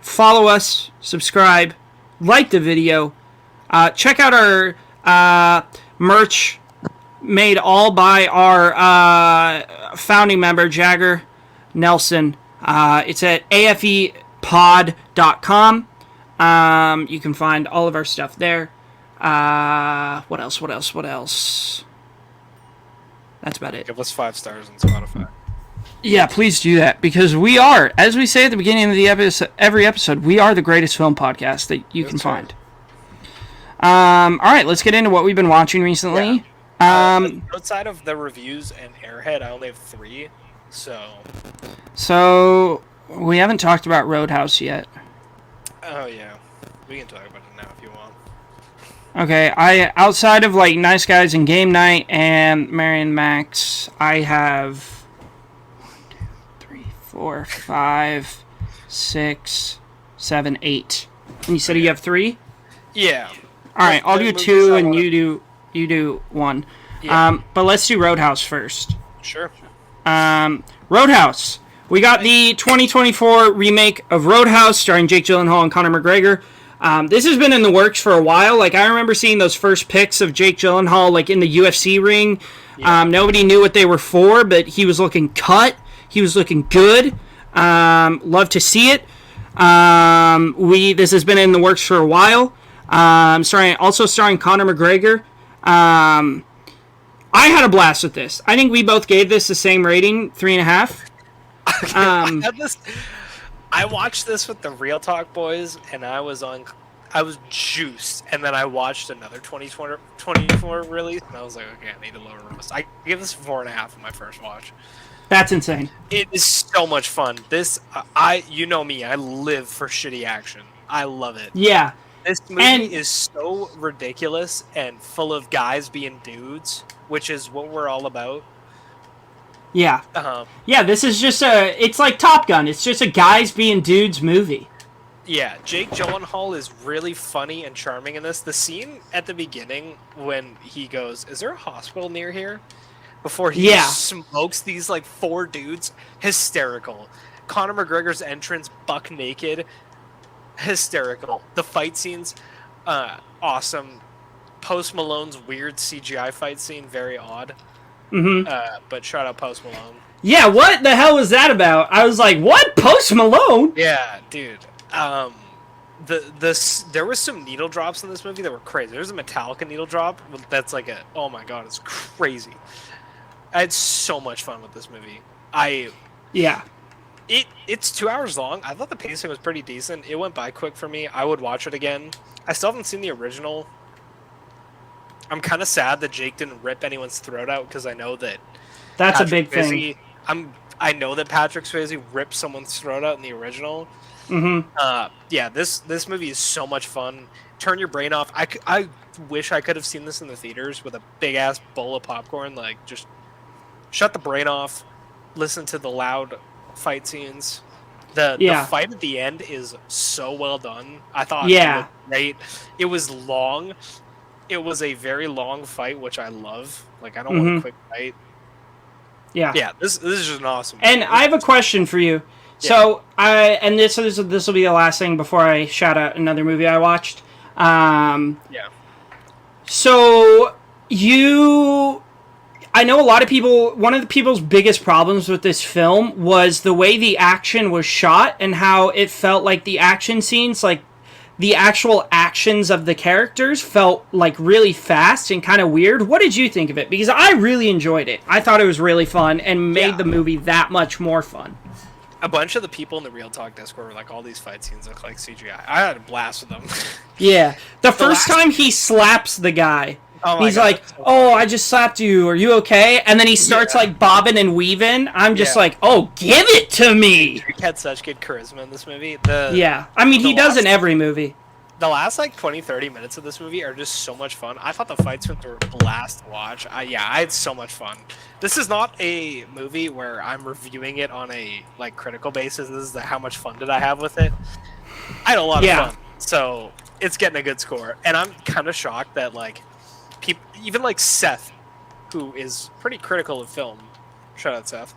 Follow us, subscribe, like the video. Check out our merch made all by our founding member, Jagger Nelson. It's at afepod.com. You can find all of our stuff there. What else? That's about it. Give us 5 stars on Spotify. Yeah, please do that, because we are, as we say at the beginning of the every episode, we are the greatest film podcast that you can find. All right, let's get into what we've been watching recently. Yeah. Outside of the reviews and Airhead, I only have 3. So we haven't talked about Roadhouse yet. Oh yeah, we can talk about it now if you want. Okay, outside of like Nice Guys and Game Night and Marion Max, I have 4, 5, 6, 7, 8. And you said you have 3? Yeah. All right, I'll do 2 and you do 1. Yeah. But let's do Roadhouse first. Sure. Roadhouse. We got the 2024 remake of Roadhouse starring Jake Gyllenhaal and Conor McGregor. This has been in the works for a while. Like, I remember seeing those first pics of Jake Gyllenhaal like in the UFC ring. Yeah. Nobody knew what they were for, but he was looking cut. He was looking good. Love to see it. This has been in the works for a while. Starring Conor McGregor. I had a blast with this. I think we both gave this the same rating, 3.5. I watched this with the Real Talk boys, and I was juiced, and then I watched another 2024 release, and I was like, okay, I need to lower this. I give this 4.5 on my first watch. That's insane. It is so much fun. You know me, I live for shitty action. I love it. Yeah. This movie is so ridiculous and full of guys being dudes, which is what we're all about. Yeah. Yeah, this is just it's like Top Gun. It's just a guys being dudes movie. Yeah, Jake Gyllenhaal is really funny and charming in this. The scene at the beginning when he goes, "Is there a hospital near here?" Before he smokes these like 4 dudes, hysterical. Conor McGregor's entrance, buck naked, hysterical. The fight scenes, awesome. Post Malone's weird CGI fight scene, very odd. Mm-hmm. But shout out Post Malone. Yeah, what the hell was that about? I was like, what? Post Malone? Yeah, dude. There was some needle drops in this movie that were crazy. There's a Metallica needle drop that's like oh my god, it's crazy. I had so much fun with this movie. It's 2 hours long. I thought the pacing was pretty decent. It went by quick for me. I would watch it again. I still haven't seen the original. I'm kind of sad that Jake didn't rip anyone's throat out because I know that that's a big thing. I know that Patrick Swayze ripped someone's throat out in the original. Mm-hmm. This movie is so much fun. Turn your brain off. I wish I could have seen this in the theaters with a big ass bowl of popcorn. Like, just shut the brain off. Listen to the loud fight scenes. The fight at the end is so well done. I thought it was great. It was long. It was a very long fight, which I love. Like, I don't want a quick fight. Yeah. This is just an awesome movie. And I have a question for you. So this will be the last thing before I shout out another movie I watched. So I know a lot of people. One of the people's biggest problems with this film was the way the action was shot and how it felt like the action scenes, like the actual actions of the characters, felt like really fast and kind of weird. What did you think of it? Because I really enjoyed it. I thought it was really fun and made the movie that much more fun. A bunch of the people in the Real Talk Discord were like, all these fight scenes look like CGI. I had a blast with them. Yeah. The first time he slaps the guy, he's like, "Oh, I just slapped you. Are you okay?" And then he starts like bobbing and weaving. I'm just like, "Oh, give it to me." Drake had such good charisma in this movie. I mean, he does in every movie. The last like 20-30 minutes of this movie are just so much fun. I thought the fight scenes were a blast to watch. I had so much fun. This is not a movie where I'm reviewing it on a like critical basis. This is how much fun did I have with it. I had a lot of fun. So it's getting a good score. And I'm kind of shocked that like people, even like Seth, who is pretty critical of film, shout out Seth,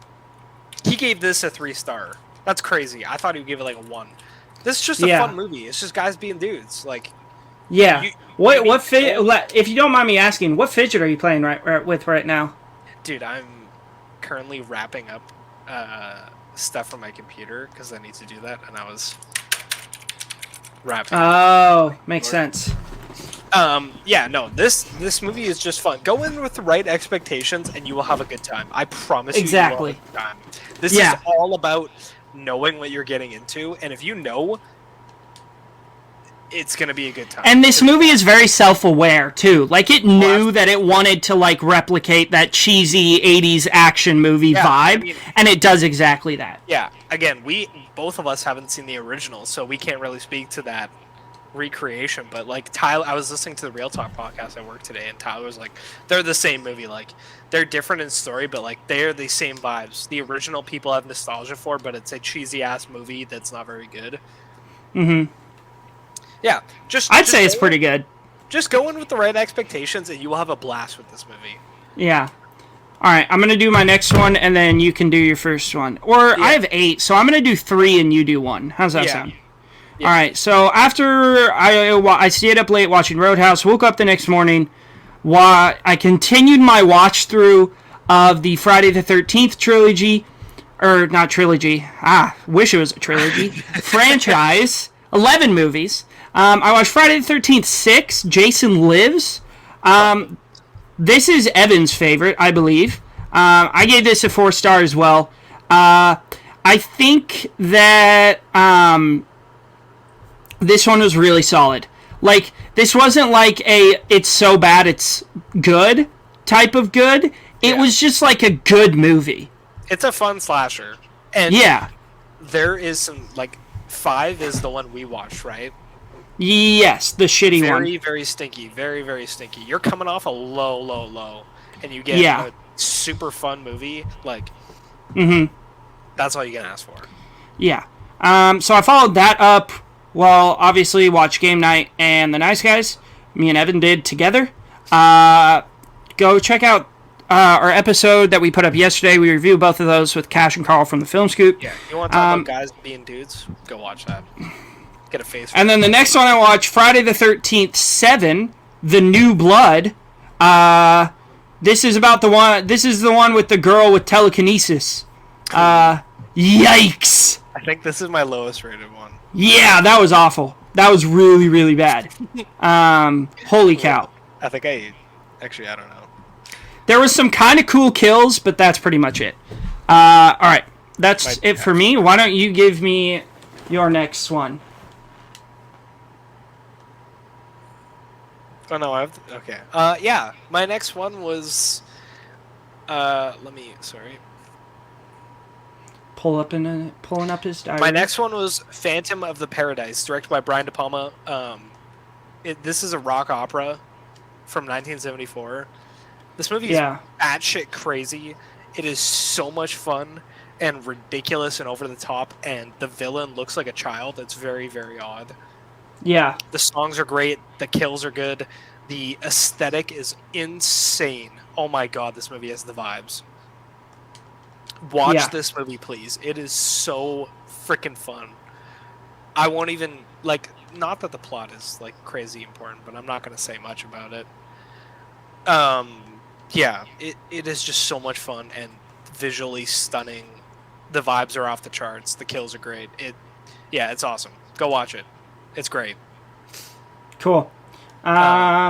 he gave this a 3-star. That's crazy. I thought he would give it like a 1. This is just a fun movie. It's just guys being dudes. Like, yeah. If you don't mind me asking, what fidget are you playing with right now? Dude, I'm currently wrapping up stuff from my computer because I need to do that, and I was wrapping. Oh, makes sense. Yeah, no, this movie is just fun. Go in with the right expectations, and you will have a good time. I promise you. Exactly. You will have a good time. This is all about knowing what you're getting into, and if you know, it's gonna be a good time. And this movie is very self-aware too. Like, it knew that it wanted to like replicate that cheesy '80s action movie vibe, and it does exactly that. Yeah. Again, both of us haven't seen the original, so we can't really speak to that recreation. But like Tyler, I was listening to the Real Talk podcast at work today, and Tyler was like, "They're the same movie. Like, they're different in story, but like they're the same vibes. The original people have nostalgia for, but it's a cheesy ass movie that's not very good." Mm-hmm. Yeah, I'd say it's pretty good. Just go in with the right expectations, and you will have a blast with this movie. Yeah. All right, I'm gonna do my next one, and then you can do your first one. Or I have 8, so I'm gonna do 3, and you do 1. How's that sound? Yeah. All right. So after I stayed up late watching Roadhouse, woke up the next morning. I continued my watch through of the Friday the 13th trilogy, or not trilogy. Wish it was a trilogy. Franchise. 11 movies. I watched Friday the 13th 6, Jason Lives. This is Evan's favorite, I believe. I gave this a 4-star as well. I think that this one was really solid. Like, this wasn't like it's so bad it's good type of good. It was just like a good movie. It's a fun slasher. And there is some, like, 5 is the one we watched, right? Yes, the shitty one. Very, very stinky. Very, very stinky. You're coming off a low, and you get a super fun movie. Like, that's all you can ask for. Yeah. So I followed that up. Well, obviously, watch Game Night and The Nice Guys. Me and Evan did together. Go check out our episode that we put up yesterday. We reviewed both of those with Cash and Carl from the Film Scoop. Yeah, you want to talk about guys being dudes? Go watch that. Get a face. And then the next one I watched, Friday the 13th 7, The New Blood. This is about the one. This is the one with the girl with telekinesis. Yikes! I think this is my lowest rated one. Yeah, that was awful. That was really, really bad. Holy cow! I think I don't know. There was some kind of cool kills, but that's pretty much it. All right, that's it for me. Why don't you give me your next one? Oh no, okay. Yeah, my next one was. Sorry. Pulling up his diary. My next one was Phantom of the Paradise, directed by Brian De Palma. This is a rock opera from 1974. This movie is batshit crazy. It is so much fun and ridiculous and over the top, and the villain looks like a child. It's very, very odd. Yeah. The songs are great. The kills are good. The aesthetic is insane. Oh my god, this movie has the vibes. Watch this movie, please. It is so freaking fun. I won't even, like, not that the plot is, like, crazy important, but I'm not going to say much about it. Yeah, it is just so much fun and visually stunning. The vibes are off the charts. The kills are great. It's awesome. Go watch it. It's great. Cool. All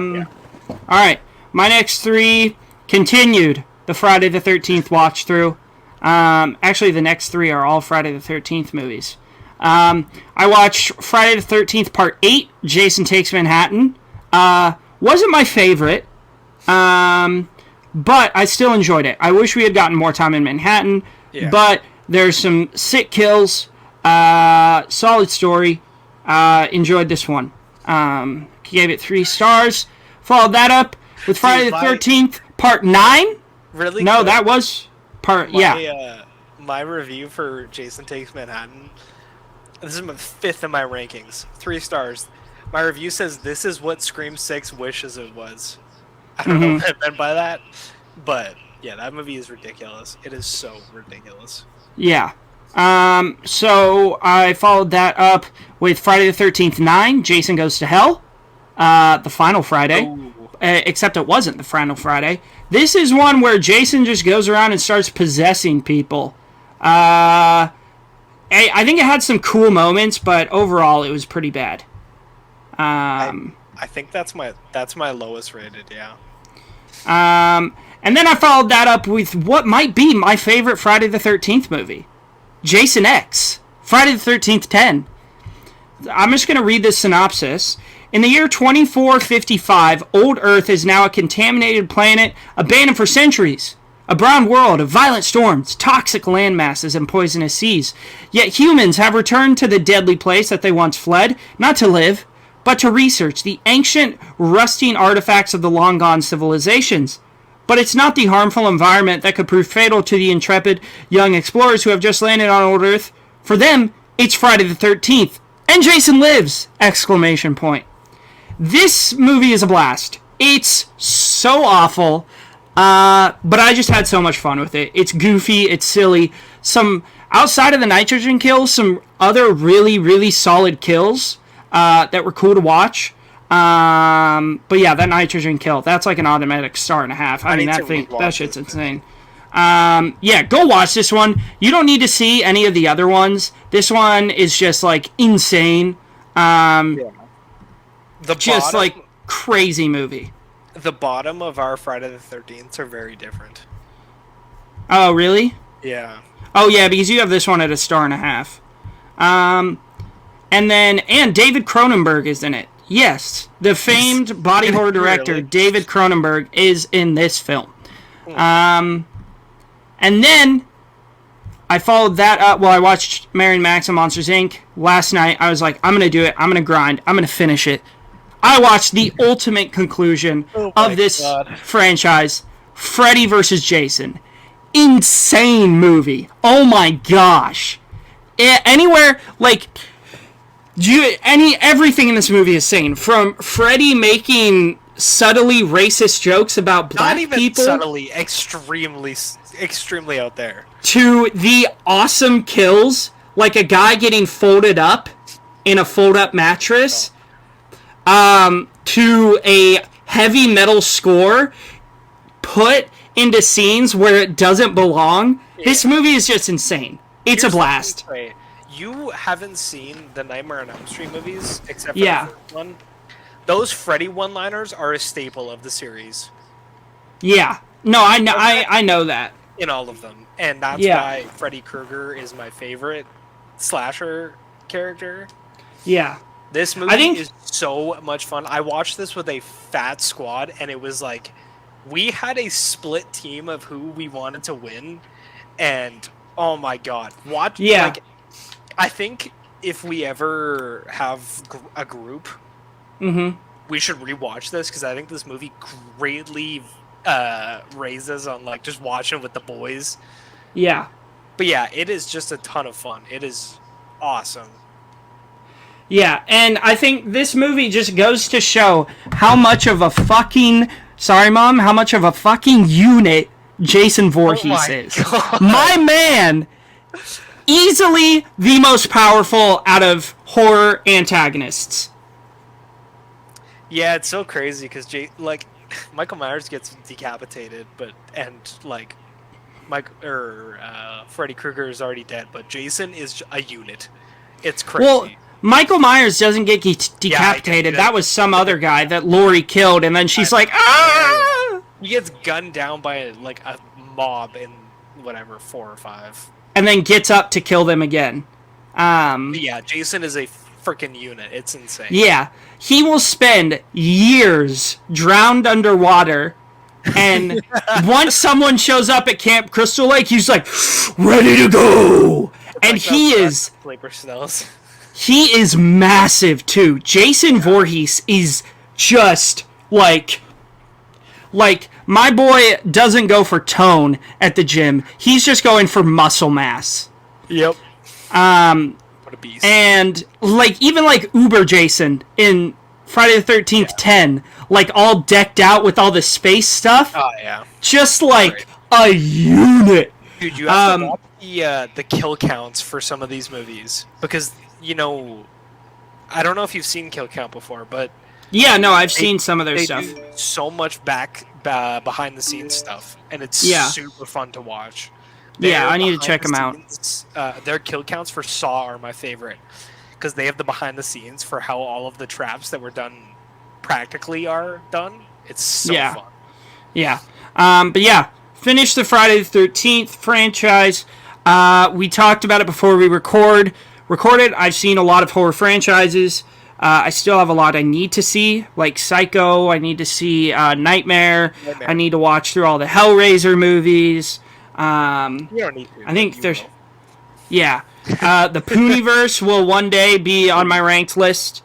right. My next 3 continued the Friday the 13th watch through. Actually, the next 3 are all Friday the 13th movies. I watched Friday the 13th Part 8, Jason Takes Manhattan. Wasn't my favorite, but I still enjoyed it. I wish we had gotten more time in Manhattan, but there's some sick kills, solid story. Enjoyed this one. Gave it 3 stars. Followed that up with Friday the 13th Part 9. Really? No, that was part. My review for Jason Takes Manhattan. This is my 5th in my rankings. 3 stars. My review says this is what Scream 6 wishes it was. I don't know what I meant by that. But yeah, that movie is ridiculous. It is so ridiculous. Yeah. So I followed that up with Friday the 13th 9, Jason Goes to Hell, the final Friday. Except it wasn't the final Friday. This is one where Jason just goes around and starts possessing people. I think it had some cool moments, but overall it was pretty bad. I think that's my lowest rated, yeah. And then I followed that up with what might be my favorite Friday the 13th movie. Jason X. Friday the 13th 10. I'm just going to read this synopsis. In the year 2455, Old Earth is now a contaminated planet abandoned for centuries. A brown world of violent storms, toxic land masses, and poisonous seas. Yet humans have returned to the deadly place that they once fled, not to live, but to research the ancient, rusting artifacts of the long-gone civilizations. But it's not the harmful environment that could prove fatal to the intrepid young explorers who have just landed on Old Earth. For them, it's Friday the 13th. And Jason lives! Exclamation point. This movie is a blast. It's so awful, but I just had so much fun with it. It's goofy, it's silly. Outside of the nitrogen kills, some other really, really solid kills that were cool to watch. But yeah, that nitrogen kill, that's like an automatic star and a half. I mean, that shit's insane. Yeah, go watch this one. You don't need to see any of the other ones. This one is just like insane. Like crazy movie. The bottom of our Friday the 13th are very different. Oh, really? Yeah. Oh, yeah, because you have this one at a star and a half. And David Cronenberg is in it. Yes, the famed body horror director really? David Cronenberg is in this film. And then I followed that up. Well, I watched Mary and Max and Monsters, Inc. last night. I was like, I'm going to do it. I'm going to grind. I'm going to finish it. I watched the ultimate conclusion of this franchise, Freddy vs. Jason. Insane movie. Oh my gosh. Anywhere, like, everything in this movie is insane. From Freddy making subtly racist jokes about black people. Not even subtly, extremely out there. To the awesome kills, like a guy getting folded up in a fold-up mattress. To a heavy metal score put into scenes where it doesn't belong. Yeah. This movie is just insane. It's a blast. You haven't seen the Nightmare on Elm Street movies, except for the first one. Those Freddy one-liners are a staple of the series. Yeah. No, I know that. In all of them. And that's why Freddy Krueger is my favorite slasher character. Yeah. This movie is so much fun. I watched this with a fat squad, and it was like, we had a split team of who we wanted to win, and oh my god. I think if we ever have a group, we should rewatch this, because I think this movie greatly raises on like just watching with the boys. Yeah. But yeah, it is just a ton of fun. It is awesome. Yeah, and I think this movie just goes to show how much of a fucking... Sorry, Mom. How much of a fucking unit Jason Voorhees is. God. My man! Easily the most powerful out of horror antagonists. Yeah, it's so crazy, because Michael Myers gets decapitated, Freddy Krueger is already dead, but Jason is a unit. It's crazy. Well, Michael Myers doesn't get decapitated. That was some other guy that Laurie killed, and then she's like, ah! He gets gunned down by a mob in 4 or 5. And then gets up to kill them again. Yeah, Jason is a freaking unit. It's insane. Yeah. He will spend years drowned underwater, and once someone shows up at Camp Crystal Lake, he's like, ready to go! And he is... He is massive, too. Jason Voorhees is just, like, my boy doesn't go for tone at the gym. He's just going for muscle mass. Yep. What a beast. And, even Uber Jason in Friday the 13th 10, like all decked out with all the space stuff. Oh yeah, just like a unit. dude. You have to watch the kill counts for some of these movies because I don't know if you've seen kill count before, but yeah, no, I've seen some of their stuff. Do so much behind the scenes stuff, and it's super fun to watch. I need to check them out. Their kill counts for Saw are my favorite because they have the behind the scenes for how all of the traps that were done practically are done. It's so fun. Yeah. But yeah, finish the Friday the 13th franchise. We talked about it before we recorded. I've seen a lot of horror franchises. I still have a lot I need to see, like Psycho. I need to see Nightmare. I need to watch through all the Hellraiser movies. You don't need to. I think there's... Will. Yeah. The Pooniverse will one day be on my ranked list.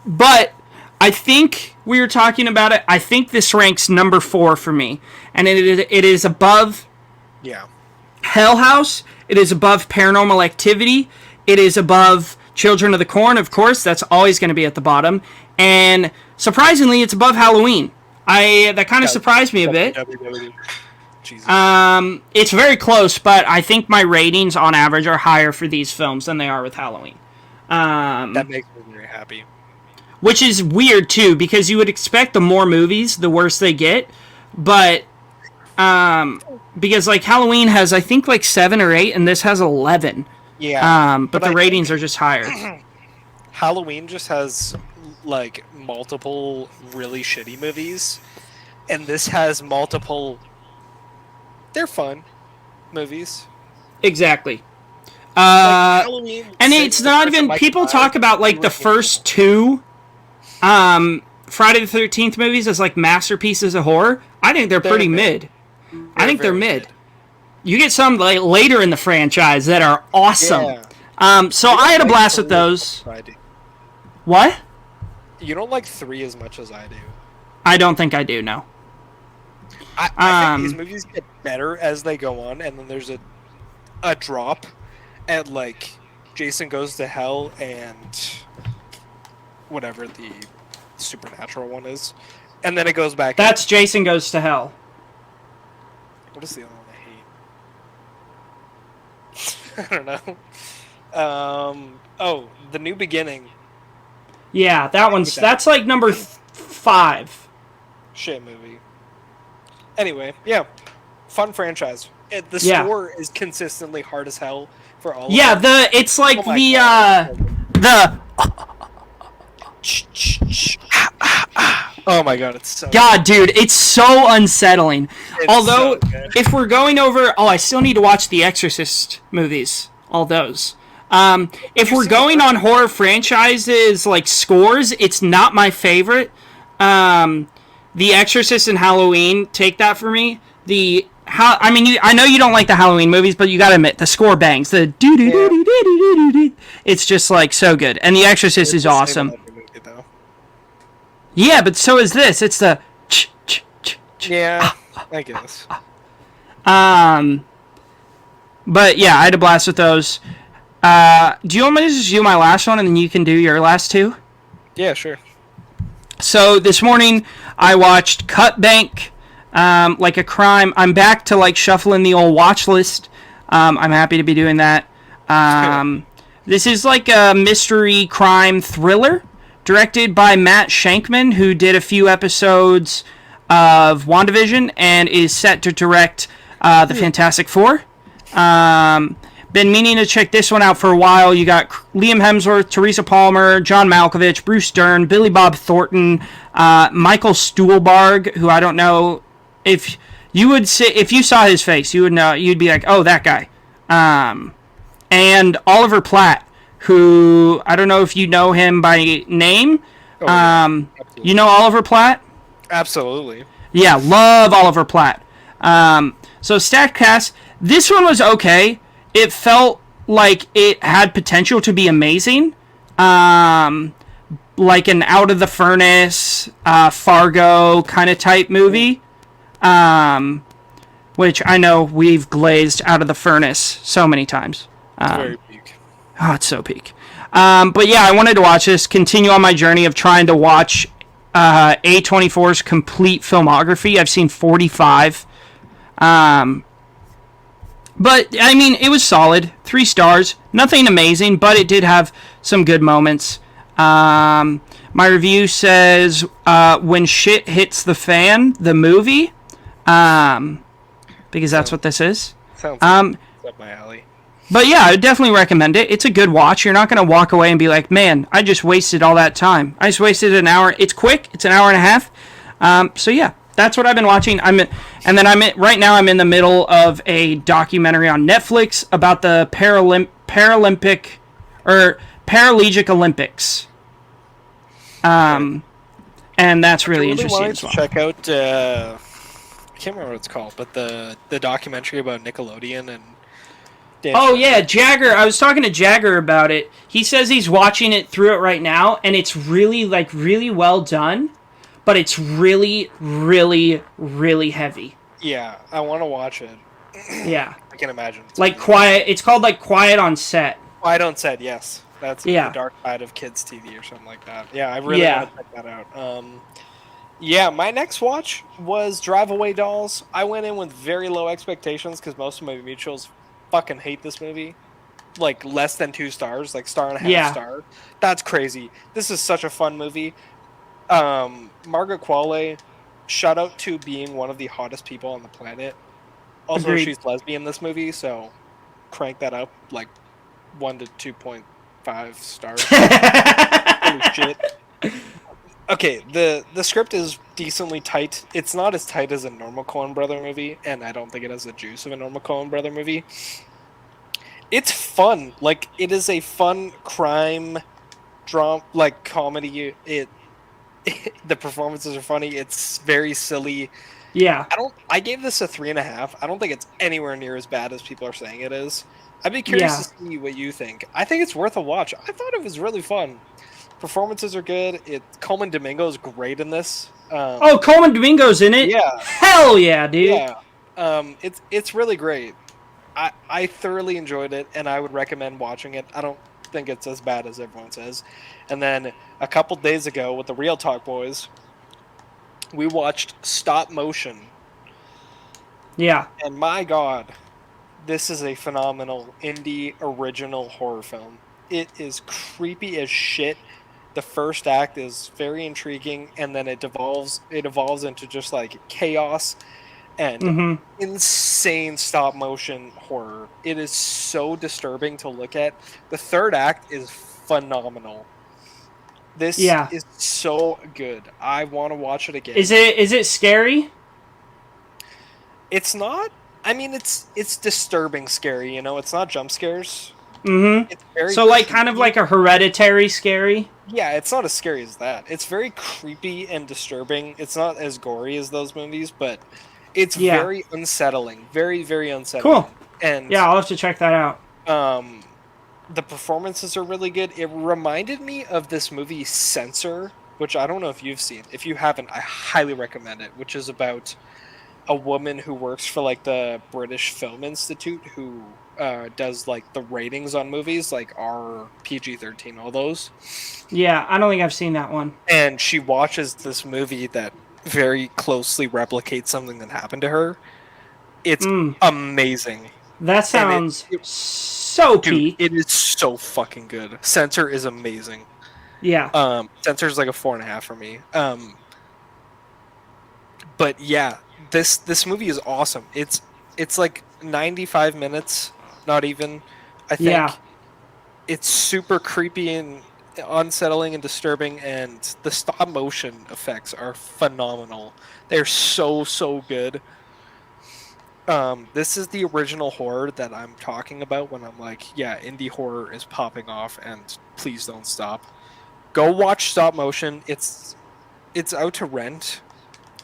But I think we were talking about it. I think this ranks number 4 for me. And it is above Hell House. It is above Paranormal Activity. It is above Children of the Corn, of course. That's always going to be at the bottom. And surprisingly, it's above Halloween. That kind of surprised me a bit. It's very close, but I think my ratings on average are higher for these films than they are with Halloween. That makes me very happy. Which is weird, too, because you would expect the more movies, the worse they get. But, because, like, Halloween has, I think, like, 7 or 8, and this has 11. Yeah. But the ratings are just higher. Halloween just has, like, multiple really shitty movies, and this has multiple... They're fun movies. Exactly. Halloween, and it's not even... People talk about, like, the first 2... Friday the 13th movies as like masterpieces of horror. I think they're pretty mid. I think they're mid. You get some like later in the franchise that are awesome. Yeah. So I had a blast with those. What? You don't like 3 as much as I do. I don't think I do, no. I think these movies get better as they go on, and then there's a drop at like Jason Goes to Hell and whatever the supernatural one is, and then it goes back. That's Jason Goes to Hell. What is the other one I hate? I don't know. The New Beginning. Yeah, that's like number 5. Shit movie. Anyway, yeah, fun franchise. The score is consistently hard as hell for all. Yeah, of them. It's like Oh my god, it's so God, dude, it's so unsettling. Although, if we're going over... I still need to watch the Exorcist movies. All those. If we're going on horror franchises, like, scores, it's not my favorite. The Exorcist and Halloween take that for me. I know you don't like the Halloween movies, but you gotta admit, the score bangs. The do-do-do-do-do-do-do-do. It's just, like, so good. And the Exorcist is awesome. Yeah, but so is this. It's the yeah, I guess. But yeah, I had a blast with those. Do you want me to just do my last one and then you can do your last 2? Yeah, sure. So this morning I watched Cut Bank, Like a Crime. I'm back to like shuffling the old watch list. I'm happy to be doing that. This is like a mystery crime thriller. Directed by Matt Shankman, who did a few episodes of WandaVision and is set to direct the Fantastic Four. Been meaning to check this one out for a while. You got Liam Hemsworth, Teresa Palmer, John Malkovich, Bruce Dern, Billy Bob Thornton, Michael Stuhlbarg, who I don't know if you would say, if you saw his face, you would know, you'd be like, oh, that guy. And Oliver Platt, who I don't know if you know him by name. You know Oliver Platt? Absolutely. Yeah, love Oliver Platt. So stacked cast. This one was okay. It felt like it had potential to be amazing. Like an Out of the Furnace, Fargo kind of type movie. Which I know we've glazed Out of the Furnace so many times. Very big. Oh, it's so peak. But yeah, I wanted to watch this, continue on my journey of trying to watch A24's complete filmography. I've seen 45. But, I mean, it was solid. 3 stars. Nothing amazing, but it did have some good moments. My review says, When Shit Hits the Fan, the movie. Because that's what this is. Sounds like up my alley. But yeah, I would definitely recommend it. It's a good watch. You're not going to walk away and be like, man, I just wasted all that time. I just wasted an hour. It's quick. It's an hour and a half. So yeah, that's what I've been watching. Right now I'm in the middle of a documentary on Netflix about the Paralympic Olympics. And that's really interesting as well. Check out, I can't remember what it's called, but the documentary about Nickelodeon and Oh yeah, Jagger. I was talking to Jagger about it. He says he's watching it through it right now, and it's really really well done, but it's really heavy. Yeah, I want to watch it. Yeah, I can imagine. Like Quiet. It's called like Quiet on Set. Quiet on Set. Yes, that's the dark side of kids' TV or something like that. Yeah, I really want to check that out. Yeah, my next watch was Drive Away Dolls. I went in with very low expectations because most of my mutuals fucking hate this movie. Like less than 2 stars, like star and a half star. That's crazy. This is such a fun movie. Margaret Qualley, shout out to being one of the hottest people on the planet. Also, Agreed. She's lesbian in this movie, so crank that up like 1 to 2.5 stars. Holy shit. Okay, the script is decently tight. It's not as tight as a normal Coen Brother movie, and I don't think it has the juice of a normal Coen Brother movie. It's fun. Like, it is a fun crime drama, like comedy. The performances are funny. It's very silly. Yeah. I gave this a 3.5. I don't think it's anywhere near as bad as people are saying it is. I'd be curious to see what you think. I think it's worth a watch. I thought it was really fun. Performances are good. Coleman Domingo is great in this. Coleman Domingo's in it? Yeah. Hell yeah, dude. Yeah. It's really great. I thoroughly enjoyed it, and I would recommend watching it. I don't think it's as bad as everyone says. And then a couple days ago with the Real Talk Boys, we watched Stop Motion. Yeah. And my God, this is a phenomenal indie original horror film. It is creepy as shit. The first act is very intriguing, and then it evolves into just like chaos and insane stop motion horror. It is so disturbing to look at. The third act is phenomenal. This is so good. I want to watch it again. Is it scary? It's not. I mean, it's disturbing scary. You know, it's not jump scares. Mm-hmm. It's very so like creepy. kind of like a Hereditary scary. Yeah, it's not as scary as that. It's very creepy and disturbing. It's not as gory as those movies, but it's very unsettling. Very, very unsettling. Cool. And yeah, I'll have to check that out. The performances are really good. It reminded me of this movie Censor, which I don't know if you've seen. If you haven't, I highly recommend it, which is about a woman who works for like the British Film Institute who does like the ratings on movies, like R, PG-13, all those. Yeah, I don't think I've seen that one. And she watches this movie that very closely replicates something that happened to her. It's amazing. That sounds so peak. It is so fucking good. Censor is amazing. Yeah. Censor is like a 4.5 for me. But yeah, this movie is awesome. It's like 95 minutes, not even. I think. Yeah. It's super creepy and unsettling and disturbing, and the stop motion effects are phenomenal. They're so good. This is the original horror that I'm talking about when I'm like, yeah, indie horror is popping off, and please don't stop. Go watch Stop Motion. It's out to rent,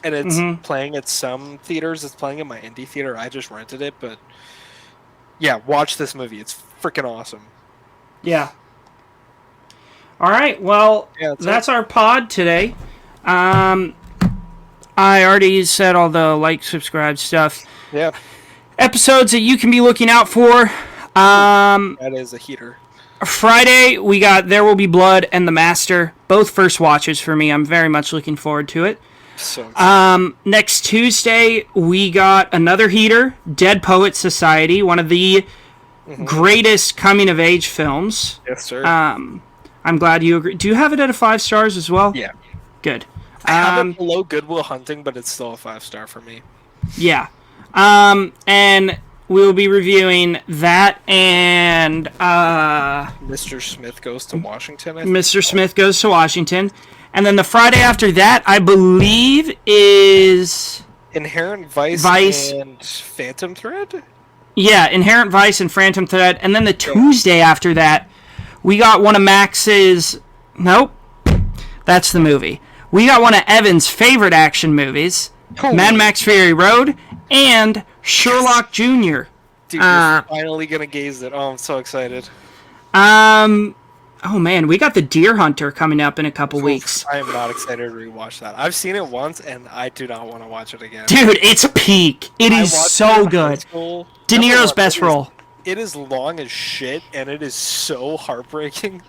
and it's playing at some theaters. It's playing in my indie theater. I just rented it, but yeah, watch this movie. It's freaking awesome. Yeah. All right. Well, that's our pod today. I already said all the like, subscribe stuff. Yeah. Episodes that you can be looking out for. That is a heater. Friday, we got There Will Be Blood and The Master. Both first watches for me. I'm very much looking forward to it. So excited. Next Tuesday, we got another heater, Dead Poets Society, one of the greatest coming-of-age films. Yes, sir. I'm glad you agree. Do you have it at a 5 stars as well? Yeah. Good. I have it below Goodwill Hunting, but it's still a 5-star for me. Yeah. And we'll be reviewing that and Mr. Smith Goes to Washington. Mr. Smith Goes to Washington. And then the Friday after that, I believe, is... Inherent Vice and Phantom Thread? Yeah, Inherent Vice and Phantom Thread. And then the Tuesday after that, we got one of Max's... Nope. That's the movie. We got one of Evan's favorite action movies, Mad Max Fury Road, and Sherlock Jr. Dude, you're finally going to gaze it. Oh, I'm so excited. Oh, man, we got The Deer Hunter coming up in a couple weeks. I am not excited to rewatch that. I've seen it once, and I do not want to watch it again. Dude, it's peak. It is so good. De Niro's best role. It is long as shit, and it is so heartbreaking.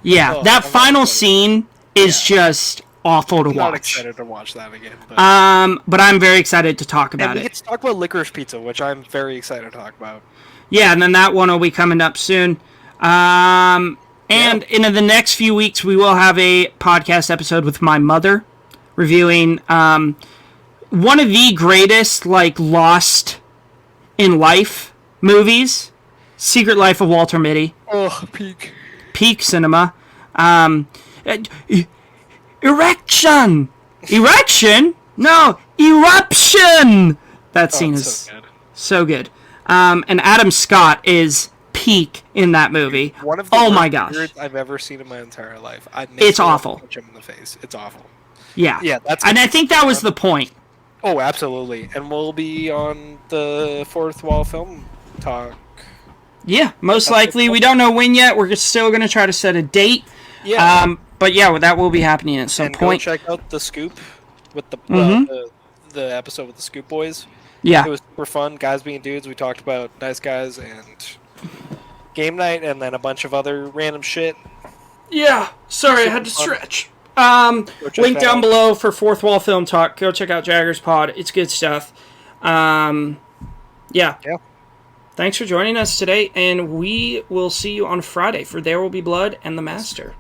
Yeah, that final scene is just awful to I'm not watch. excited to watch that again. But I'm very excited to talk about and we it. get to talk about Licorice Pizza, which I'm very excited to talk about. Yeah, and then that one will be coming up soon. And in the next few weeks, we will have a podcast episode with my mother, reviewing one of the greatest, lost in life movies, Secret Life of Walter Mitty. Oh, peak. Peak cinema. Erection! Erection? No, eruption! That scene is so good. And Adam Scott is peak in that movie. One of the worst words I've ever seen in my entire life. It's awful. Punch him in the face. It's awful. Yeah. Yeah, and I think that was the point. Oh, absolutely. And we'll be on the Fourth Wall Film Talk. Yeah, most likely. We don't know when yet. We're still going to try to set a date. Yeah. But yeah, that will be happening at some point. Go check out The Scoop with the episode with the Scoop Boys. Yeah. It was super fun. Guys being dudes. We talked about Nice Guys and Game Night and then a bunch of other random shit. Yeah. Sorry, I had to stretch. Link down below for Fourth Wall Film Talk. Go check out Jagger's pod. It's good stuff. Yeah. Thanks for joining us today, and we will see you on Friday for There Will Be Blood and The Master.